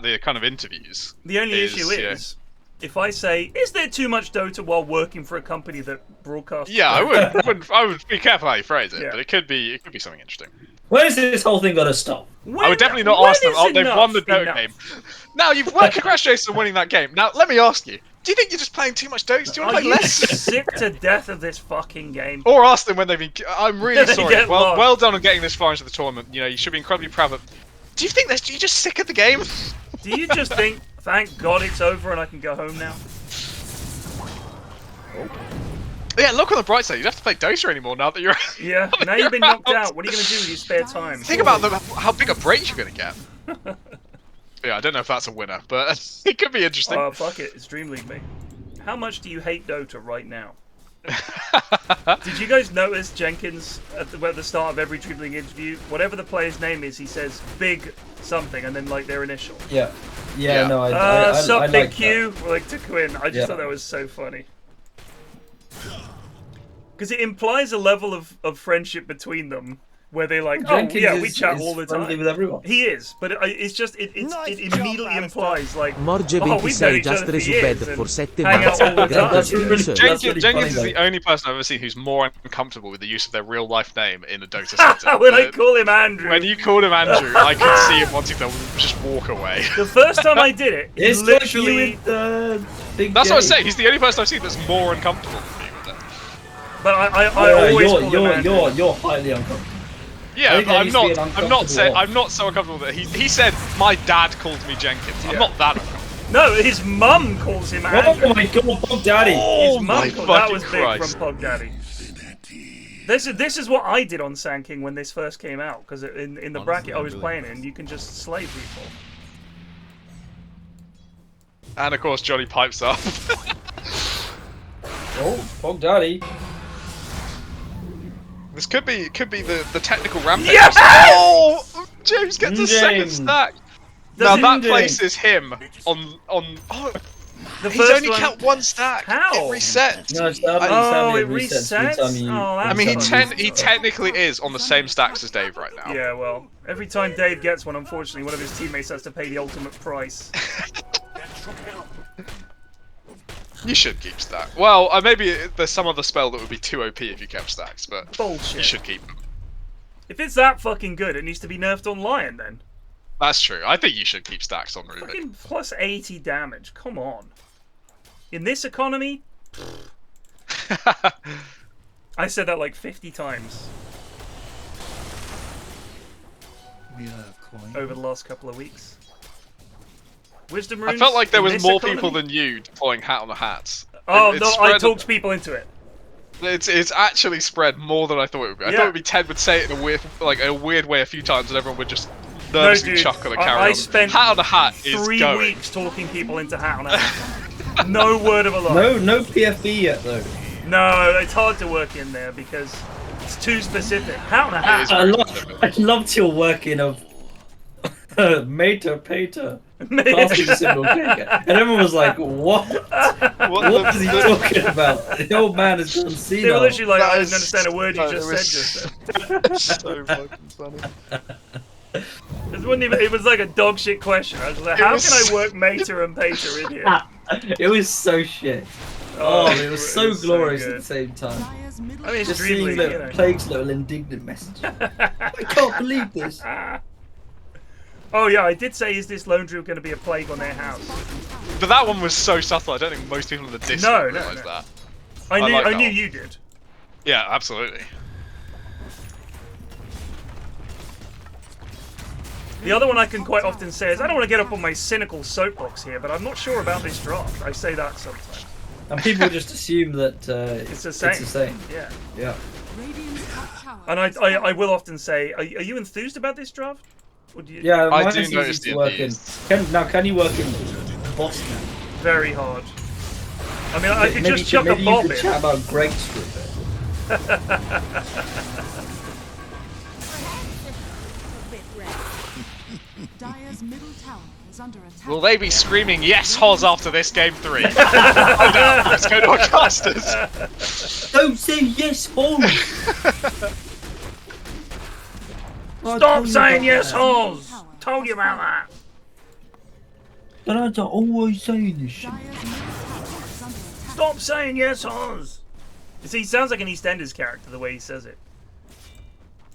the kind of interviews. The only issue is, if I say, is there too much Dota while working for a company that broadcasts? Yeah, I would be careful how you phrase it, but it could be something interesting. When is this whole thing gonna stop? I would definitely not ask them. Oh, they've won the Dota game. Now congratulations on winning that game. Now let me ask you: do you think you're just playing too much Dota? Do you want to play less? Sick to death of this fucking game. Or ask them when they've been. I'm really sorry. Well done on getting this far into the tournament. You know, you should be incredibly proud of. Do you think you're just sick of the game? Do you just think, thank God it's over and I can go home now? Yeah, look on the bright side. You don't have to play Dota anymore now that you're. Yeah, now you've been knocked out. What are you going to do with your spare time? Think about how big a break you're going to get. Yeah, I don't know if that's a winner, but it could be interesting. Oh, fuck it. It's Dream League, mate. How much do you hate Dota right now? Did you guys notice Jenkins at the start of every Dream League interview, whatever the player's name is, he says big something and then like their initial. Yeah. No, I sup, like big Q, like to Quinn. I just thought that was so funny. Because it implies a level of friendship between them, where they like, we chat all the time. With everyone. He is, but it's just it immediately implies like, Morge26 just resubed for 7 months. Jenkins is the only person I've ever seen who's more uncomfortable with the use of their real life name in a Dota setting. When I call him Andrew. When you called him Andrew, I could see him wanting to just walk away. The first time I did it, it's literally. That's what I say. He's the only person I've seen that's more uncomfortable with me with it. But I always call him Andrew. You're highly uncomfortable. Yeah, but I'm not so uncomfortable that he said my dad called me Jenkins. I'm not that uncomfortable. No, his mum calls him Andrew. Oh my god, Pog Daddy. Oh my god, that was big from Pog Daddy. This is what I did on Sand King when this first came out, because in the bracket I was playing in, you can just slay people. And of course Johnny pipes up. Oh, Pog Daddy. This could be the technical rampage. Yes! Oh, James gets a second stack. Now that places him on. Oh, he's only kept one stack. How? It resets. No, it resets. He technically is on the same stacks as Dave right now. Yeah, well, every time Dave gets one, unfortunately, one of his teammates has to pay the ultimate price. You should keep stacks. Well, maybe there's some other spell that would be too OP if you kept stacks, but bullshit. You should keep them. If it's that fucking good, it needs to be nerfed on Lion then. That's true. I think you should keep stacks on Rubik. Fucking plus 80 damage. Come on. In this economy? I said that like 50 times. Over the last couple of weeks. Wisdom runes. I felt like there was more people than you deploying hat on the hats. Oh It's no, I spread- talked people into it. It's actually spread more than I thought it would be. I thought it would be Ted would say it in a weird way a few times, and everyone would just nervously chuckle and carry on. I spent Hat on a Hat is 3 going. weeks talking people into Hat on a Hat. No word of a lie. No PFE yet though. No, it's hard to work in there because it's too specific. Hat on a Hat. I loved your working of Mater Pater. Passing symbol kicker. And everyone was like, what? What is he talking about? The old man is gone senile. They were literally like, I didn't understand a word you just said just so fucking funny. It was like a dog shit question. I was like, how can I work Mater and Pater in here? It was so shit. Oh, it was so glorious at the same time. I mean, it's Just Dream seeing League, the Plague's little indignant message. I can't believe this. Oh yeah, I did say, is this Lone Druid going to be a plague on their house? But that one was so subtle. I don't think most people in the Discord realised that. I knew you did. Yeah, absolutely. The other one I can quite often say is, I don't want to get up on my cynical soapbox here, but I'm not sure about this draft. I say that sometimes. And people just assume that it's the same. It's the same. Yeah. Yeah. And I will often say, are you enthused about this draft? Yeah, I do notice the Can you work in Boston? Very hard. I mean, I could maybe just chuck a maybe bomb you could in. chat about grapes for a bit. Dire's middle tower is under attack. Will they be screaming yes, Hoz after this game 3? Oh no, let's go to our casters. Don't say yes, Hoz. Stop saying yes, Hoz. Told you about that. But I'm always saying this shit. Stop saying yes, Hoz. You see, he sounds like an EastEnders character the way he says it.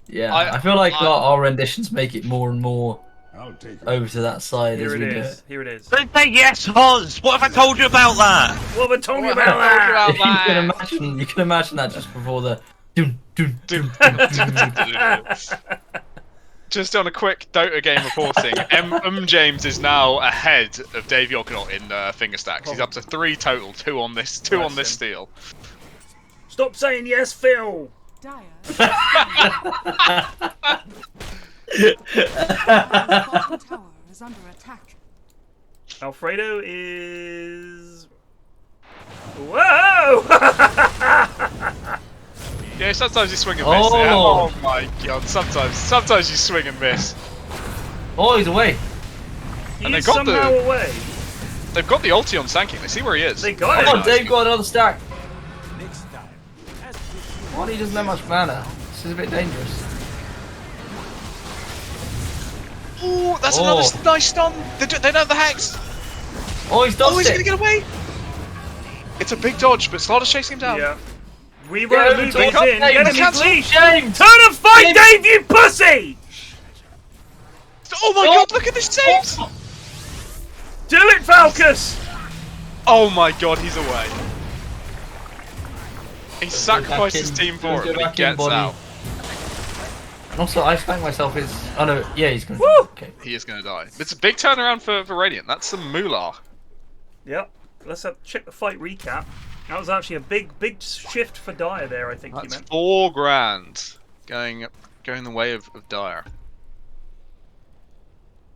Yeah, I feel like our renditions make it more and more over to that side Here as it we do is. it. Here it is. Don't say yes, Hoz! What have I told you about that? What have I told you about that? You can imagine that just before the dun, dun, dun, Just on a quick Dota game reporting, James is now ahead of Dave Yognot in finger stacks. He's up to 3 total, 2 on this steal. Stop saying yes, Phil. Dire's bottom tower is under attack. Alfredo is. Whoa! Yeah, sometimes you swing and miss. Oh my god, sometimes you swing and miss. Oh, he's away. And He's somehow away. They've got the ulti on Sanking. They see where he is. They got it. Oh, Dave got another stack. What? He doesn't have much mana. This is a bit dangerous. Ooh, that's another nice stun. They don't have the hex. Oh, he's dodged he's gonna get away. It's a big dodge, but Slaughter's chasing him down. Yeah. We were moving in. Get him his leash. James. Turn and fight, Dave, you pussy! Oh my god, look at this saves! Do it, Falcus! Oh my god, he's away. He sacrificed his team for it, but he gets out. And also, I spanked myself. Oh no, yeah, he's gonna. Woo! Okay. He is gonna die. It's a big turnaround for Radiant. That's some moolah. Yep. Let's check the fight recap. That was actually a big shift for Dire there, I think you meant. 4 grand going the way of Dire.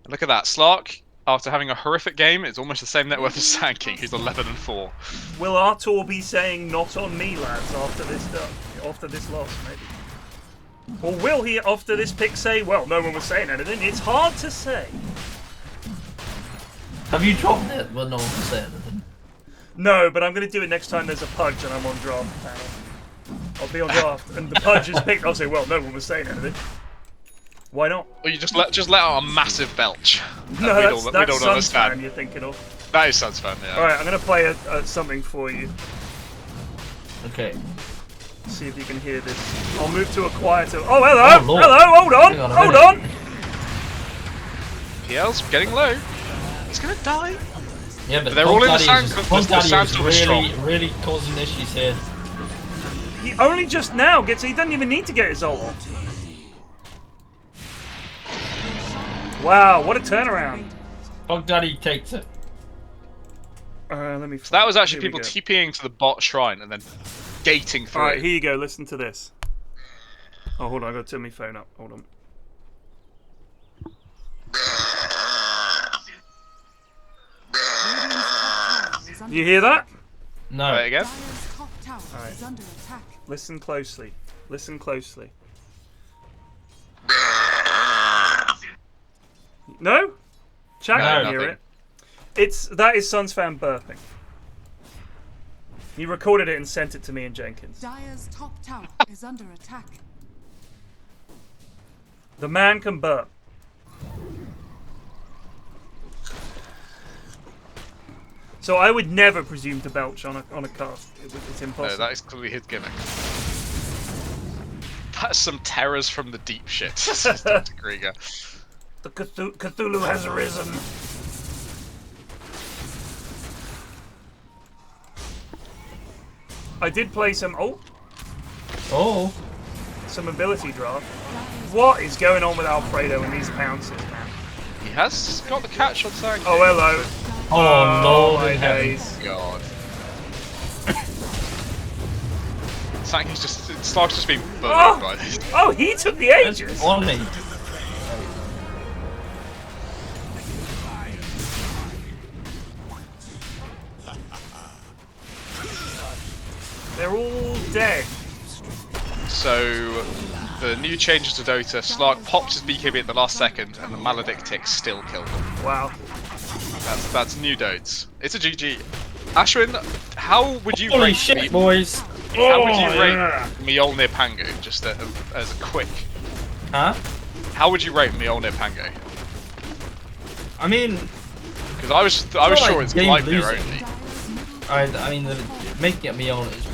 Look at that. Slark, after having a horrific game, it's almost the same net worth as Sanking, who's 11 and 4. Will Artur be saying not on me, lads, after this loss, maybe? Or will he, after this pick, say, well, no one was saying anything? It's hard to say. Have you dropped it? Well, no one was saying anything. No, but I'm going to do it next time there's a Pudge and I'm on draft panel. I'll be on draft, and the Pudge is picked. I'll say, well, no one was saying anything. Why not? Or you just let out a massive belch. No, that's Sunsfan Sunsfan you're thinking of. That is Sunsfan, yeah. Alright, I'm going to play something for you. Okay. See if you can hear this. I'll move to a quieter. Oh, hello! Lord. Hello, hold on! Hold on! PL's getting low. He's going to die. Yeah, but they're all in the sand. The sand's really, strong. really causing issues here. He only just now gets. He doesn't even need to get his ult. Wow, what a turnaround! Bog Daddy takes it. Let me. So that was actually Here we people go. TPing to the bot shrine and then gating through. Alright, here you go. Listen to this. Oh, hold on. I got to turn my phone up. Hold on. You hear that? No. Right, again? Dire's top tower Alright. is under attack. Listen closely. Listen closely. No? Chat No, can hear nothing. it. That is Sun's fan burping. He recorded it and sent it to me and Jenkins. Dire's top tower is under attack. The man can burp. So I would never presume to belch on a cast. It's impossible. No, that is clearly his gimmick. That's some terrors from the deep shit, says Dr. Krieger. The Cthulhu has arisen. I did play some some ability draft. What is going on with Alfredo and these pounces, man? He has got the catch on Sarah. Oh, hello. Oh, Lord my in heaven. days. God. Sankey's just... Stark's just being bullied by this. Oh, he took the ages. On me. They're all dead. So, the new changes to Dota, Slark popped his BKB at the last second, and the Maledictic still killed him. Wow. That's new DOTES. It's a GG. Ashwin, how would you Holy rate shit, boys. How would you rate Mjolnir Pango, just as a quick? Huh? How would you rate Mjolnir Pango? I mean... Because I was sure it's Gleipnir only. I mean, making it Mjolnir is...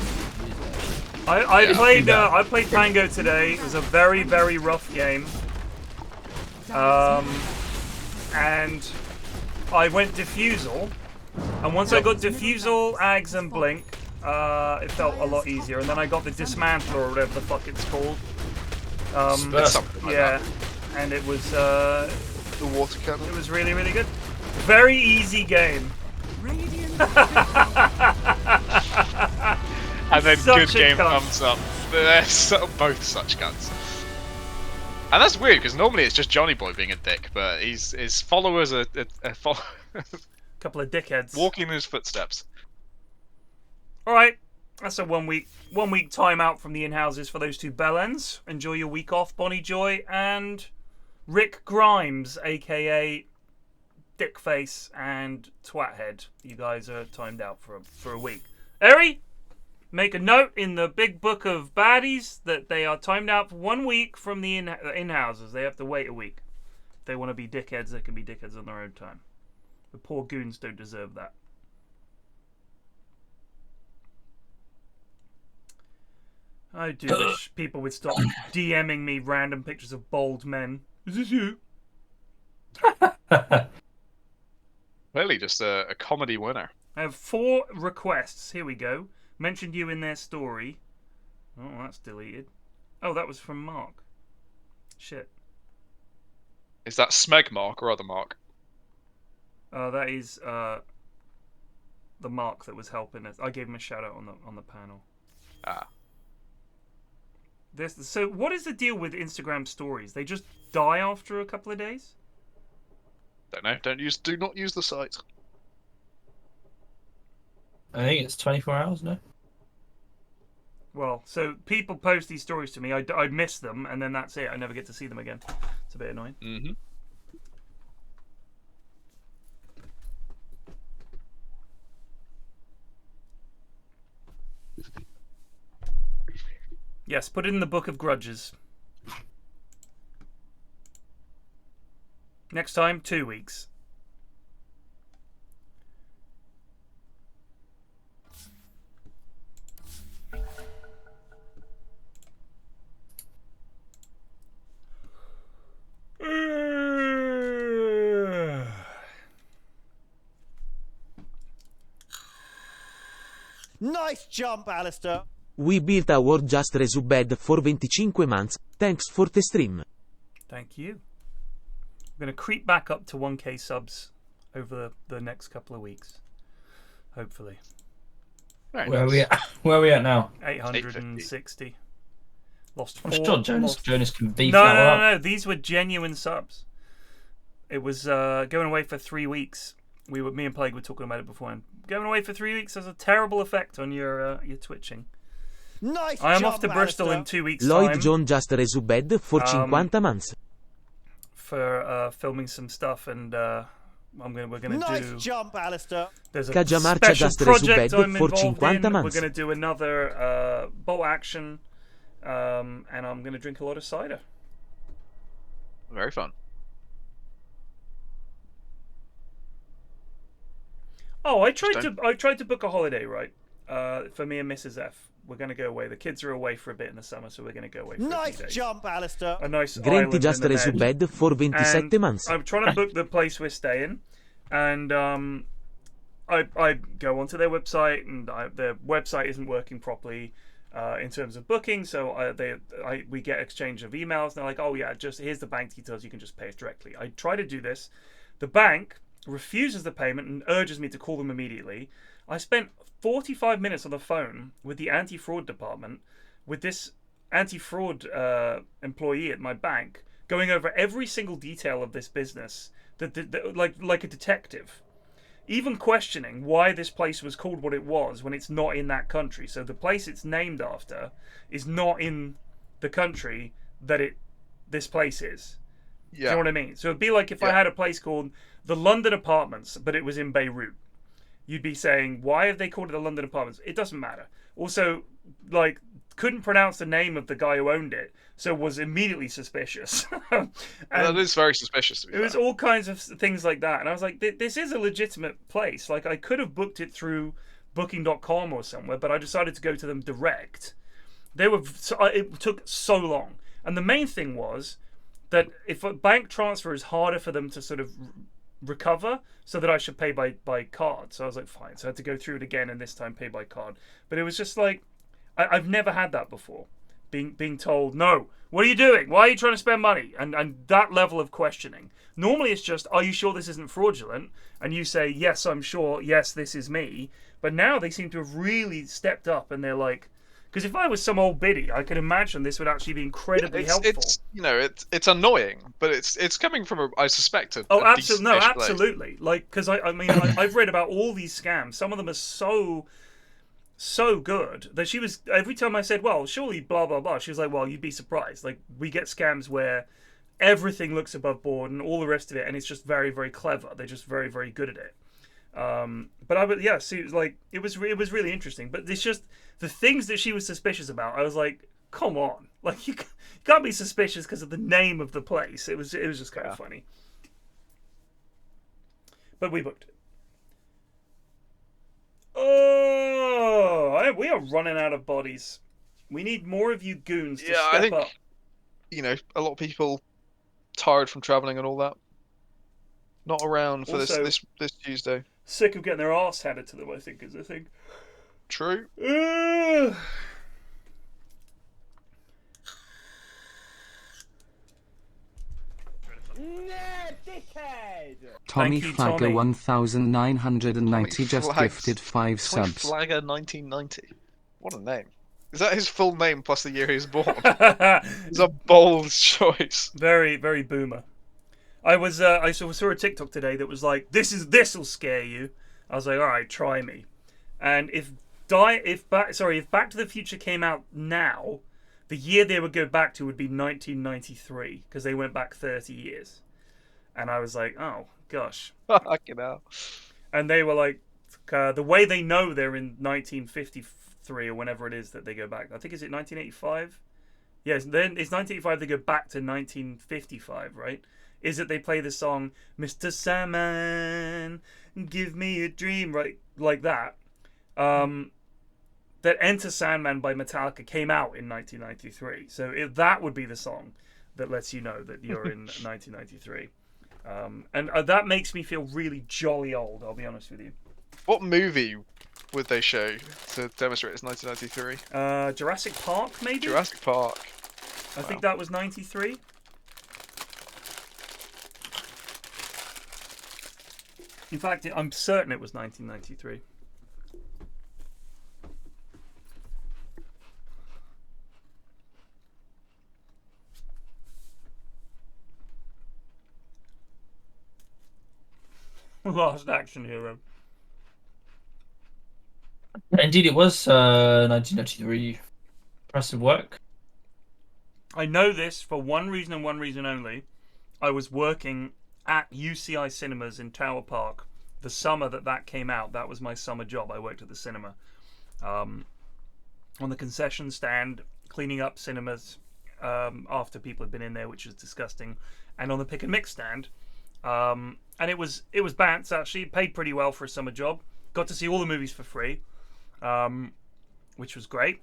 I played Pango today. It was a very, very rough game. And I went Diffusal. And once I got Diffusal, Ags, and Blink, it felt a lot easier. And then I got the Dismantler or whatever the fuck it's called. Something like yeah, that. and it was The water cannon. it was really, really good. Very easy game. Radiant And then Such good a game cunt. comes up. They're both such cunts. And that's weird because normally it's just Jonnyboi being a dick, but his followers are Couple of dickheads. walking in his footsteps. All right, that's a 1 week timeout from the in-houses for those two bellends. Enjoy your week off, Bonnie Joy and Rick Grimes, aka Dickface and Twathead. You guys are timed out for a week. Eri, make a note in the big book of baddies that they are timed out for 1 week from the in-houses. They have to wait a week. If they want to be dickheads, they can be dickheads on their own time. The poor goons don't deserve that. I do wish people would stop DMing me random pictures of bald men. Is this you? Clearly just a comedy winner. I have 4 requests. Here we go. Mentioned you in their story. Oh, that's deleted. Oh, that was from Mark. Shit. Is that Smeg Mark or other Mark? That is the Mark that was helping us. I gave him a shout out on the panel. Ah. So what is the deal with Instagram stories? They just die after a couple of days? Don't know. Do not use the site. I think it's 24 hours, no? Well, so people post these stories to me. I miss them, and then that's it. I never get to see them again. It's a bit annoying. Mm-hmm. Yes, put it in the book of grudges. Next time, 2 weeks. Nice jump, Alistair. We built our just resubed for 25 months. Thanks for the stream. Thank you. I'm going to creep back up to 1k subs over the next couple of weeks. Hopefully. Very Where nice. are we at now? 860. Lost 4. I'm sure Jonas can beef no, that no, one no, up. no. These were genuine subs. It was going away for 3 weeks. Me and Plague were talking about it before. And going away for 3 weeks has a terrible effect on your twitching. Nice. I am off to Bristol in 2 weeks' Lloyd time. John just resubbed for 50 months. For filming some stuff, and we're gonna nice do. Jump, Alistair. There's a Kaja Marcha special just project resubbed I'm for involved 50 in. We're months. gonna do another bolt action, and I'm gonna drink a lot of cider. Very fun. Oh, I tried to book a holiday, right? For me and Mrs. F. We're going to go away. The kids are away for a bit in the summer, so we're going to go away for a few days. Nice jump, Alistair. A nice Grenti island just in the resubbed for 27 months. I'm trying to book the place we're staying, and I go onto their website, and their website isn't working properly in terms of booking. So we get exchange of emails, and they're like, "Oh yeah, just here's the bank details. You can just pay us directly." I try to do this. The bank refuses the payment and urges me to call them immediately. I spent 45 minutes on the phone with the anti-fraud department, with this anti-fraud employee at my bank, going over every single detail of this business, like a detective, even questioning why this place was called what it was when it's not in that country. So the place it's named after is not in the country that this place is. Yeah. Do you know what I mean? So it'd be like if I had a place called the London Apartments, but it was in Beirut. You'd be saying, why have they called it the London Apartments? It doesn't matter. Also, like, couldn't pronounce the name of the guy who owned it, so was immediately suspicious. That is very suspicious to be fair. It was all kinds of things like that. And I was like, this is a legitimate place. Like, I could have booked it through booking.com or somewhere, but I decided to go to them direct. It took so long. And the main thing was that if a bank transfer is harder for them to sort of recover, so that I should pay by card. So I was like, fine. So I had to go through it again, and this time pay by card. But it was just like, I've never had that before. Being told, no, what are you doing? Why are you trying to spend money? And that level of questioning. Normally it's just, are you sure this isn't fraudulent? And you say, yes, I'm sure. Yes, this is me. But now they seem to have really stepped up, and they're like, because if I was some old biddy, I could imagine this would actually be incredibly helpful. It's annoying, but it's coming from I suspect a absolutely, no, absolutely. Place. Like, because I mean, I've read about all these scams. Some of them are so good that she was, every time I said, well, surely blah blah blah, she was like, well, you'd be surprised. Like, we get scams where everything looks above board and all the rest of it, and it's just very very clever. They're just very very good at it. But see, it was really interesting. But it's just the things that she was suspicious about. I was like, come on, like you can't be suspicious because of the name of the place. It was just kind of funny. But we booked it. Oh, we are running out of bodies. We need more of you goons to step up. A lot of people tired from traveling and all that. Not around for also, this Tuesday. Sick of getting their arse handed to them, I think, is the thing. True. Tommy Flagger 1990 just gifted 5 Tommy subs. Flagger 1990. What a name. Is that his full name plus the year he was born? It's a bold choice. Very, very boomer. I saw a TikTok today that was like, this'll scare you. I was like, all right, try me. And if Back to the Future came out now, the year they would go back to would be 1993 because they went back 30 years. And I was like, oh gosh. Fucking hell. And they were like, the way they know they're in 1953 or whenever it is that they go back. I think is it 1985? Yes, then it's 1985. They go back to 1955, right? Is that they play the song Mr. Sandman, give me a dream, right? Like that. That Enter Sandman by Metallica came out in 1993. So that would be the song that lets you know that you're in 1993. And that makes me feel really jolly old, I'll be honest with you. What movie would they show to demonstrate it's 1993? Jurassic Park, maybe? Jurassic Park. I think that was 93. In fact, I'm certain it was 1993. Last action hero. Indeed, it was 1993. Impressive work. I know this for one reason and one reason only. I was working at UCI Cinemas in Tower Park the summer that came out. That was my summer job. I worked at the cinema. On the concession stand, cleaning up cinemas after people had been in there, which was disgusting. And on the pick and mix stand. And it was bants, actually. It paid pretty well for a summer job. Got to see all the movies for free, which was great.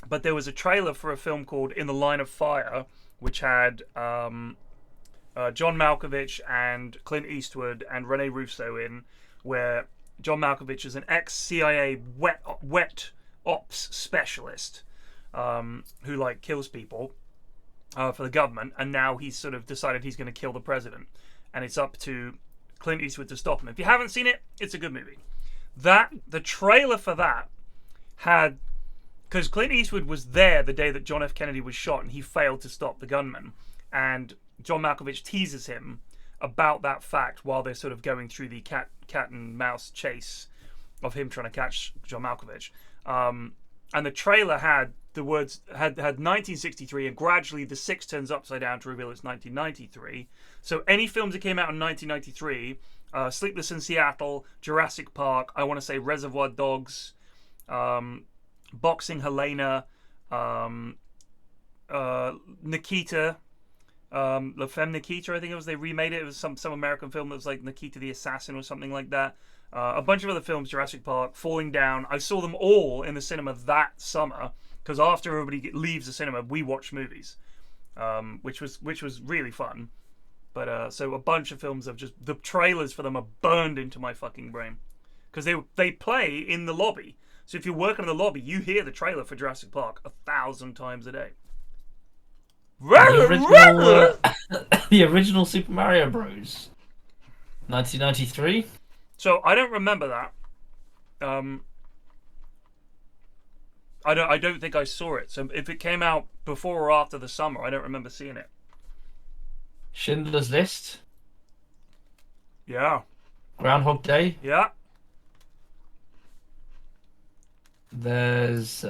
But there was a trailer for a film called In the Line of Fire, which had John Malkovich and Clint Eastwood and Rene Russo in, where John Malkovich is an ex-CIA wet ops specialist who like kills people for the government, and now he's sort of decided he's going to kill the president, and it's up to Clint Eastwood to stop him. If you haven't seen it, it's a good movie. The trailer for that had, because Clint Eastwood was there the day that John F. Kennedy was shot and he failed to stop the gunman, and John Malkovich teases him about that fact while they're sort of going through the cat and mouse chase of him trying to catch John Malkovich. And the trailer had the words, had 1963, and gradually the 6 turns upside down to reveal it's 1993. So any films that came out in 1993, Sleepless in Seattle, Jurassic Park, I want to say Reservoir Dogs, Boxing Helena, Nikita, La Femme Nikita, I think it was. They remade it. It was some American film that was like Nikita the Assassin or something like that. A bunch of other films, Jurassic Park, Falling Down. I saw them all in the cinema that summer because after everybody leaves the cinema, we watch movies, which was really fun. But so a bunch of films have just, the trailers for them are burned into my fucking brain because they play in the lobby. So if you're working in the lobby, you hear the trailer for Jurassic Park 1,000 times a day. The original Super Mario Bros. 1993. So I don't remember that. I don't think I saw it. So if it came out before or after the summer, I don't remember seeing it. Schindler's List. Yeah. Groundhog Day. Yeah. There's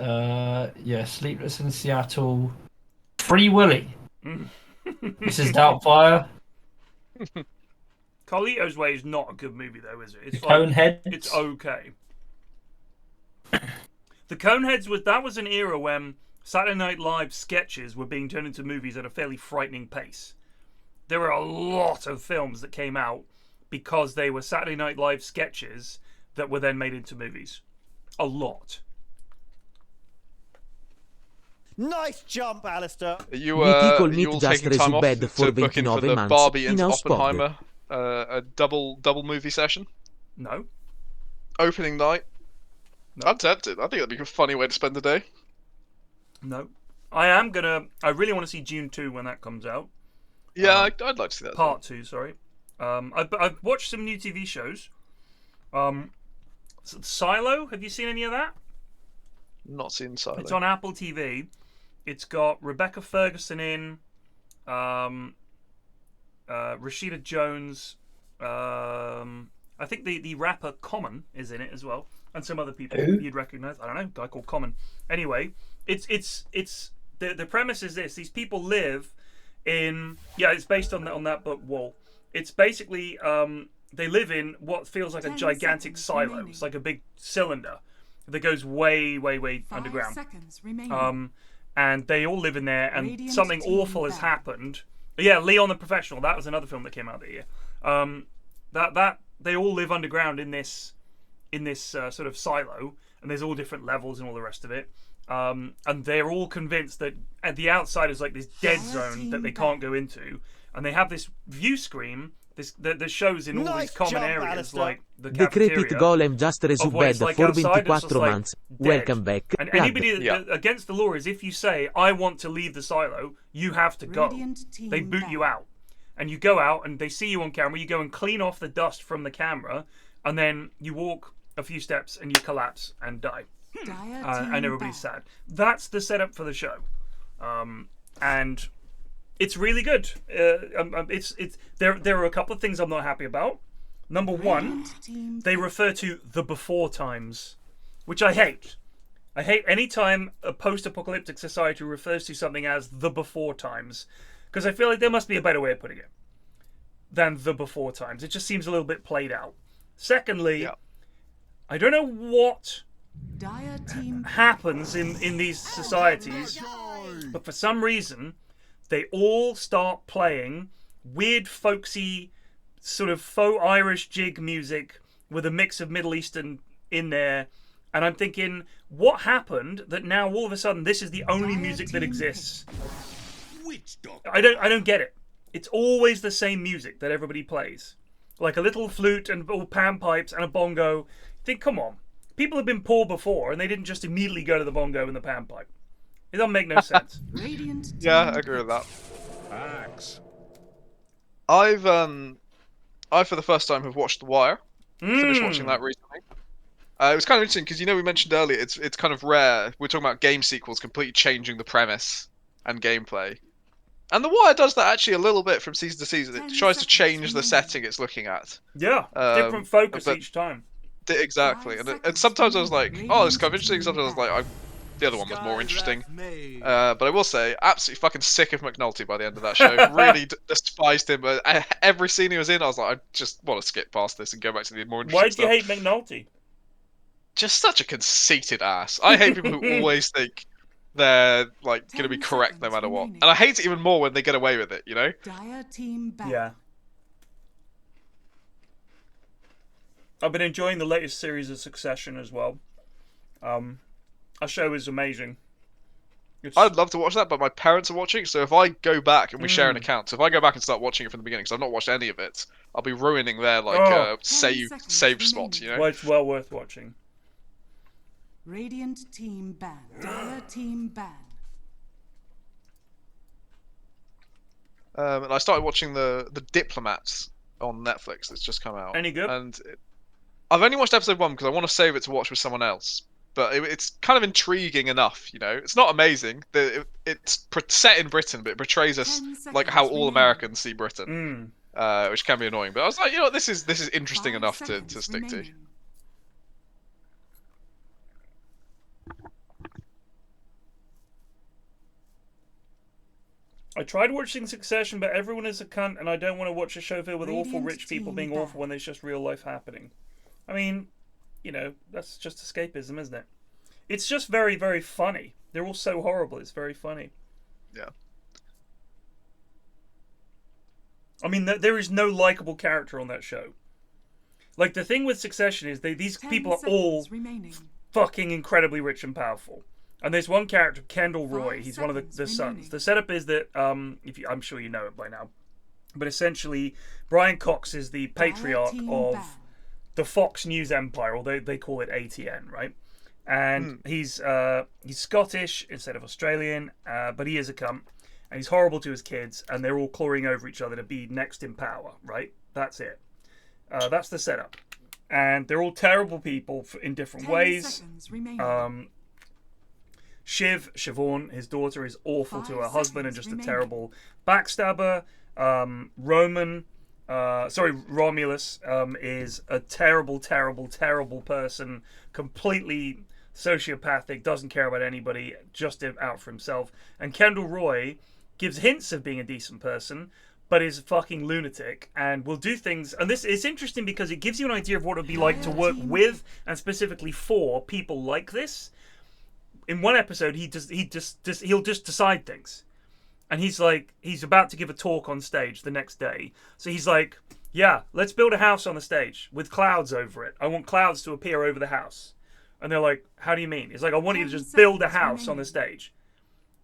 Sleepless in Seattle. Free Willy. Mrs. Doubtfire. Carlito's Way is not a good movie, though, is it? It's the Coneheads. It's okay. The Coneheads was an era when Saturday Night Live sketches were being turned into movies at a fairly frightening pace. There were a lot of films that came out because they were Saturday Night Live sketches that were then made into movies. A lot. Nice jump, Alistair. You all taking time off to book in for the Barbie and Oppenheimer a double movie session? No. Opening night? No. I'm tempted. I think that'd be a funny way to spend the day. No. I really want to see Dune 2 when that comes out. Yeah, I'd like to see that. Part 2, sorry. I've watched some new TV shows. Silo, have you seen any of that? Not seen Silo. It's on Apple TV. It's got Rebecca Ferguson in, Rashida Jones, I think the rapper Common is in it as well, and some other people you'd recognise. I don't know, a guy called Common. Anyway, it's the premise is this: these people live in it's based on that book Wall. It's basically they live in what feels like a gigantic silo. It's like a big cylinder that goes way underground. 5 seconds remaining. And they all live in there, and Radiant something awful has happened. Yeah, Leon the Professional. That was another film that came out that year. That they all live underground in this sort of silo, and there's all different levels and all the rest of it. And they're all convinced that at the outside is like this dead zone that they can't go into, and they have this view screen. That shows in all these common areas, like the cafeteria, Decrepit Golem just resubbed like for outside, 24 like months. dead. Welcome back. And anybody that, against the law is if you say, I want to leave the silo, you have to go. They boot you out. And you go out and they see you on camera, you go and clean off the dust from the camera, and then you walk a few steps and you collapse and die. And everybody's sad. That's the setup for the show. And it's really good. There are a couple of things I'm not happy about. Number one, they refer to the before times, which I hate. I hate any time a post-apocalyptic society refers to something as the before times, because I feel like there must be a better way of putting it than the before times. It just seems a little bit played out. Secondly, I don't know what happens in these societies, but for some reason, they all start playing weird, folksy, sort of faux Irish jig music with a mix of Middle Eastern in there. And I'm thinking, what happened that now all of a sudden this is the only music that exists? I don't get it. It's always the same music that everybody plays. Like a little flute and all pan pipes and a bongo. Think, come on. People have been poor before and they didn't just immediately go to the bongo and the pan pipe. It doesn't make no sense. Yeah, I agree with that. Facts. I for the first time have watched The Wire. Finished watching that recently. It was kind of interesting because we mentioned earlier it's kind of rare. We're talking about game sequels completely changing the premise and gameplay, and The Wire does that actually a little bit from season to season. It tries to change the setting it's looking at. Yeah, different focus each time. Exactly, and sometimes I was like, oh, this is kind of interesting. Sometimes I was like, the other one was more interesting. But I will say, absolutely fucking sick of McNulty by the end of that show. Really despised him. But every scene he was in, I was like, I just want to skip past this and go back to the more interesting stuff. Why do you hate McNulty? Just such a conceited ass. I hate people who always think they're like going to be correct no matter what. And I hate it even more when they get away with it, Yeah. I've been enjoying the latest series of Succession as well. Our show is amazing. I'd love to watch that, but my parents are watching, so if I go back and we share an account, so if I go back and start watching it from the beginning, because I've not watched any of it, I'll be ruining their save spot, Well, it's well worth watching. Radiant team ban. Dire team ban. And I started watching the Diplomats on Netflix that's just come out. Any good? And I've only watched episode 1 because I want to save it to watch with someone else. But it's kind of intriguing enough, It's not amazing. It's set in Britain, but it portrays us like how all Americans see Britain, which can be annoying. But I was like, this is interesting enough to stick to. I tried watching Succession, but everyone is a cunt, and I don't want to watch a show filled with awful rich people being awful when there's just real life happening. I mean, that's just escapism, isn't it? It's just very, very funny. They're all so horrible. It's very funny. Yeah. I mean, there is no likable character on that show. Like, the thing with Succession is these people are all fucking incredibly rich and powerful. And there's one character, Kendall Roy. He's one of the sons. The setup is that, I'm sure you know it by now, but essentially, Brian Cox is the patriarch of the Fox News empire, or they call it ATN, right? And he's Scottish instead of Australian, but he is a cunt, and he's horrible to his kids, and they're all clawing over each other to be next in power, right? That's it. That's the setup. And they're all terrible people in different ways. Siobhan, his daughter, is awful to her husband and just a terrible backstabber. Romulus is a terrible, terrible, terrible person, completely sociopathic, doesn't care about anybody, just out for himself. And Kendall Roy gives hints of being a decent person, but is a fucking lunatic and will do things. And it's interesting because it gives you an idea of what it would be like to work with and specifically for people like this. In one episode, he'll just decide things. And he's about to give a talk on stage the next day. So he's like, yeah, let's build a house on the stage with clouds over it. I want clouds to appear over the house. And they're like, how do you mean? He's like, I want you to just build a house on the stage.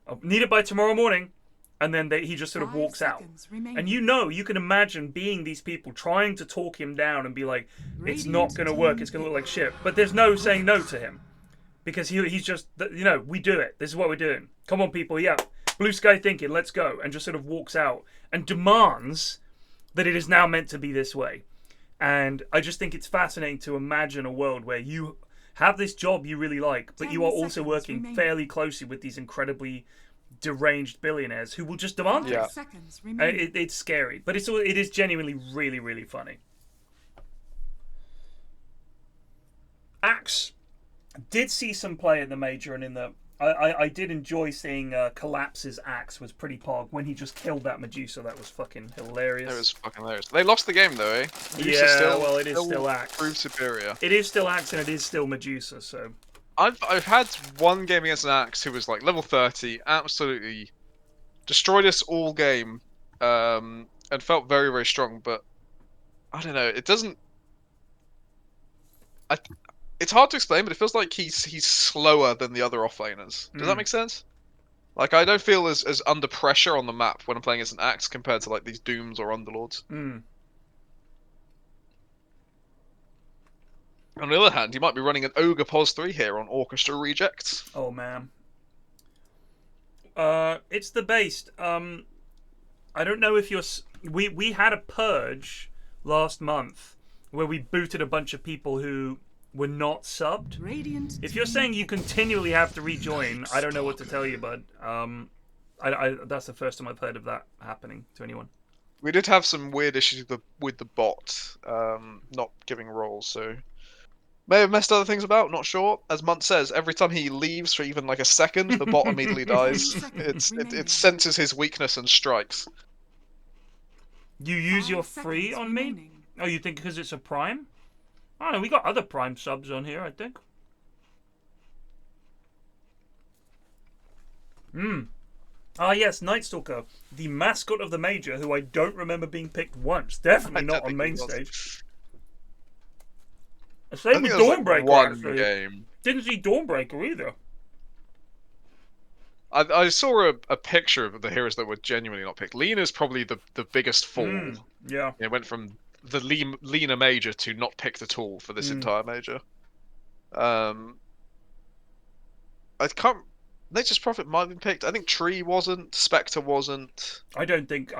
I'll need it by tomorrow morning. And then he just sort of walks out. And you can imagine being these people trying to talk him down and be like, it's not going to work. It's going to look like shit. But there's no saying no to him. Because he's just, we do it. This is what we're doing. Come on, people. Yeah. Blue sky thinking, let's go. And just sort of walks out and demands that it is now meant to be this way. And I just think it's fascinating to imagine a world where you have this job you really like, but you are also working fairly closely with these incredibly deranged billionaires who will just demand it. It's scary. But it is genuinely really, really funny. Axe did see some play in the major and in the. I did enjoy seeing Collapse's axe was pretty pog when he just killed that Medusa. That was fucking hilarious. It was fucking hilarious. They lost the game though, eh? Medusa still, well, it is still axe. Proved superior. It is still axe and it is still Medusa. So I've had one game against an axe who was like level 30, absolutely destroyed us all game, and felt very, very strong. But I don't know. It doesn't. It's hard to explain, but it feels like he's slower than the other offlaners. Does that make sense? Like, I don't feel as under pressure on the map when I'm playing as an axe compared to like these Dooms or Underlords. On the other hand, you might be running an Ogre Pos 3 here on Orchestra Rejects. Oh man. It's the based. I don't know if you're. We had a purge last month where we booted a bunch of people who were not subbed. Radiant if you're saying you continually have to rejoin, I don't know what to tell you, bud. That's the first time I've heard of that happening to anyone. We did have some weird issues with the bot not giving roles, so may have messed other things about. Not sure. As Munt says, every time he leaves for even like a second, the bot immediately dies. It senses his weakness and strikes. You use your free on me? Oh, you think because it's a prime? I don't know, we got other prime subs on here, I think. Ah yes, Nightstalker, the mascot of the major, who I don't remember being picked once. Definitely not on main stage. Same with Dawnbreaker, actually. Game. Didn't see Dawnbreaker either. I saw a picture of the heroes that were genuinely not picked. Lena's probably the biggest fall. Yeah. It went from the Lena major to not picked at all for this entire major. I can't. Nature's Prophet might have been picked. I think Tree wasn't. Spectre wasn't. I don't think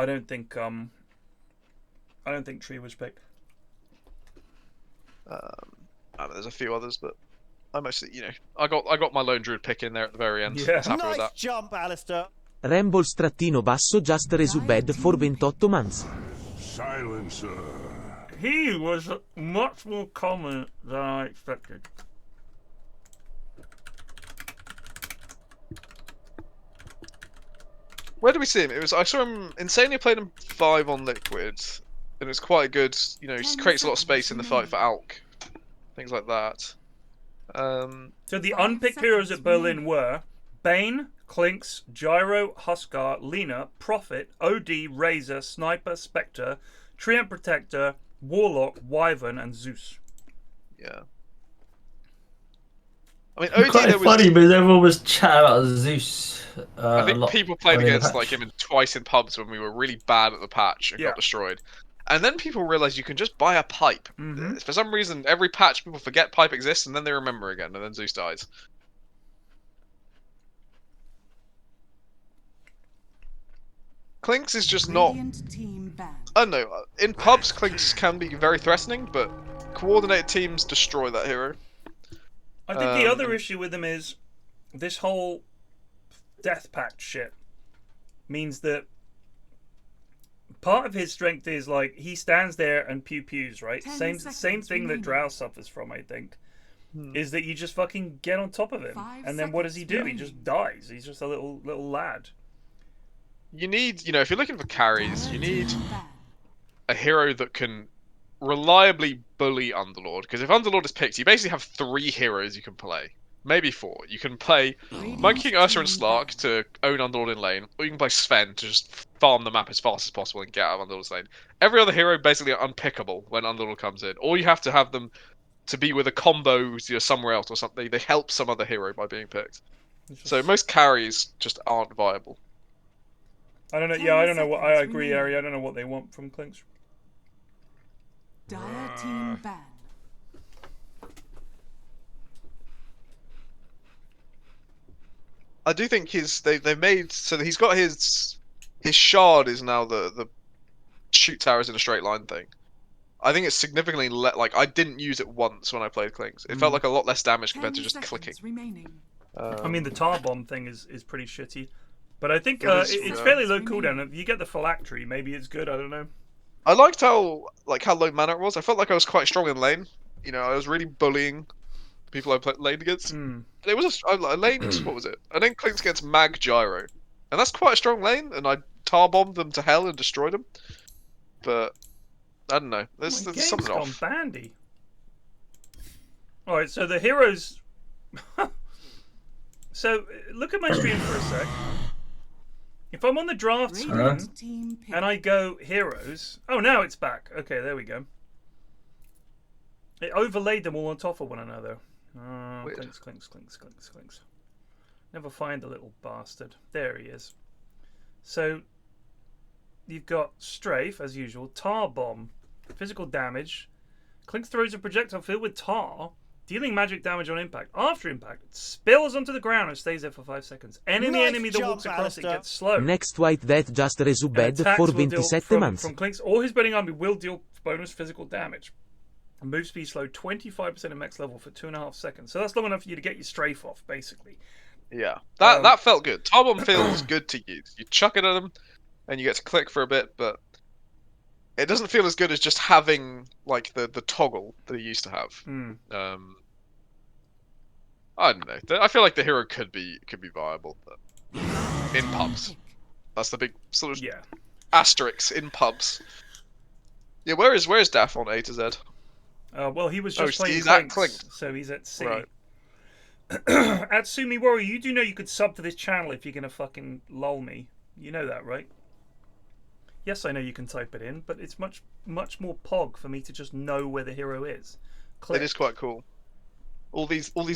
Tree was picked. I mean, there's a few others, but I mostly, I got my lone druid pick in there at the very end. Yeah. Happy with that. Jump, Alistair. Ramble_basso just resubbed for 28 months. Silencer. He was much more common than I expected. Where did we see him? I saw him insanely played him 5 on Liquid, and it's quite good. He creates a lot of space in the fight for Alk, things like that. So the unpicked heroes at Berlin were Bane, Clinks, Gyro, Huskar, Lena, Prophet, OD, Razor, Sniper, Spectre, Treant Protector, Warlock, Wyvern, and Zeus. Yeah. I mean, OD quite funny because everyone was chatting about Zeus. I think people played against him twice in pubs when we were really bad at the patch and got destroyed. And then people realized you can just buy a pipe. For some reason, every patch people forget pipe exists, and then they remember again, and then Zeus dies. Clinks is just not. I don't know. In pubs, Clinks can be very threatening, but coordinated teams destroy that hero. I think the other issue with him is this whole death pact shit means that part of his strength is like he stands there and pews, right? Same thing that Drow suffers from, I think, is that you just fucking get on top of him, and then what does he do? He just dies. He's just a little lad. You need, if you're looking for carries, you need a hero that can reliably bully Underlord. Because if Underlord is picked, you basically have 3 heroes you can play. Maybe 4. You can play Monkey King, Ursa, and Slark to own Underlord in lane, or you can play Sven to just farm the map as fast as possible and get out of Underlord's lane. Every other hero basically are unpickable when Underlord comes in. Or you have to have them to be with a combo somewhere else or something. They help some other hero by being picked. So most carries just aren't viable. I don't know. Yeah, I don't know what. I agree, Ari. I don't know what they want from Clinks. Dire team ban. I do think they've made so that he's got his shard is now the shoot towers in a straight line thing. I think it's significantly like I didn't use it once when I played Clinks. It felt like a lot less damage compared to just clicking. I mean, the tar bomb thing is pretty shitty. But I think it's fairly low cooldown. If you get the phylactery, maybe it's good. I don't know. I liked how low mana it was. I felt like I was quite strong in lane. I was really bullying people I laned against. It was I laned, what was it? I then clicked against Mag Gyro. And that's quite a strong lane, and I tar bombed them to hell and destroyed them. But I don't know. There's something off. Bandy. All right, so the heroes. So look at my stream for a sec. If I'm on the draft screen and I go heroes, oh, now it's back. Okay, there we go. It overlaid them all on top of one another. Clinks, clinks, clinks, clinks, clinks. Never find the little bastard. There he is. So you've got strafe as usual, tar bomb, physical damage. Clinks throws a projectile filled with tar, dealing magic damage on impact. After impact, it spills onto the ground and stays there for 5 seconds. Any enemy that walks across it gets slowed. NextWhiteDeath just resubbed for 27 months. From Clinks or his burning army will deal bonus physical damage. Move speed slow 25% of max level for 2.5 seconds. So that's long enough for you to get your strafe off, basically. Yeah, that felt good. Tar bomb feels good to use. You chuck it at them, and you get to click for a bit, but it doesn't feel as good as just having like the toggle that you used to have. I don't know. I feel like the hero could be viable, but in pubs. That's the big sort of asterisk in pubs. Yeah, where is Daff on A to Z? Well, he was just playing Clinks, so he's at C. Right. At Sumiwori, you do know you could sub to this channel if you're gonna fucking lol me. You know that, right? Yes, I know you can type it in, but it's much more pog for me to just know where the hero is. It is quite cool. All these weak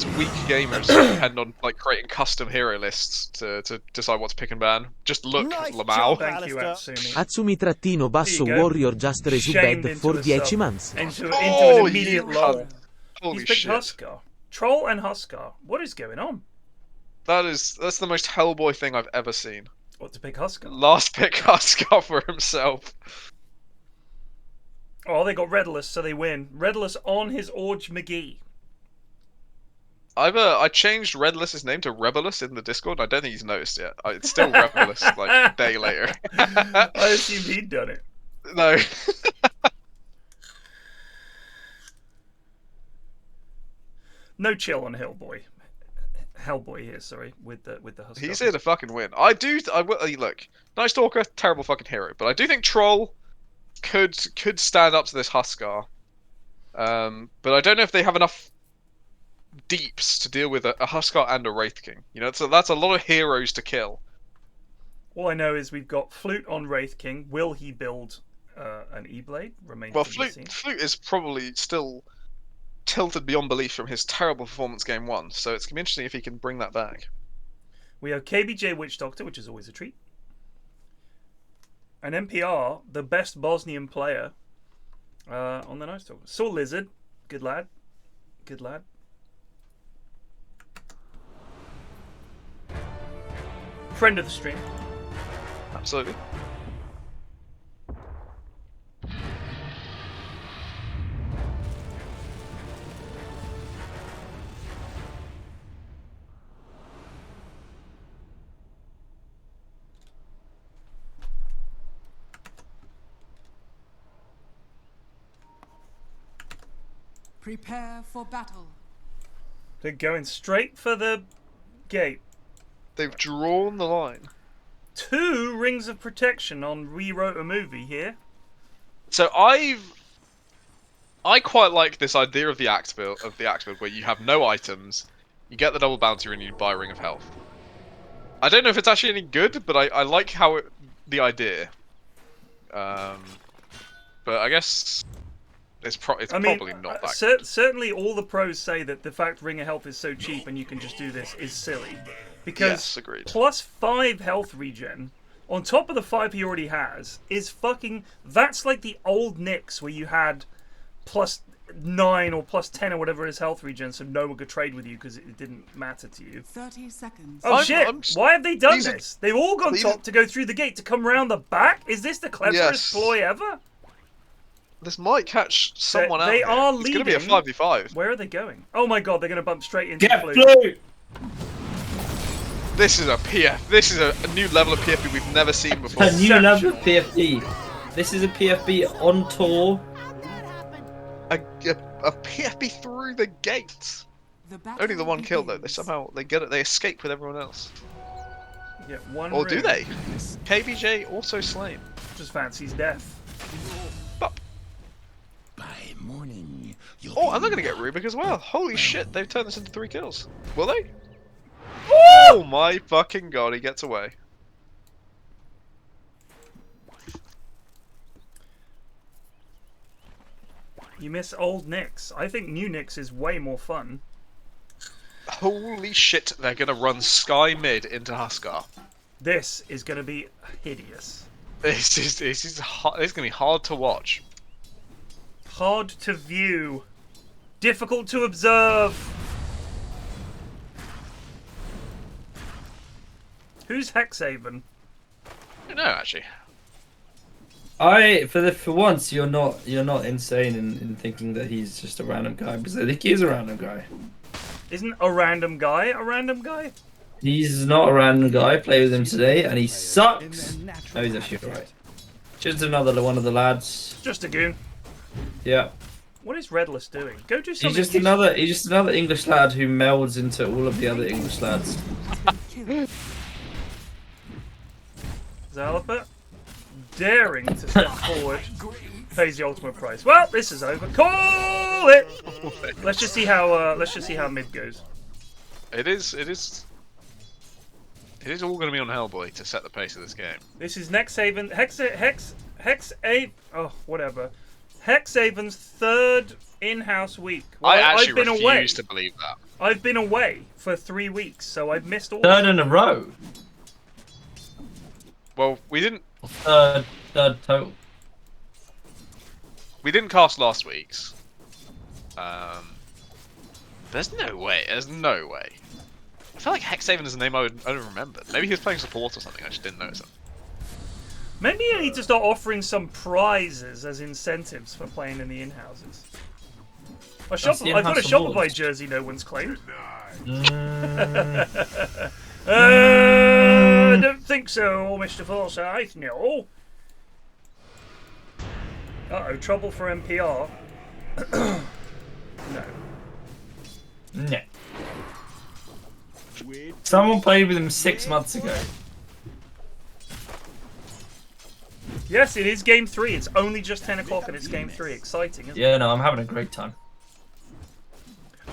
gamers depend on like creating custom hero lists to decide what to pick and ban. Just look, Lamau. Thank you, Atsumi. Atsumi-Warrior just resubbed for 10 months. Into an immediate lol. Holy He's picked shit. Huskar. Troll and Huskar. What is going on? That's the most Hellboy thing I've ever seen. What, to pick Huskar? Last pick Huskar for himself. Oh, they got Redless, so they win. Redless on his Orge McGee. I changed Redless's name to Rebelus in the Discord. I don't think he's noticed yet. It's still Rebelus, like a day later. I assumed he'd done it. No. No chill on Hellboy here, sorry, with the Huskar. He's here to fucking win. I will look. Night Stalker, terrible fucking hero, but I do think Troll could stand up to this Huskar. But I don't know if they have enough deeps to deal with a Huskar and a Wraith King. You know, so that's a lot of heroes to kill. All I know is we've got Flute on Wraith King. Will he build an E-Blade? Remains well, to be seen. Flute is probably still tilted beyond belief from his terrible performance game 1, so it's gonna be interesting if he can bring that back. We have KBJ Witch Doctor, which is always a treat. An NPR, the best Bosnian player on the Night Stalker. Saw Lizard, good lad. Good lad. Friend of the stream. Absolutely. Prepare for battle. They're going straight for the gate. They've drawn the line. 2 rings of protection on Rewrote a Movie here. So I quite like this idea of the axe build where you have no items, you get the double bounty and you buy a ring of health. I don't know if it's actually any good, but I like how the idea. But I guess it's probably not that good. Certainly all the pros say that the fact Ring of Health is so cheap and you can just do this is silly. Because yes, agreed. plus 5 health regen on top of the 5 he already has is fucking... That's like the old Nyx where you had plus 9 or plus 10 or whatever his health regen, so no one could trade with you because it didn't matter to you. 30 seconds. Oh shit! Why have they done this? They've all gone top to go through the gate to come round the back? Is this the cleverest ploy ever? This might catch someone out. They are It's leading. going to be a 5v5. Where are they going? Oh my god, they're going to bump straight into Flute! This is a PF. This is a new level of PFB we've never seen before. A new level of PFB. This is a PFB on tour. A PFB through the gates. Only the one kill though. They somehow get it. They escape with everyone else. Yeah, one. Or do they? KBJ also slain. Just fancies death. Bop. By morning. Oh, and they're gonna get Rubik as well. Holy shit! They've turned this into 3 kills. Will they? Oh my fucking god! He gets away. You miss old Nyx. I think new Nyx is way more fun. Holy shit, they're gonna run Sky mid into Huskar. This is gonna be hideous. This is gonna be hard to watch. Hard to view. Difficult to observe. Who's Hexhaven? I don't know actually. For once you're not insane in thinking that he's just a random guy, because I think he is a random guy. Isn't a random guy a random guy? He's not a random guy. I played with him today and he sucks. No, he's actually alright. Just another one of the lads. Just a goon. Yeah. What is Redless doing? Go do something. He's just another English lad who melds into all of the other English lads. Zalapet, daring to step forward, pays the ultimate price. Well, this is over. Call it. Let's just see how mid goes. It is all going to be on Hellboy to set the pace of this game. This is Nexthaven, Hexhaven's 3rd in-house week. Well, I actually refuse to believe that. I've been away for 3 weeks, so I've missed all. 3rd in a row. Well, we didn't. Third total. We didn't cast last week's. There's no way. There's no way. I feel like Hexhaven is a name I don't remember. Maybe he was playing support or something. I just didn't notice it. Maybe you need to start offering some prizes as incentives for playing in the in-houses. I've got a Shopify jersey no one's claimed. I don't think so, Mr. Forsyth. No. Uh-oh, trouble for NPR. No. No. Someone played with him 6 months ago. Yes, it is game 3. It's only just 10 o'clock and it's game 3. Exciting, isn't it? Yeah, no, I'm having a great time.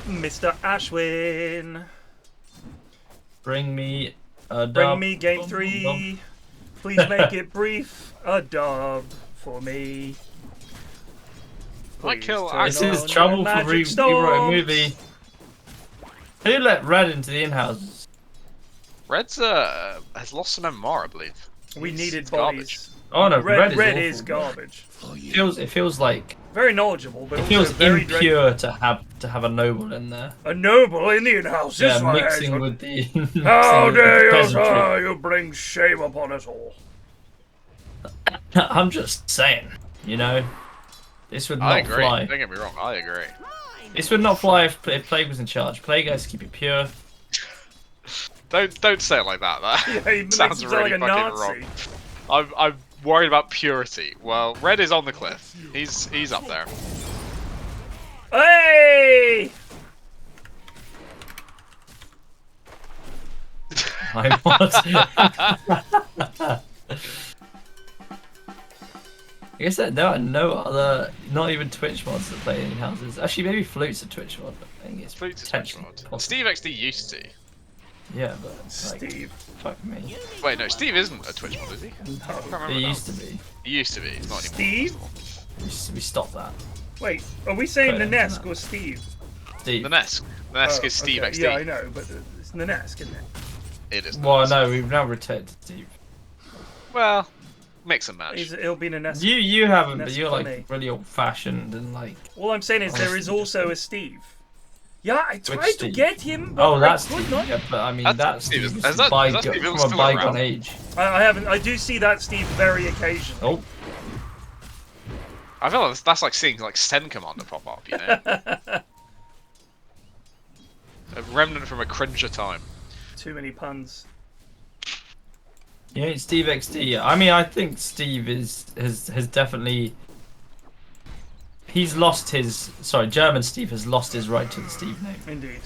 Mr. Ashwin. Bring me a dub. Bring me game 3. Please make it brief. A dub for me. Might kill. This is trouble for rewrite a movie. Who let Red into the in-houses? Red's has lost some MMR, I believe. We needed garbage. bodies. Oh no, Red Red is garbage. It feels like very knowledgeable, but it feels very impure to have a noble in there. A noble in the in-house. Yeah, mixing with the. How dare you, sir! You bring shame upon us all. I'm just saying, you know, this would not I agree. fly. Don't get me wrong, I agree. This would not fly if Plague was in charge. Plague has to keep it pure. Don't say it like that. That sounds really like fucking wrong. I'm worried about purity. Well, Red is on the cliff. He's up there. Hey! I guess that there are no other, not even Twitch mods that play in houses. Actually, maybe Flute's a Twitch mod, but I think it's Flute's a Twitch mod. Steve XD used to. Yeah, but like, Steve. Fuck me. Wait, no, Steve isn't a Twitch mod, is he? No, he used to be. He used to be. He's not anymore. Steve? We stopped that. Wait, are we saying Nanesk or Steve? Steve. Nanesk. Nanesk is Steve XD. Yeah, I know, but it's Nanesk, isn't it? It is. Well, no, we've now returned to Steve. Well, mix and match. It'll be Nanesk. You haven't, but you're like really old-fashioned and like. All I'm saying is there is also a Steve. Yeah, I tried to get him, but that's I could not. Yeah, but I mean that's Steve. from Is a that bygone age. I do see that Steve very occasionally. Oh. I feel like that's like seeing like Sen Commander pop up, you know. A remnant from a cringer time. Too many puns. Yeah, it's Steve XD. I mean, I think Steve has definitely. He's lost his. Sorry, German Steve has lost his right to the Steve name. Indeed.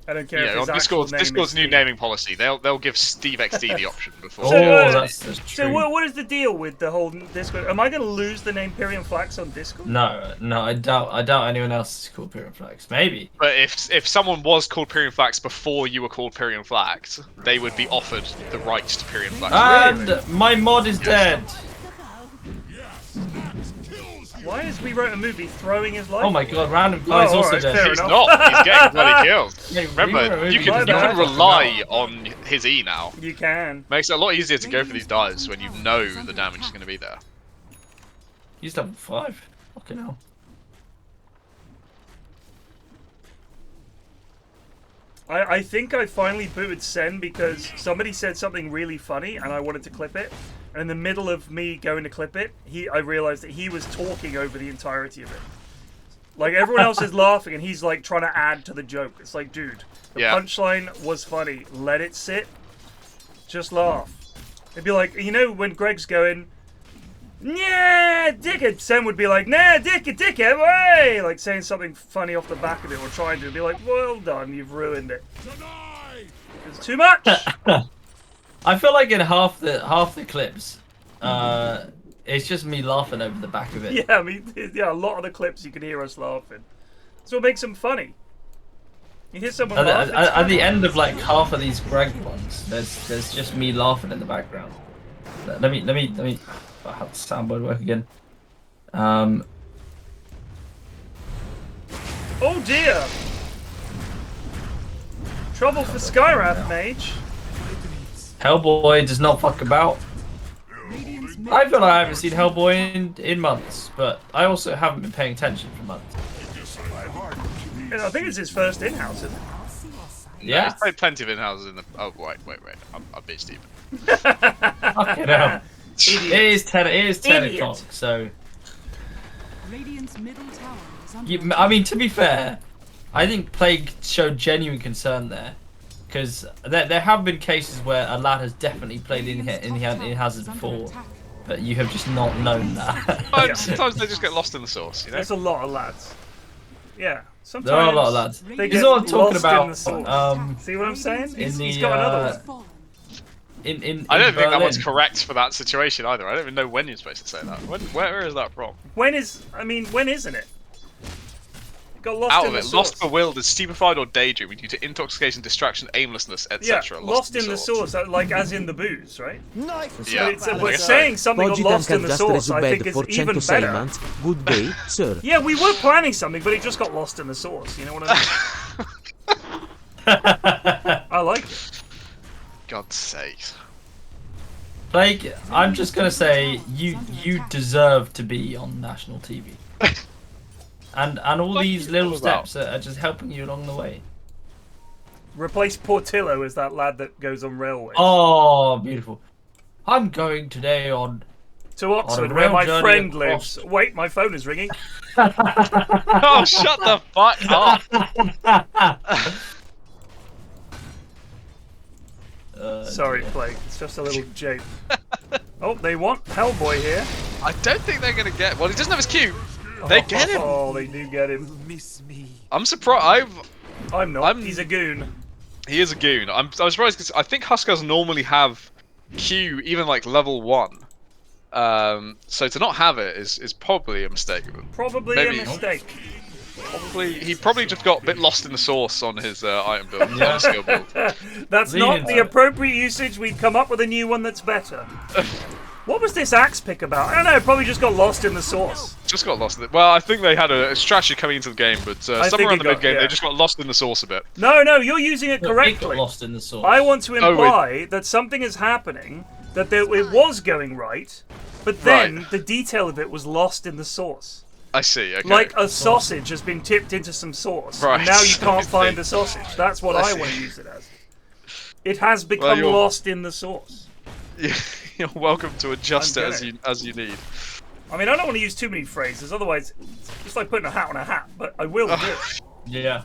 I don't care. Yeah, if on Discord's new naming policy, they'll give Steve XD the option before. That's true. So what is the deal with the whole Discord? Am I going to lose the name PFlax on Discord? No, I doubt anyone else is called PFlax. Maybe. But if someone was called PFlax before you were called PFlax, they would be offered the right to PFlax. And my mod is dead. Why is We Wrote a Movie throwing his life? Oh my god, random guy's also dead. He's not. He's getting bloody killed. Remember, you can rely on his E now. You can. Makes it a lot easier to go for these dives when you know the damage is going to be there. He's level 5. Fucking hell. I think I finally booted Sen because somebody said something really funny and I wanted to clip it. And in the middle of me going to clip it, I realized that he was talking over the entirety of it. Like, everyone else is laughing and he's like trying to add to the joke. It's like, dude, the punchline was funny. Let it sit. Just laugh. It'd be like, you know when Greg's going, yeah, dickhead. Sen would be like, nah, dickhead, way! Like saying something funny off the back of it or trying to be like, well done, you've ruined it. It's too much! I feel like in half the clips, it's just me laughing over the back of it. Yeah, I mean, yeah, a lot of the clips you can hear us laughing. That's what makes them funny. You hear someone laugh, at the end of like half of these Greg ones, there's just me laughing in the background. Let me. I have the soundboard work again. Oh dear! Trouble for Skywrath, mage. Hellboy does not fuck about. I feel like I haven't seen Hellboy in months, but I also haven't been paying attention for months. I think it's his first in-house, isn't it? Yeah. He's played plenty of in-houses in the... Oh, wait. I'm being stupid. Fucking hell. It is 10 o'clock, so... I mean, to be fair, I think Plague showed genuine concern there. Because there have been cases where a lad has definitely played in-houses before, but you have just not known that. Sometimes they just get lost in the sauce, you know? There's a lot of lads. Yeah. Sometimes there are a lot of lads. They This get is what I'm talking about. See what I'm saying? He's got another one. I don't think that one's correct for that situation either. I don't even know when you're supposed to say that. Where is that from? When isn't it? Got lost out in of the it, source. lost, bewildered, stupefied, or daydreaming due to intoxication, distraction, aimlessness, etc. Yeah, lost in the source, like as in the booze, right? Nice. Yeah. We're saying something got lost in the source. I think it's even better. Good day, sir. Yeah, we were planning something, but it just got lost in the source. You know what I mean? I like it. God's sake. Plague, I'm just gonna say you deserve to be on national TV. And all these little steps are just helping you along the way. Replace Portillo as that lad that goes on railways. Oh, beautiful. I'm going today to Oxford, where my friend lives. Wait, my phone is ringing. Oh, shut the fuck up! Sorry, Plague. It's just a little joke. Oh, they want Hellboy here. I don't think they're gonna get. Well, he doesn't have his cue. They get him. Oh, they do get him. Miss me. I'm surprised. I'm not. He's a goon. He is a goon. I'm surprised because I think Huskers normally have Q even like level 1. So to not have it is probably a mistake. Probably Maybe. a mistake. He probably just got a bit lost in the sauce on his item build, Yeah. skill build. That's not the appropriate usage. We've come up with a new one that's better. What was this axe pick about? I don't know. Probably just got lost in the sauce. Just got lost in it. Well, I think they had a strategy coming into the game, but somewhere in the mid game they just got lost in the sauce a bit. No, you're using it correctly. Got lost in the sauce. I want to imply that something is happening, that it was going right, but then the detail of it was lost in the sauce. I see. Okay. Like a sausage has been tipped into some sauce, and now you can't find the sausage. That's what I want to use it as. It has become lost in the sauce. You're welcome to adjust it as you need. I mean, I don't want to use too many phrases, otherwise it's just like putting a hat on a hat, but I will do it. Yeah.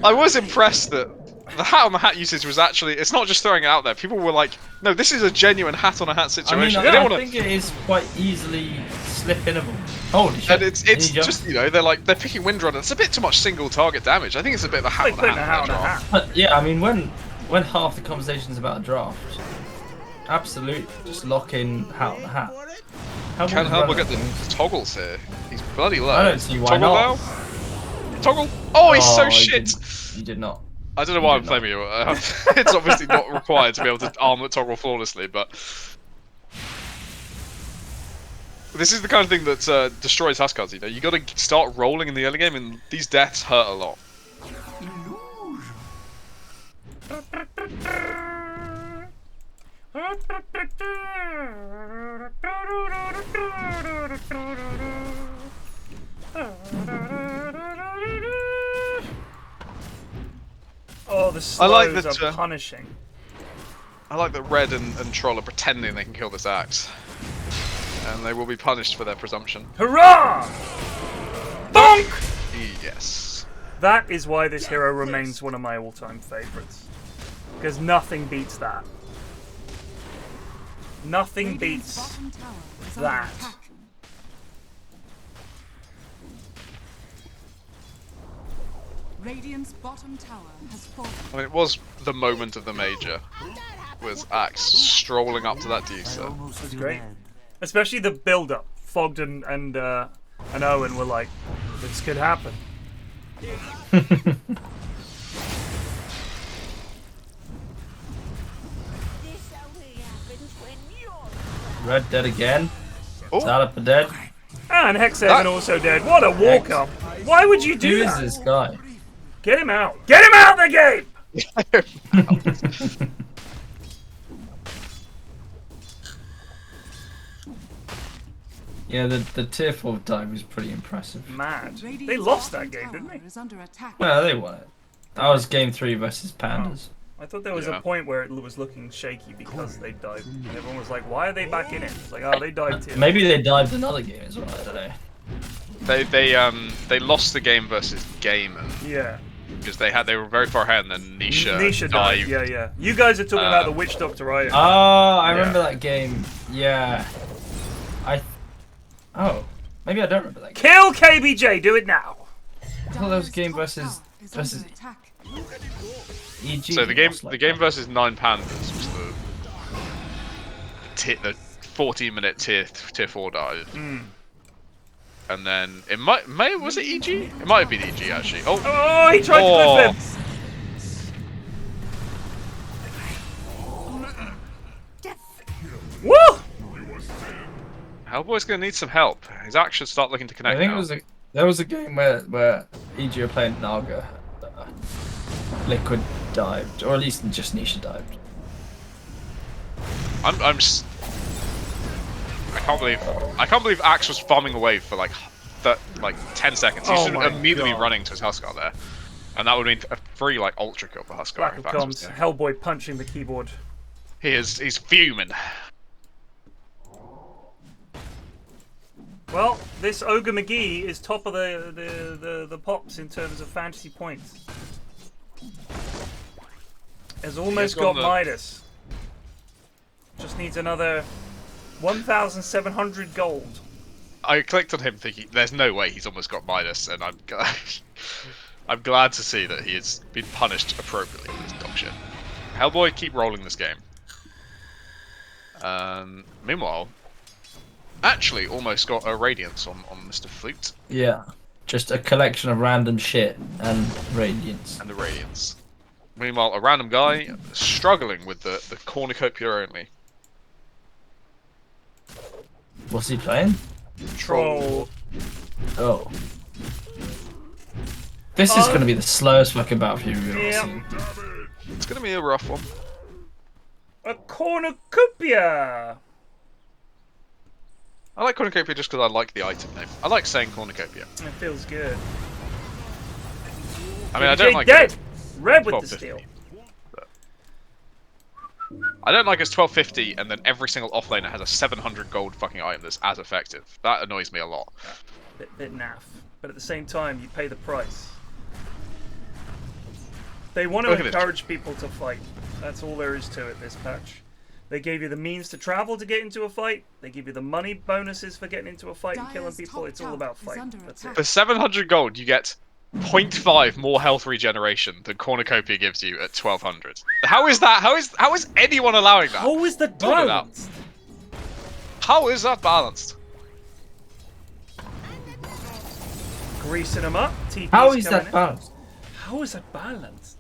I was impressed that the hat on the hat usage was actually, it's not just throwing it out there. People were like, no, this is a genuine hat on a hat situation. I mean, I think it is quite easily slip in them. Holy shit! And it's just they're picking Windrunner. It's a bit too much single target damage. I think it's a bit of a hat on a hat. But yeah, I mean when half the conversation's about a draft, absolutely just lock in hat on a hat. Can't help but get the toggles here. He's bloody low. I don't see why not. Toggle! Oh, he's so shit! You did not. I don't know why I'm flaming you. It's obviously not required to be able to arm toggle flawlessly, but this is the kind of thing that destroys Huskars. You got to start rolling in the early game, and these deaths hurt a lot. Oh, the slows are punishing. I like that Red and Troll are pretending they can kill this axe. And they will be punished for their presumption. Hurrah! Bonk! Yes. That is why this hero remains one of my all-time favorites. Because nothing beats that. Nothing beats that. Radiant's bottom tower has fallen. I mean, it was the moment of the major. Was Axe strolling up to that Deucer. It's great. Especially the build-up. Fogged and Owen were like, this could happen. Red dead again. Salapa dead. And Hex7 also dead. What a walk-up. Why would you do that? Who is this guy? Get him out. Get him out of the game! Yeah, the tier 4 dive was pretty impressive. Mad. They lost that game, didn't they? Well, they won it. That was game 3 versus Pandas. I thought there was a point where it was looking shaky because they dived. And everyone was like, why are they back in it? It's like, oh, they dived here. Maybe they dived another game as well, I don't know. They lost the game versus Game. Yeah. Because they were very far ahead and then Nisha dived. Yeah. You guys are talking about the Witch Doctor, right? Oh, I remember that game. Yeah. Oh, maybe I don't remember that game. Kill KBJ, do it now! I thought that was a game versus EG. So the game versus 9 Pandas was the 14-minute tier 4 dive. And then it was it EG? It might have been EG actually. Oh, he tried to clip him. Woo! Hellboy's gonna need some help. His axe should start looking to connect. I think now. there was a game where EG were playing Naga. Liquid dived, or at least just Nisha dived. I can't believe Axe was farming away for like 10 seconds. He should immediately running to his Huskar there, and that would mean a free like ultra kill for Huskar. Black of Comms, Hellboy punching the keyboard. He's fuming. Well, this Ogre McGee is top of the pops in terms of fantasy points. Has almost got Midas. Just needs another 1,700 gold. I clicked on him thinking, there's no way he's almost got Midas, and I'm glad to see that he has been punished appropriately for this dog shit. Hellboy, keep rolling this game. Meanwhile, actually almost got a Radiance on Mr. Flute. Yeah, just a collection of random shit and Radiance. And the Radiance. Meanwhile, a random guy struggling with the cornucopia only. What's he playing? Troll. Oh. This is going to be the slowest fucking battlefield we've ever seen. It's going to be a rough one. A cornucopia! I like cornucopia just because I like the item name. I like saying cornucopia. It feels good. I mean, I don't like dead! Red with the steal. I don't like it's 1250 and then every single offlaner has a 700 gold fucking item that's as effective. That annoys me a lot. Bit naff. But at the same time, you pay the price. They want to encourage people to fight. That's all there is to it, this patch. They gave you the means to travel to get into a fight. They give you the money bonuses for getting into a fight and killing people. It's all about fight. That's it. For 700 gold, you get 0.5 more health regeneration than Cornucopia gives you at 1200. How is that? How is anyone allowing that? How is that balanced? How is that balanced? Greasing them up. TP's How is coming that balanced? How is that balanced?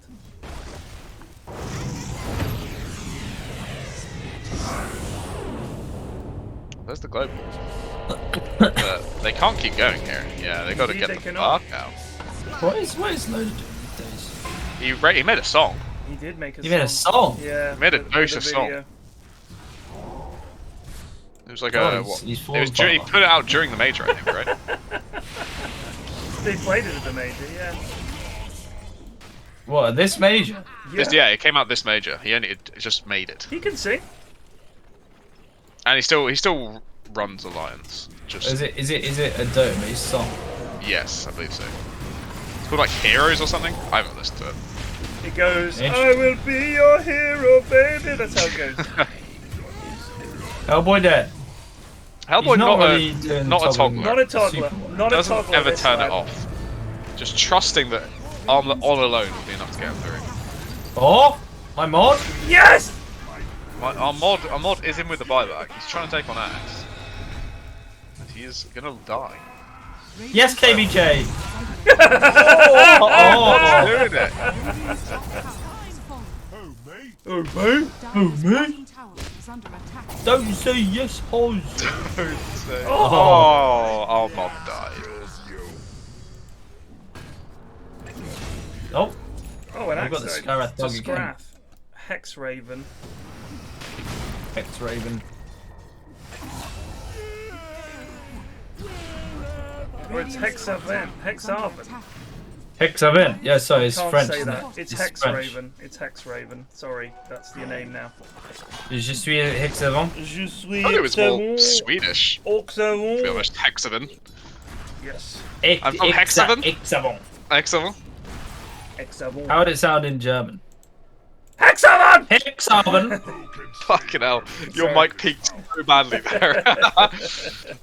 Where's the global? They can't keep going here. Yeah, they got to get the fuck out. What is Loaded doing these days? He made a song. He did make a song. He made a song? Yeah. He made a Dota song. It was like a... What? He put it out during the major, I think, right? They played it at the major, yeah. What, this major? Yeah, it came out this major. It just made it. He can sing. And he still runs Alliance. Just Is it a Dota based song? Yes, I believe so. It's called like Heroes or something. I haven't listened to it. It goes, I will be your hero, baby. That's how it goes. Hellboy dead. Hellboy not not really a toggler. Not a toggler. Not a Doesn't toggler. ever turn it off. Just trusting that on alone will be enough to get him through. Oh, my mod. Yes. Our mod is in with the buyback. He's trying to take on Axe. And he is gonna die. Yes, KBJ! Oh, doing it! Oh, me? Oh, me? Don't say yes, Oz! Don't say... Oh, our mod died. Oh. Oh, an I've got the Axe Scarrath dog again. Scraff. Hex Raven. Hex Raven. Or it's Hexaven. Hexaven. Hexaven. Yeah, sorry, it's Can't French. say Isn't that. it? It's Hex Raven. It's Hex Raven. Sorry, that's your name now. Je suis Hexaven. Je suis I thought it was more Swedish. To be honest, Hexaven. Yes. I'm from Hexaven. Hexaven. Hexaven. Hexaven. How would it sound in German? Hexaven! Hexaven! Fucking hell, your mic peaked so badly there.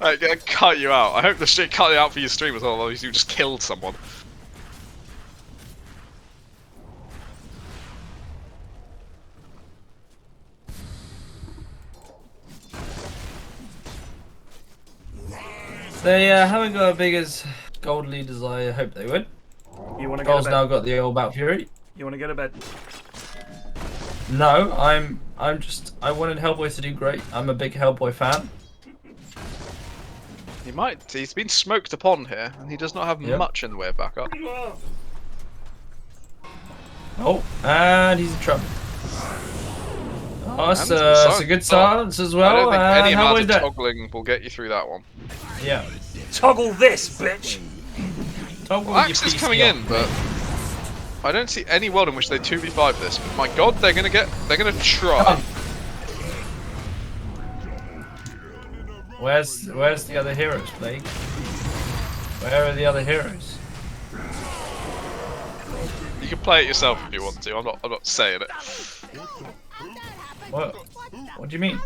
I cut you out. I hope the shit cut you out for your stream as well, otherwise you just killed someone. They haven't got as big as gold lead as I hoped they would. You want to go Gold's to bed? now got the old Bout Fury. You want to go to bed? No, I wanted Hellboy to do great. I'm a big Hellboy fan. He's been smoked upon here, and he does not have much in the way of backup. Oh, and he's in trouble. Oh, that's a good silence as well. I don't think any amount of dead. toggling will get you through that one. Yeah. Toggle this, bitch! Toggle Axe is coming in, but I don't see any world in which they 2v5 this. But my god, they're gonna try. Where's the other heroes, Blake? Where are the other heroes? You can play it yourself if you want to. I'm not saying it. What? What do you mean?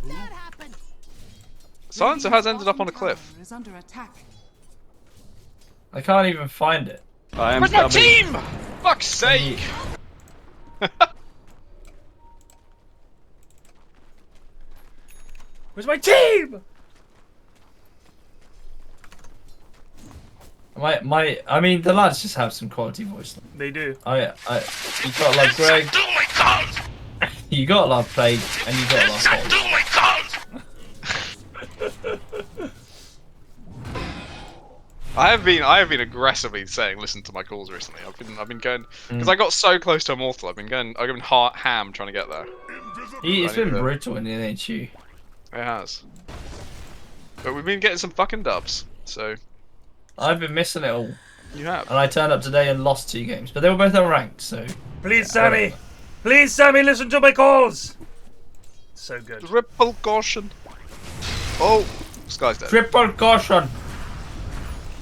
Silencer has ended up on a cliff. I can't even find it. Where's my team? Fuck's sake! Where's my team? I mean, the lads just have some quality voice. They do. You got love Greg. You got love Plague, and you got love Paul. I have been aggressively saying listen to my calls recently. I've been going because I got so close to Immortal. I've been ham trying to get there. It's been brutal in the NHU. It has. But we've been getting some fucking dubs, so I've been missing it all. You have. And I turned up today and lost 2 games, but they were both unranked, so. Please, Sammy! Please, Sammy, listen to my calls! So good. Triple caution. Oh, Sky's dead. Triple caution!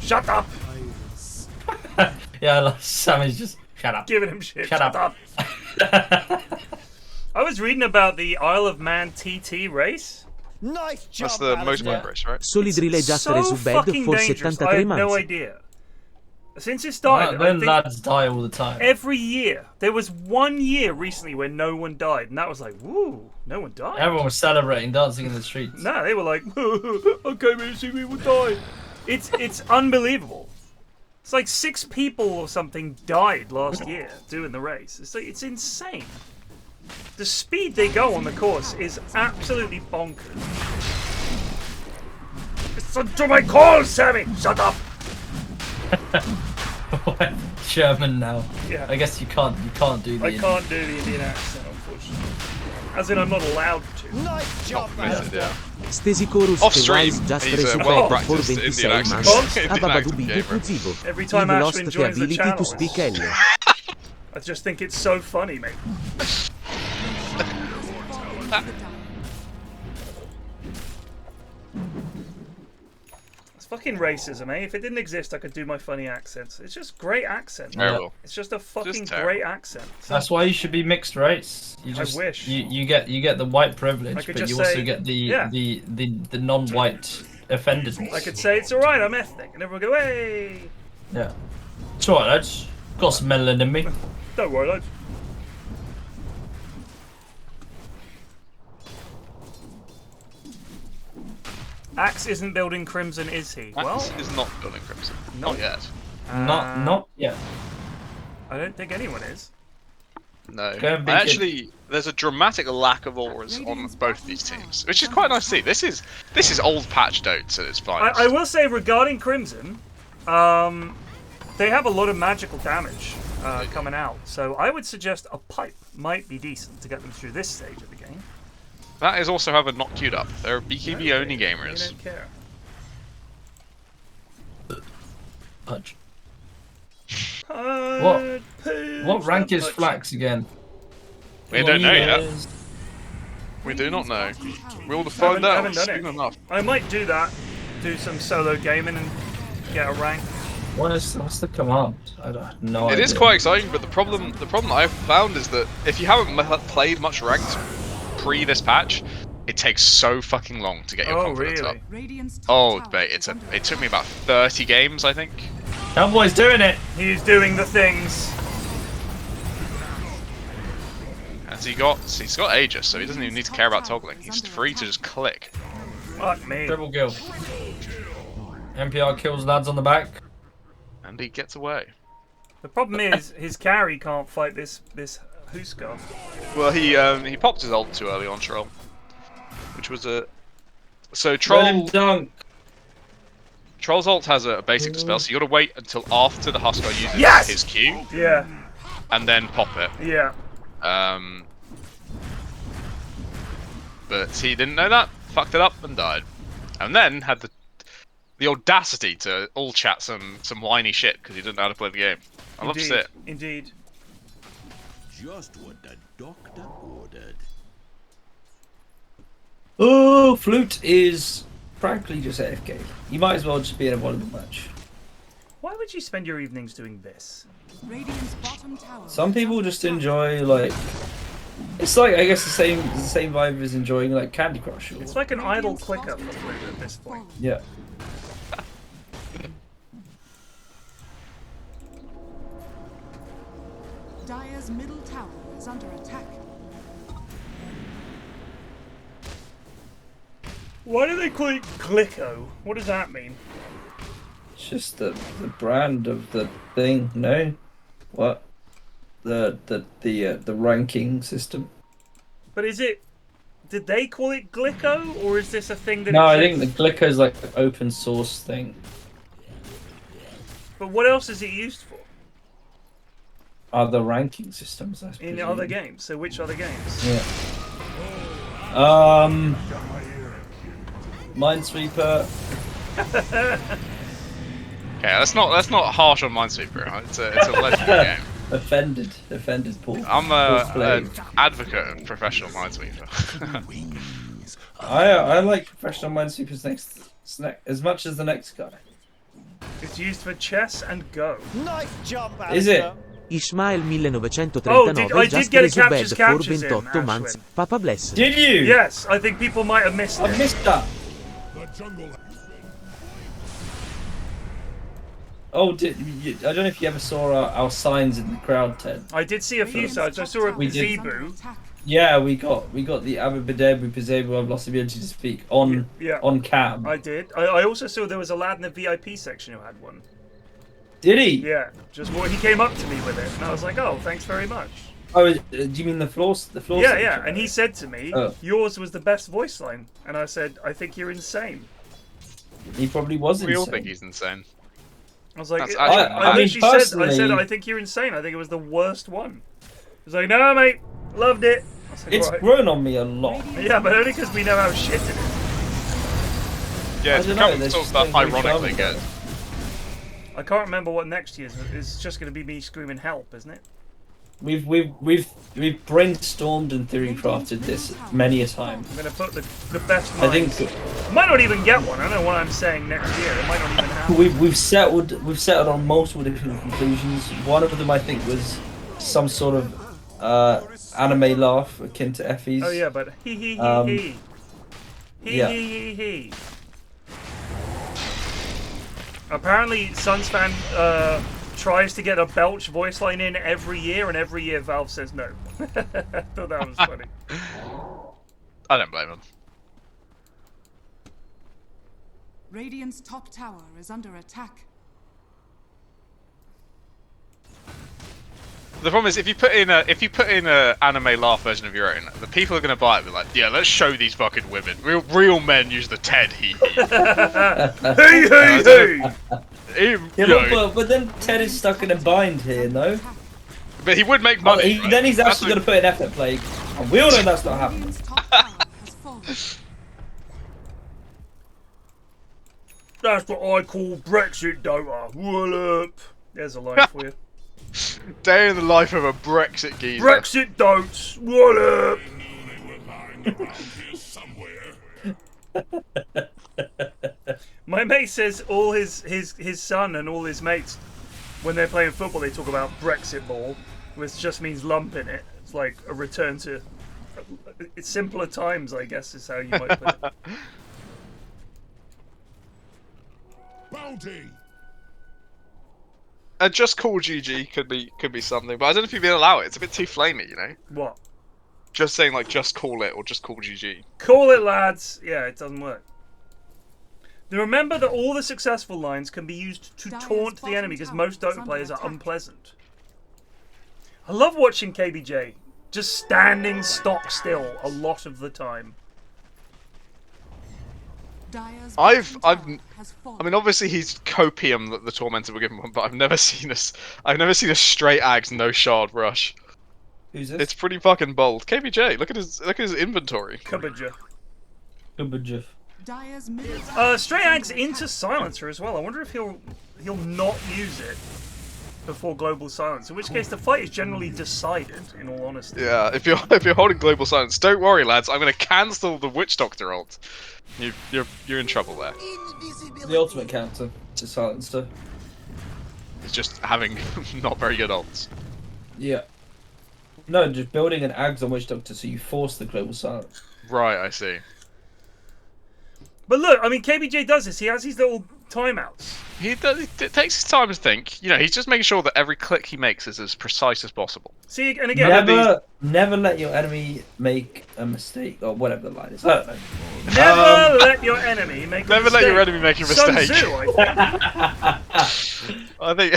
Shut up! Yeah, Sammy's just shut up. Giving him shit. Shut up. I I was reading about the Isle of Man TT race. Nice jump, That's the motorbike race, right? Solid relay just so resu bed fucking for dangerous. 73 I had no months. idea. Since it started, I Then think lads die all the time. every year. There was 1 year recently where no one died, and that was like, woo, no one died. Everyone was celebrating, dancing in the streets. No, they were like, I came here to see people die. It's unbelievable. It's like 6 people or something died last year doing the race. It's insane. The speed they go on the course is absolutely bonkers. Listen to my call, Sammy! Shut up! German now. Yeah. I guess you can't do the I can't do the Indian accent, unfortunately. As in, I'm not allowed to. Nice jump, Yeah. Stesicorus Off stream, just he's a resu well-practiced bed for Indian 26 accent. months. Indian Ababadubi accent gamer. Dupuzivo. Every time You've lost Ashwin the joins the ability channel, to speak Elio. I just think it's so funny, mate. It's fucking racism, eh? If it didn't exist, I could do my funny accents. It's just great accent. Terrible. It's just a fucking Just terrible. great accent. That's why you should be mixed race. You just, wish. you get the white privilege, I could but just you say, also get the yeah. the non-white offendedness. I could say it's alright, I'm ethnic, and everyone go, hey! Yeah. It's alright, lads. Got some melanin in me. Don't worry, lads. Axe isn't building Crimson, is he? Axe is not building Crimson. Not yet. Not yet. I don't think anyone is. No. Go and be Actually, there's a dramatic lack of auras on both these teams, which is quite nice to see. This is old patch Dotes at its finest. I will say regarding Crimson, they have a lot of magical damage coming out, so I would suggest a pipe might be decent to get them through this stage of the game. That is also have a not queued up. They're BKB only They gamers. don't care. Punch. What What rank is Flax again? We don't know yet. We do not know. We'll find out haven't done soon it. enough. I might do that. Do some solo gaming and get a rank. What's the command? I don't know. It is quite exciting, but the problem I've found is that if you haven't played much ranked pre this patch, it takes so fucking long to get your confidence up. Oh, mate, it took me about 30 games, I think. Cowboy's doing it. He's doing the things. And he's got Aegis, so he doesn't even need to care about toggling. He's free to just click. Fuck me. Triple kill. NPR kills lads on the back. And he gets away. The problem is his carry can't fight this Huskar. Well, he popped his ult too early on Troll, which was a Troll dunk. Troll's ult has a basic spell, so you gotta wait until after the Huskar uses his Q. Yeah. And then pop it. Yeah. But he didn't know that, fucked it up, and died. And then had the audacity to all chat some whiny shit because he didn't know how to play the game. I love to see it. Indeed. Just what the doctor ordered. Oh, Flute is frankly just AFK. You might as well just be in a volleyball match. Why would you spend your evenings doing this? Some people just enjoy like. It's like I guess the same vibe as enjoying like Candy Crush. Or... It's like an idle clicker for Flute at this point. Yeah. Dire's middle tower is under attack. Why do they call it Glicko? What does that mean? It's just the brand of the thing, no? What? The ranking system. But is it? Did they call it Glicko, or is this a thing that? No, I think the Glicko is like an open source thing. But what else is it used for? Other ranking systems, I suppose. In other games. So which other games? Yeah. Minesweeper. Okay, let's not harsh on Minesweeper. Right? It's a legendary game. Offended, Paul. I'm an advocate of professional Minesweeper. I like professional Minesweepers as much as the next guy. It's used for chess and Go. Nice jump, Is it? Ishmael 1939 I did just get a resubbed captures for in, 28 months. Ashwin. Papa bless. Did you? Yes, I think people might have missed it. I missed that. Oh, I don't know if you ever saw our signs in the crowd, Ted. I did see a few signs. I saw a Zebu. Yeah, we got the Abibadebu Pizebu, I've lost the ability to speak, on cam. I did. I also saw there was a lad in the VIP section who had one. Did he? Yeah, he came up to me with it, and I was like, oh, thanks very much. Oh, do you mean the floor? Yeah, yeah, and he said to me, yours was the best voice line. And I said, I think you're insane. He probably was insane. We all think he's insane. I was like, I said, I think you're insane. I think it was the worst one. He was like, no, mate, loved it. Like, it's grown on me a lot. Yeah, but only because we know how shit it is. Yeah, it's become sort of that ironically good. I can't remember what next year's. It's just going to be me screaming help, isn't it? We've brainstormed and theory crafted this many a time. I'm going to put the best minds. I think might not even get one. I don't know what I'm saying next year. It might not even happen. We've settled on multiple different conclusions. One of them I think was some sort of anime laugh akin to Effie's. Oh yeah, but he. He. Apparently, Suns fan tries to get a Belch voice line in every year, and every year Valve says no. I thought that was funny. I don't blame him. Radiant's top tower is under attack. The problem is, if you put in a anime laugh version of your own, the people are gonna buy it. They're like, yeah, let's show these fucking women. Real men use the Ted hee hee. Hey. But then Ted is stuck in a bind here, no? But he would make money. Right? Then he's actually gonna put in effort play, and we all know that's not happening. That's what I call Brexit Dota. What up? There's a line for you. Day in the life of a Brexit geezer. Brexit Dotes. What up? My mate says all his son and all his mates, when they're playing football, they talk about Brexit ball, which just means lump in it. It's like a return to it's simpler times, I guess, is how you might put it. Bounty. Just call GG could be something, but I don't know if you'd allow it. It's a bit too flamey, you know. What? Just saying like just call it or just call GG. Call it, lads. Yeah, it doesn't work. Now remember that all the successful lines can be used to taunt the enemy because most Dota players are unpleasant. I love watching KBJ just standing stock still a lot of the time. I mean, obviously he's copium the Tormentor were given one, but I've never seen a straight axe no shard rush. Who's this? It's pretty fucking bold. KBJ, look at his inventory. KyleButtersJr. Straight axe into silencer as well. I wonder if he'll not use it before global silence. In which case the fight is generally decided. In all honesty. Yeah, if you're holding global silence, don't worry, lads. I'm gonna cancel the Witch Doctor ult. You're in trouble there. The ultimate counter to silencer. It's just having not very good ults. Yeah. No, just building an Ags on Witch Doctor so you force the global silence. Right, I see. But look, I mean, KBJ does this. He has these little timeouts. He takes his time to think. You know, he's just making sure that every click he makes is as precise as possible. See, and again, never let your enemy make a mistake, or whatever the line is. I don't know. Never let your enemy make a mistake. Never let your enemy make a mistake. Sun Tzu, I think. I think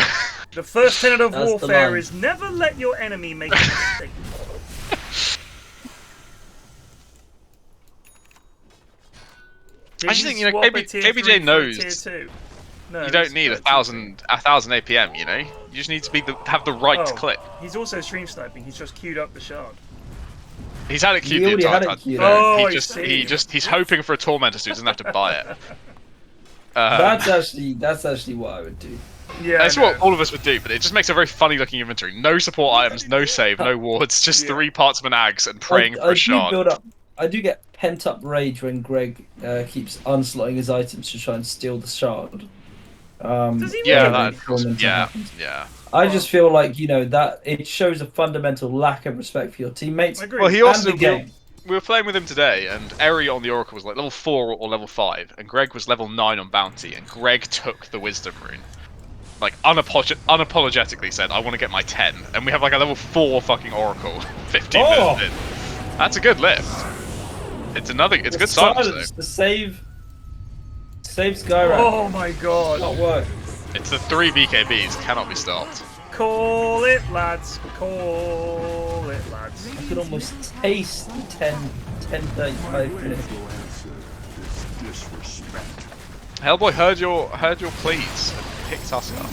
the first tenet of warfare is never let your enemy make a mistake. I just think, you know, KBJ knows you don't need 1,000 APM, you know? You just need to have the right click. He's also stream sniping, he's just queued up the shard. He's had it queued the entire time. He's hoping for a Tormentor so he doesn't have to buy it. That's actually what I would do. Yeah, that's what all of us would do, but it just makes a very funny looking inventory. No support items, no save, no wards, just 3 parts of an Ags and praying for a shard. I do get pent-up rage when Greg keeps unslotting his items to try and steal the shard. Does he Yeah, really? yeah. I just feel like, you know, that it shows a fundamental lack of respect for your teammates. I agree. Well, he also and the game. we were playing with him today, and Eri on the Oracle was like level 4 or level 5, and Greg was level 9 on Bounty, and Greg took the Wisdom Rune. Like, unapologetically said, I want to get my 10, and we have like a level 4 fucking Oracle 15 minutes in. That's a good lift. It's a good silence though. The save Skyrim. Oh my god. Not work. It's the 3 BKBs, cannot be stopped. Call it, lads. Call it, lads. I could almost taste the 10:35 minutes. Hellboy heard your pleas and picked us up.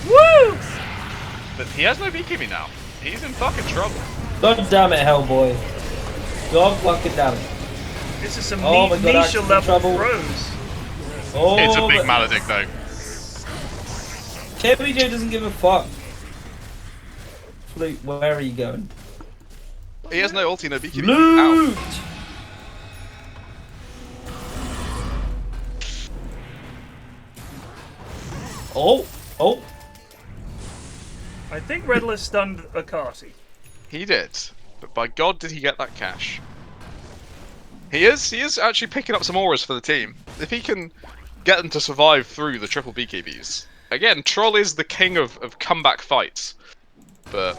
Woo! But he has no BKB now. He's in fucking trouble. God damn it, Hellboy. God fucking damn it. This is some niche level throws. Oh, it's a big maledict though. KBJ doesn't give a fuck. Flute, where are you going? He has no ulti, no BKB. Loot! Oh. I think Redless stunned Akati. He did, but by God did he get that cash. He is actually picking up some auras for the team. If he can get them to survive through the triple BKBs. Again, Troll is the king of comeback fights, but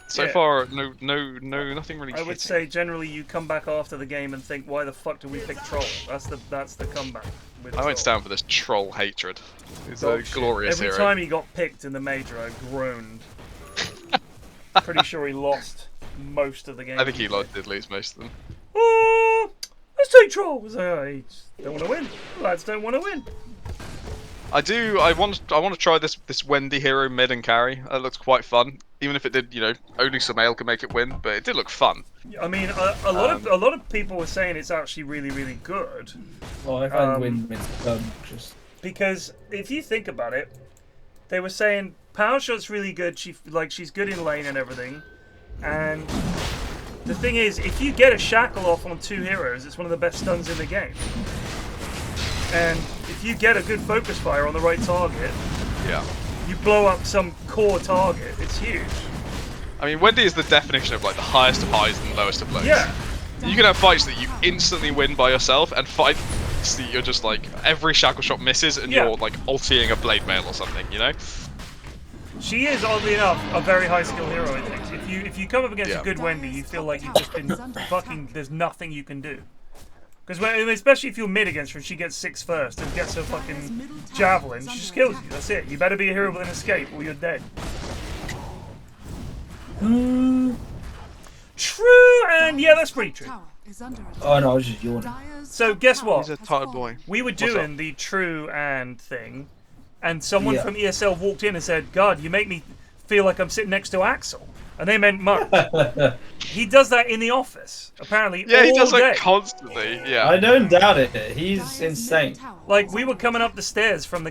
so far, nothing really. I would say generally you come back after the game and think, why the fuck did we pick Troll? That's the comeback. I went down for this Troll hatred. He's a glorious hero. Every time he got picked in the major, I groaned. Pretty sure he lost most of the game. I think he did lose most of them. Oh, let's take Troll. I don't want to win. Lads don't want to win. I want to try this Wendy hero mid and carry. That looks quite fun. Even if it did, only Sumail could make it win, but it did look fun. I mean, a lot of people were saying it's actually really, really good. Well, I find win just because if you think about it, they were saying Power Shot's really good. She's good in lane and everything, and the thing is, if you get a shackle off on 2 heroes, it's one of the best stuns in the game. And if you get a good focus fire on the right target, you blow up some core target. It's huge. I mean, Wendy is the definition of like the highest of highs and lowest of lows. Yeah. You can have fights that you instantly win by yourself, and fights that you're just like every shackle shot misses, and you're like ultiing a blade mail or something. She is, oddly enough, a very high skill hero. I think if you come up against a good Wendy, you feel like you've just been fucking. There's nothing you can do. Because especially if you're mid against her and she gets 6 first and gets her fucking javelin, she just kills you. That's it. You better be a hero with an escape or you're dead. True, and yeah, that's pretty true. Oh no, I was just yawning. So guess what? He's a tired boy. We were doing the true and thing, and someone from ESL walked in and said, "God, you make me feel like I'm sitting next to Axel." And they meant Munt. He does that in the office, apparently. Yeah, he does that like constantly. Yeah. I don't doubt it. He's insane. Like we were coming up the stairs from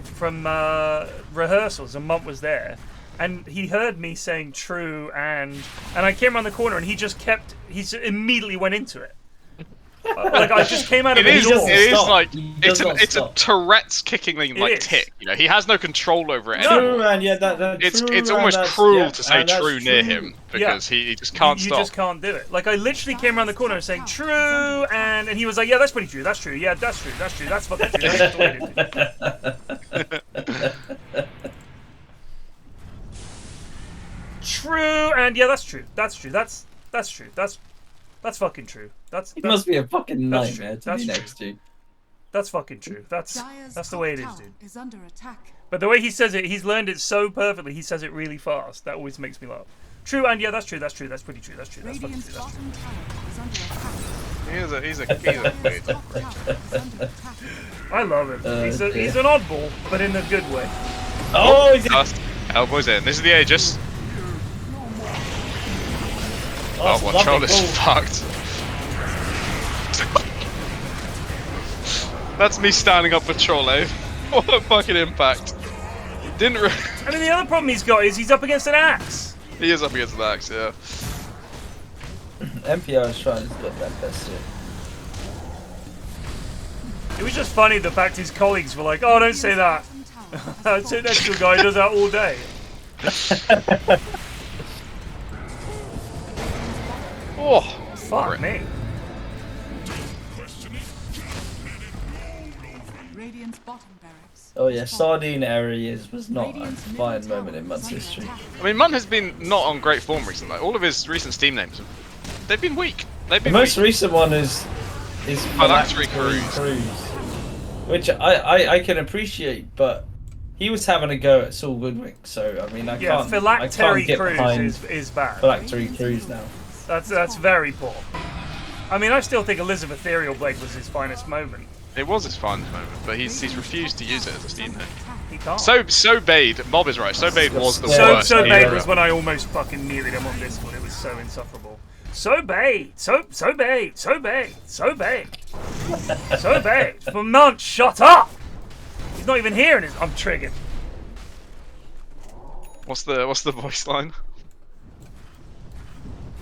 rehearsals, and Munt was there, and he heard me saying "true" and I came around the corner, and he immediately went into it. Like I just came out of the door. It is like it's a Tourette's kicking like tick. He has no control over it. True, man. Yeah, it's almost cruel to say true near him because he just can't stop. You just can't do it. Like I literally came around the corner saying "true" and he was like, "Yeah, that's pretty true. That's true. Yeah, that's true. That's true. That's fucking true. That's the way to do it." True, and yeah, that's true. That's true. That's true. That's fucking true. He must be a fucking nightmare to be next to. That's fucking true. That's the way it is, dude. But the way he says it, he's learned it so perfectly. He says it really fast. That always makes me laugh. True, and yeah, that's true. That's true. That's pretty true. That's true. That's fucking true. That's true. He's a weird. I love him. He's an oddball, but in a good way. Oh, he's Hellboy's in. This is the Aegis. Oh, what troll is fucked. That's me standing up for Troll, eh? What a fucking impact. I mean, the other problem he's got is he's up against an axe. He is up against an axe, yeah. MPR is trying to get that best hit. It was just funny the fact his colleagues were like, "Oh, don't say that." I'd sit next to a guy who does that all day. Oh, fuck me. Oh yeah, Sardine area was not a fine moment in Munt's history. I mean, Munt has been not on great form recently. Like, all of his recent Steam names, they've been weak. They've been the most weak. recent one is Phylactery Cruise, which I can appreciate, but he was having a go at Saul Goodwin, so I mean I can't get behind is bad. Phylactery Cruise now. That's very poor. I mean, I still think Elizabeth Ethereal Blade was his finest moment. It was his finest moment, but he's refused to use it as a Steam name. He can't. So Bade, Mob is right. So Bade was the worst. So Bade was when I almost fucking muted him on Discord. It was so insufferable. So Bade, so Bade. For Munt, shut up! He's not even here, and I'm triggered. What's the voice line?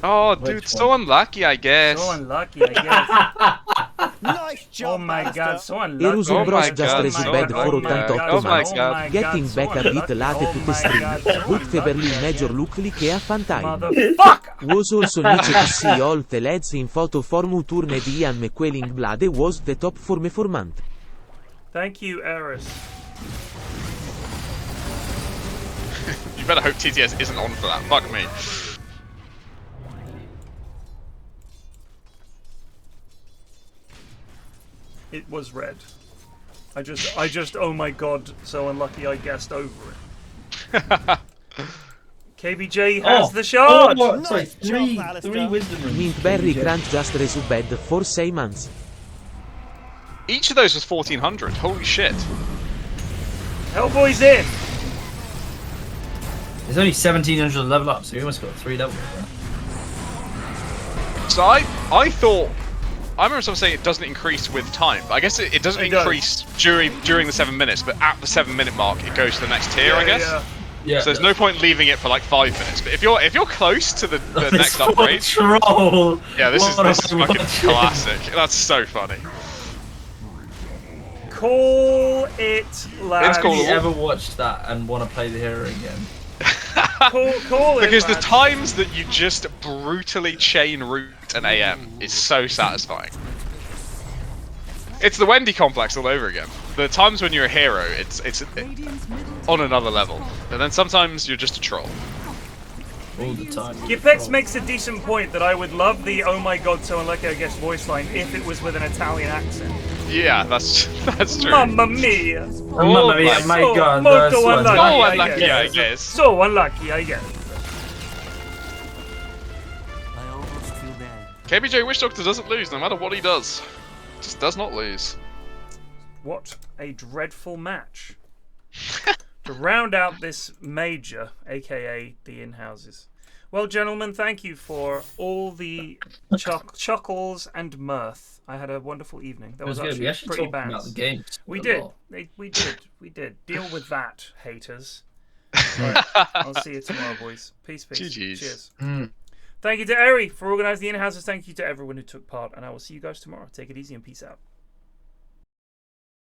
Oh, dude, so unlucky, I guess. So unlucky, I guess. Nice job, oh my god, so unlucky. Erus Bros just resubbed for 88 months. God. Getting back a bit late to the stream. Good Feberly Major Luckily che a fun time. Was also nice to see all the lads in photo form turn Ian McQuelling Blade was the top form for month. Thank you, Eris. You better hope TTS isn't on for that. Fuck me. It was red. I just, oh my god, so unlucky I guessed over it. KBJ has the shot! Oh, sorry, three wisdom. Mint Berry Crunch just resubbed for 6 months. Each of those was 1400. Holy shit. Hellboy's in! There's only 1700 level up, so you almost got 3 levels. So I thought. I remember someone saying it doesn't increase with time, but I guess it doesn't increase during the 7 minutes, but at the 7-minute mark it goes to the next tier, I guess. Yeah. So there's no point leaving it for like 5 minutes. But if you're close to the next upgrade, troll. Yeah, this is fucking classic. That's so funny. Call it, lads. Have you ever watched that and want to play the hero again? Call because it, the times that you just brutally chain route an AM is so satisfying. It's the Wendy complex all over again. The times when you're a hero, it's on another level, and then sometimes you're just a troll. All the time. Gipex makes a decent point that I would love the "Oh my god, so unlucky I guess" voice line if it was with an Italian accent. Yeah, that's true. Mamma mia! Oh mamma mia! My god, molto unlucky, I guess. So unlucky, I guess. I almost feel bad. KBJ Witch Doctor doesn't lose no matter what he does. Just does not lose. What a dreadful match. To round out this major, aka the in-houses. Well, gentlemen, thank you for all the chuckles and mirth. I had a wonderful evening. That was actually pretty bad. About the games we did. We did. Deal with that, haters. Right, I'll see you tomorrow, boys. Peace. GG's. Cheers. Thank you to Eri for organising the in-houses. Thank you to everyone who took part, and I will see you guys tomorrow. Take it easy and peace out.